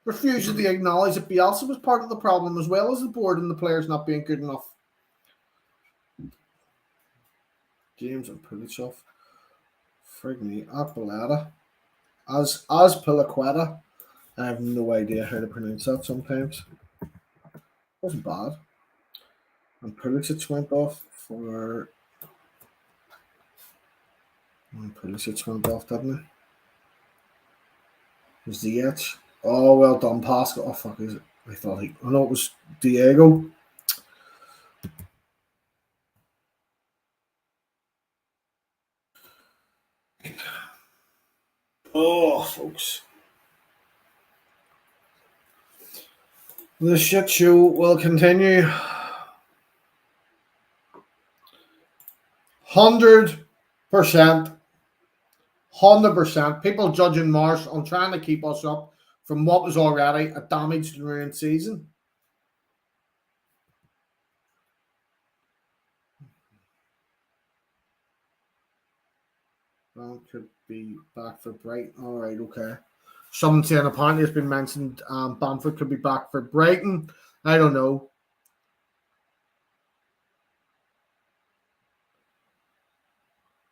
Refusing to acknowledge that Bielsa was part of the problem as well as the board and the players not being good enough. James and Pulichov. Frig me. Apolata. As Pilaqueta. I have no idea how to pronounce that sometimes. Wasn't bad. And Pulisic went off for... Pulisic went off, didn't he? Ziyech. Oh, well done, Pascal. Oh, fuck, is it? I thought he... I know it was Diego. Oh, folks. The shit show will continue. 100%. 100%. People judging Marsh on trying to keep us up from what was already a damaged and ruined season. Well, could be back for Brighton. All right, okay. Someone saying apparently it's been mentioned Bamford could be back for Brighton. I don't know.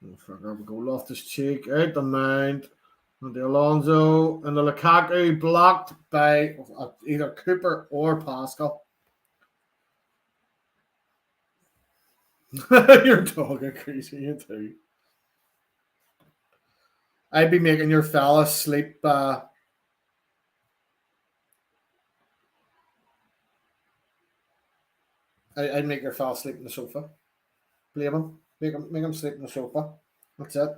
There we go. Loftus-Cheek out the mount. And the Alonso and the Lukaku blocked by either Cooper or Pascal. Your dog agrees with you too. I'd be making your fella sleep. I'd make your fella sleep in the sofa. Blame him. Make him sleep in the sofa. That's it.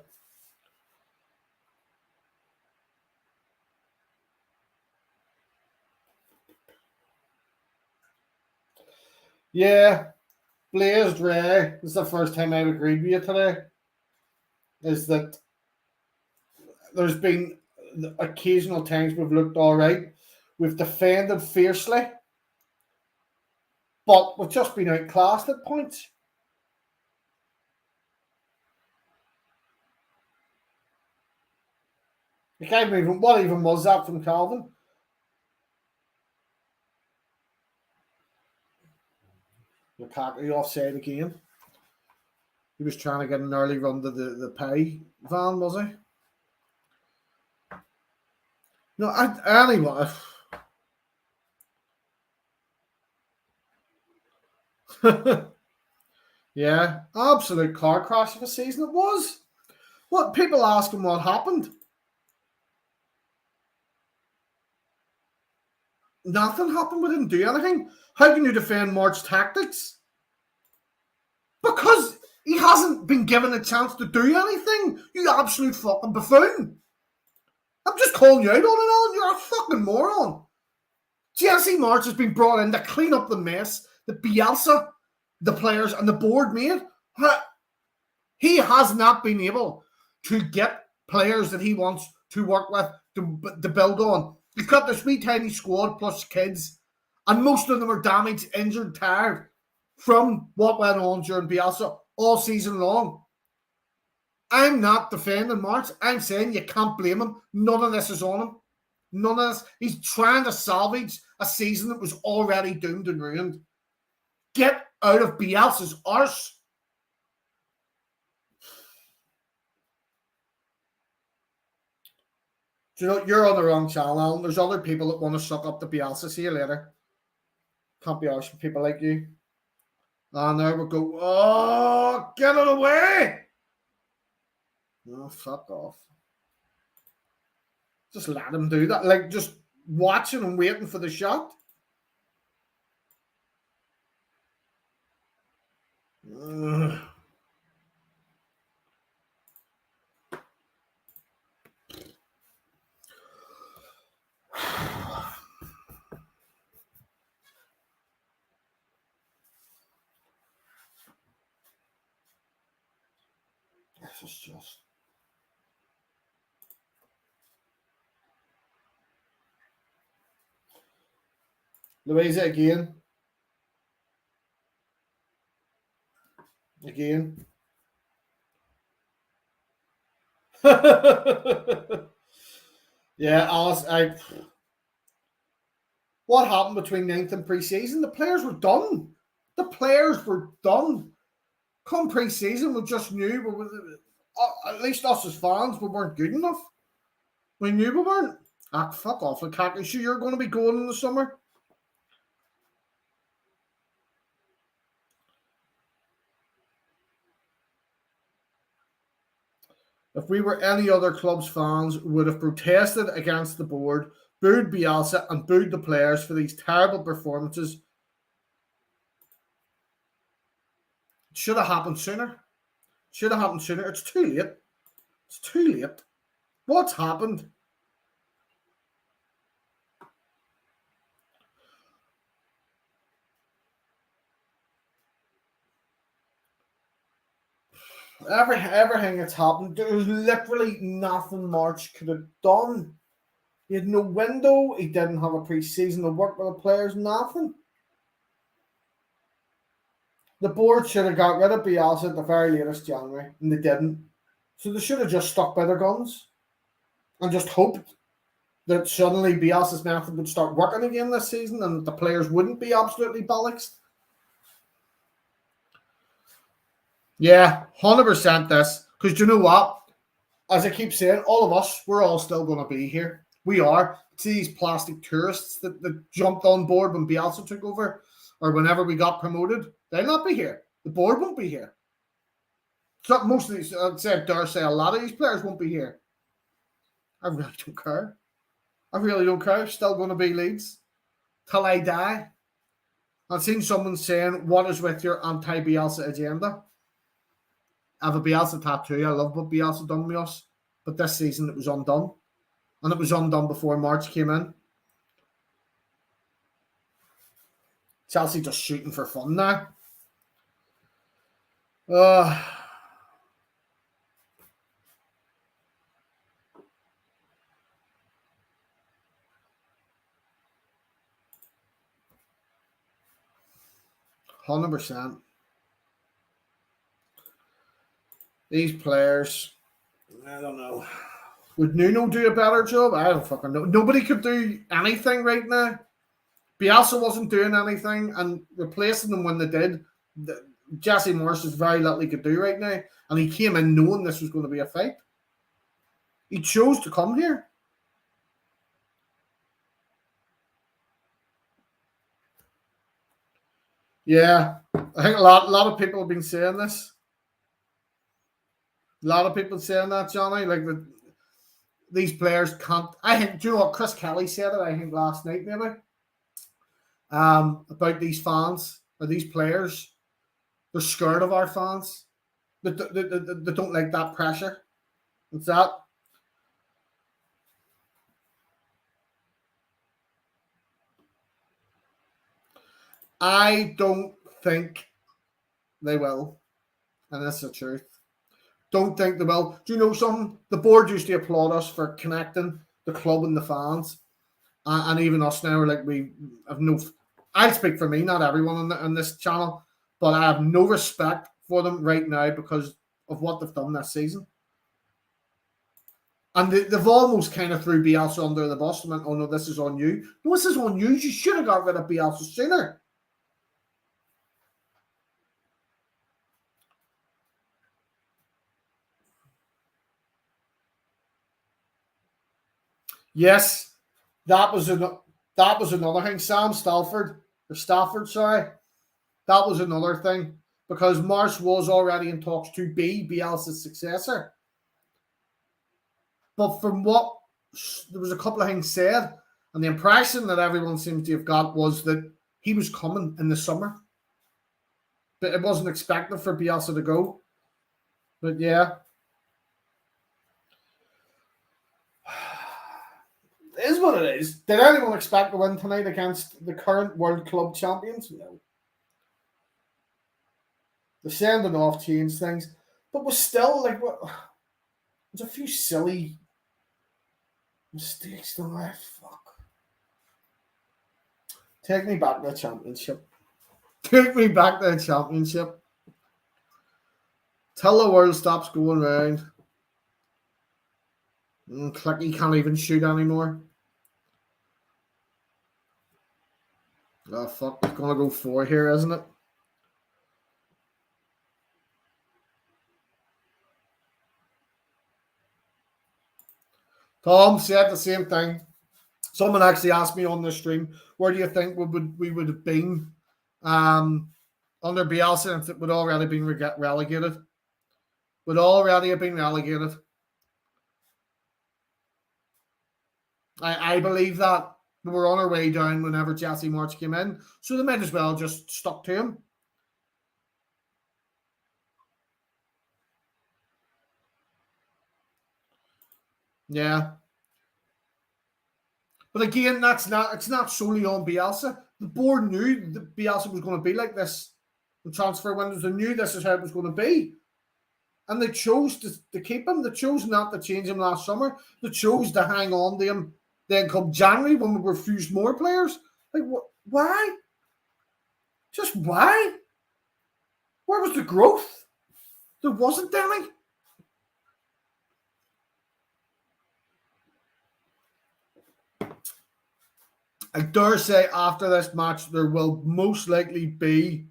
Yeah. Blazed Ray. This is the first time I've agreed with you today. Is that there's been occasional times we've looked all right. We've defended fiercely. But we've just been outclassed at points. What even was that from Calvin? Lukaku offside again. He was trying to get an early run to the pay van, was he? No, anyway. Yeah, absolute car crash of a season it was. What people asking what happened? Nothing happened. We didn't do anything. How can you defend March's tactics? Because he hasn't been given a chance to do anything. You absolute fucking buffoon. I'm just calling you out on it all. You're a fucking moron. Jesse March has been brought in to clean up the mess that Bielsa, the players, and the board made. He has not been able to get players that he wants to work with to build on. He's got this wee tiny squad plus kids, and most of them are damaged, injured, tired from what went on during Bielsa all season long. I'm not defending March. I'm saying you can't blame him. None of this is on him. None of this. He's trying to salvage a season that was already doomed and ruined. Get out of Bielsa's arse. Do you know, you're on the wrong channel, Alan. There's other people that want to suck up the Bielsa. See you later. Can't be arsed with people like you. And there we go. Oh, get it away. Oh, fuck off. Just let him do that. Like, just watching and waiting for the shot. Ugh. This is just... Louisa again. Again. Yeah, Alice, what happened between 9th and pre-season? The players were done. The players were done. Come pre-season, we just knew, at least us as fans, we weren't good enough. We knew we weren't. Ah, fuck off, Lukaku. Sure, you're going to be going in the summer. If we were any other club's fans, we would have protested against the board, booed Bielsa, and booed the players for these terrible performances. It should have happened sooner. Should have happened sooner. It's too late. It's too late. What's happened? Everything that's happened, there was literally nothing March could have done. He had no window. He didn't have a pre-season to work with the players. Nothing. The board should have got rid of Bielsa at the very latest January, and they didn't. So they should have just stuck by their guns and just hoped that suddenly Bielsa's method would start working again this season and the players wouldn't be absolutely bollocks. Yeah, 100% this. Because you know what? As I keep saying, all of us, we're all still going to be here. We are. It's these plastic tourists that jumped on board when Bielsa took over or whenever we got promoted. They'll not be here. The board won't be here. So most of these, dare say, a lot of these players won't be here. I really don't care. I really don't care. Still going to be Leeds till I die. I've seen someone saying, "What is with your anti-Bielsa agenda?" I have a Bielsa tattoo. I love what Bielsa done with us, but this season it was undone, and it was undone before March came in. Chelsea just shooting for fun now. 100%. These players, I don't know. Would Nuno do a better job? I don't fucking know. Nobody could do anything right now. Bielsa wasn't doing anything, and replacing them when they did, Jesse Morris is very little he could do right now. And he came in knowing this was going to be a fight. He chose to come here. Yeah, I think a lot of people have been saying this. A lot of people saying that, Johnny, like these players can't. I think. Do you know what Chris Kelly said it? I think last night maybe. About these fans or these players, they're scared of our fans. They don't like that pressure. What's that? I don't think they will, and that's the truth. Don't think they will. Do you know something? The board used to applaud us for connecting the club and the fans, and even us now. Like we have no. I'll speak for me, not everyone on this channel, but I have no respect for them right now because of what they've done this season. And they've almost kind of threw Bielsa under the bus and went, "Oh no, this is on you. No, this is on you. You should have got rid of Bielsa sooner." Yes, that was another thing. Stafford, sorry, that was another thing because Marsh was already in talks to be Bielsa's successor. But from what there was a couple of things said, and the impression that everyone seems to have got was that he was coming in the summer, but it wasn't expected for Bielsa to go. But yeah. It is what it is. Did anyone expect to win tonight against the current World Club champions? No. The sending off changed things, but was still like what? There's a few silly mistakes though. Fuck. Take me back to the championship. Take me back to the championship. Till the world stops going round. Clicky can't even shoot anymore. Oh, fuck. It's going to go 4 here, isn't it? Tom said the same thing. Someone actually asked me on the stream, where do you think we would have been under Bielsa if it would already been relegated? Would already have been relegated. I believe that. We were on our way down whenever Jesse March came in, so they might as well just stuck to him. Yeah. But again, it's not solely on Bielsa. The board knew that Bielsa was going to be like this. The transfer windows, they knew this is how it was going to be. And they chose to keep him. They chose not to change him last summer. They chose to hang on to him then come January when we refused more players. Like, why? Just why? Where was the growth? There wasn't any. I dare say after this match, there will most likely be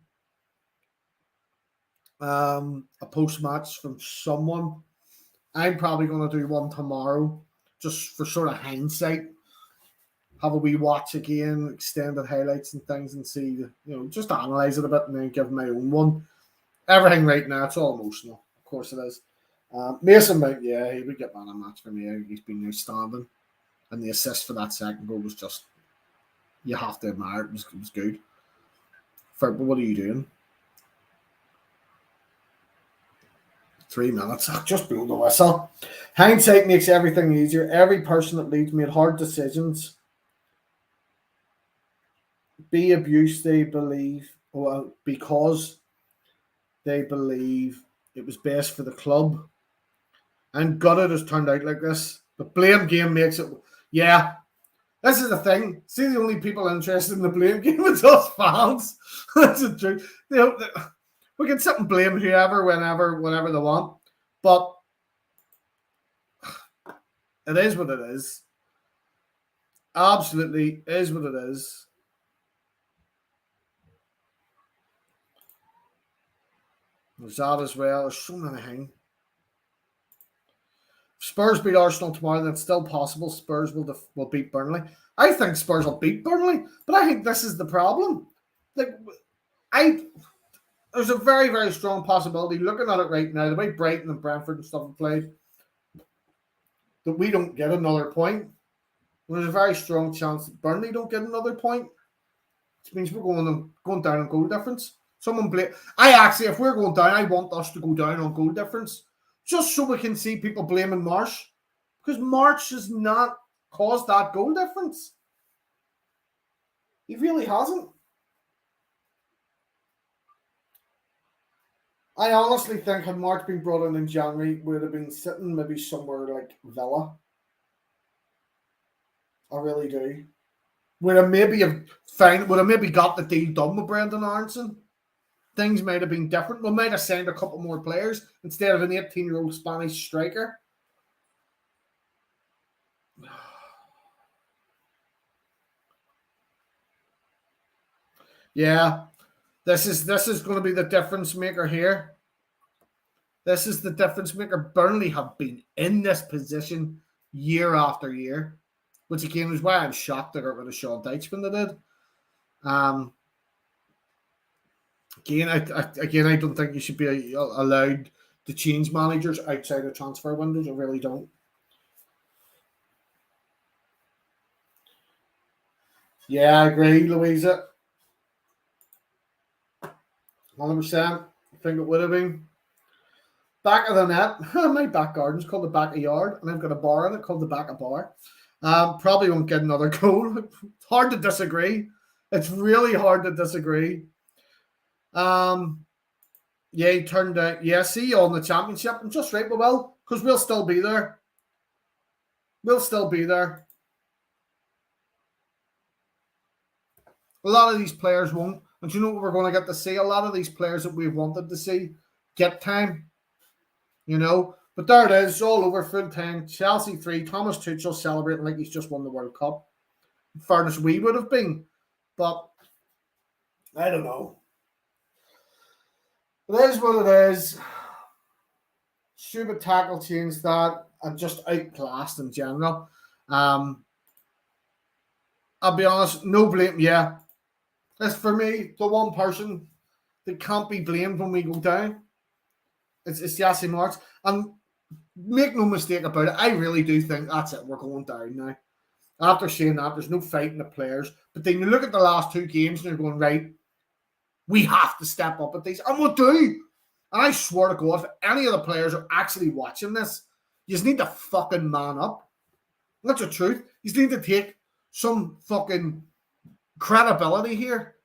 a post-match from someone. I'm probably going to do one tomorrow, just for sort of hindsight. Have a wee watch again, extended highlights and things, and see, just analyze it a bit and then give my own one. Everything right now, it's all emotional. Of course it is. Mason Mount, yeah, he would get man of the match for me. He's been outstanding. And the assist for that second goal was just, you have to admire it. It was good. But what are you doing? 3 minutes. Just blow the whistle. Hindsight makes everything easier. Every person that Leeds made hard decisions. Be abused, they believe, because they believe it was best for the club. And gutted has turned out like this. The blame game makes it. Yeah. This is the thing. See, the only people interested in the blame game is us fans. That's the truth. We can sit and blame whoever, whenever they want. But it is what it is. Absolutely is what it is. There's that as well. There's so many things. If Spurs beat Arsenal tomorrow, then it's still possible Spurs will beat Burnley. I think Spurs will beat Burnley, but I think this is the problem. There's a very, very strong possibility, looking at it right now, the way Brighton and Brentford and stuff have played, that we don't get another point. There's a very strong chance that Burnley don't get another point, which means we're going down on goal difference. If we're going down, I want us to go down on goal difference, just so we can see people blaming Marsh, because Marsh has not caused that goal difference. He really hasn't. I honestly think had March been brought in January, we would have been sitting maybe somewhere like Villa. I really do. Would have maybe got the deal done with Brendan Aronson. Things might have been different. We might have signed a couple more players instead of an 18-year-old Spanish striker. Yeah. This is going to be the difference maker here. This is the difference maker. Burnley have been in this position year after year, which again is why I'm shocked they got rid of Sean Dyche when they did. Again, I don't think you should be allowed to change managers outside of transfer windows. I really don't. Yeah, I agree, Louisa. 100%. I think it would have been. Back of the net. My back garden's called the back of yard, and I've got a bar in it called the back of bar. Probably won't get another goal. It's hard to disagree. It's really hard to disagree. Yeah, he turned out. Yeah, see you on the championship. I'm just right, we will, because we'll still be there. We'll still be there. A lot of these players won't. And you know what we're going to get to see? A lot of these players that we've wanted to see get time. But there it is, all over full time. Chelsea 3, Thomas Tuchel celebrating like he's just won the World Cup. In fairness, we would have been. But I don't know. It is what it is. Stupid tackle change that and just outclassed in general. I'll be honest, no blame. Yeah, that's for me the one person that can't be blamed when we go down. It's Jesse March. And make no mistake about it, I really do think that's it. We're going down now. After saying that, there's no fighting the players. But then you look at the last 2 games and you're going, right, we have to step up at these. And we'll do. And I swear to God, if any of the players are actually watching this, you just need to fucking man up. That's the truth. You just need to take some fucking credibility here.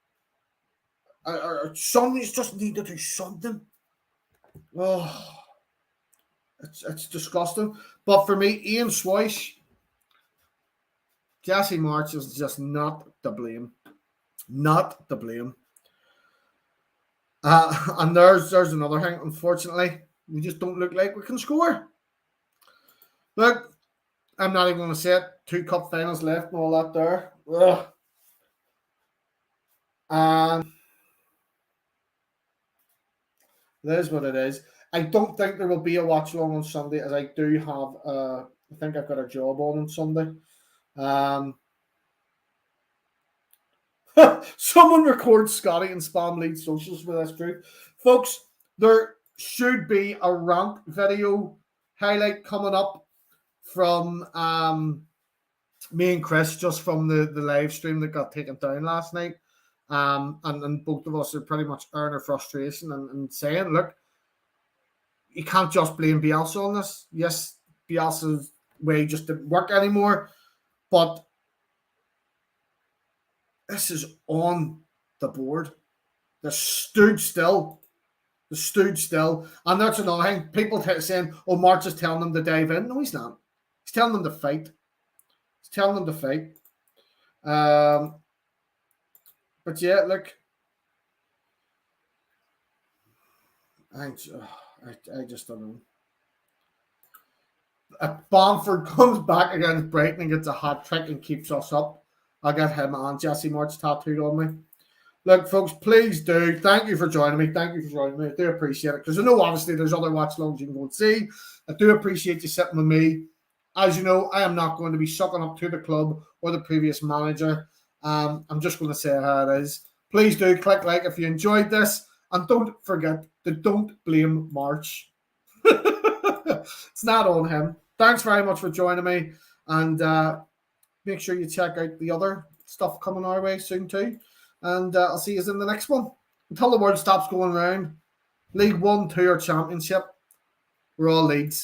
Or something. You just need to do something. Oh, it's disgusting. But for me, Ian Swish, Jesse March is just not to blame. Not to blame. And there's another thing. Unfortunately, we just don't look like we can score. Look, I'm not even going to say it. 2 cup finals left and all that there. Ugh. And that is what it is. I don't think there will be a watch-along on Sunday, as I do have, I think I've got a job on Sunday. Someone record Scotty and spam Leeds socials for this group. Folks, there should be a rant video highlight coming up from me and Chris, just from the live stream that got taken down last night. And both of us are pretty much airing our frustration and saying, look, you can't just blame Bielsa on this. Yes, Bielsa's way just didn't work anymore, but this is on the board. They stood still. And that's another thing. People saying, oh, March is telling them to dive in. No, he's not. He's telling them to fight. But yeah, look. I just don't know. If Bamford comes back against Brighton and gets a hat trick and keeps us up, I'll get him and Jesse March tattooed on me. Look, folks, please do. Thank you for joining me. I do appreciate it. Because I know, obviously, there's other watch-alongs you can go and see. I do appreciate you sitting with me. As you know, I am not going to be sucking up to the club or the previous manager. I'm just going to say how it is. Please do click like if you enjoyed this. And don't forget to don't blame March. It's not on him. Thanks very much for joining me. And make sure you check out the other stuff coming our way soon too. And I'll see you in the next one. Until the world stops going round, League 1, 2 or Championship, we're all Leeds.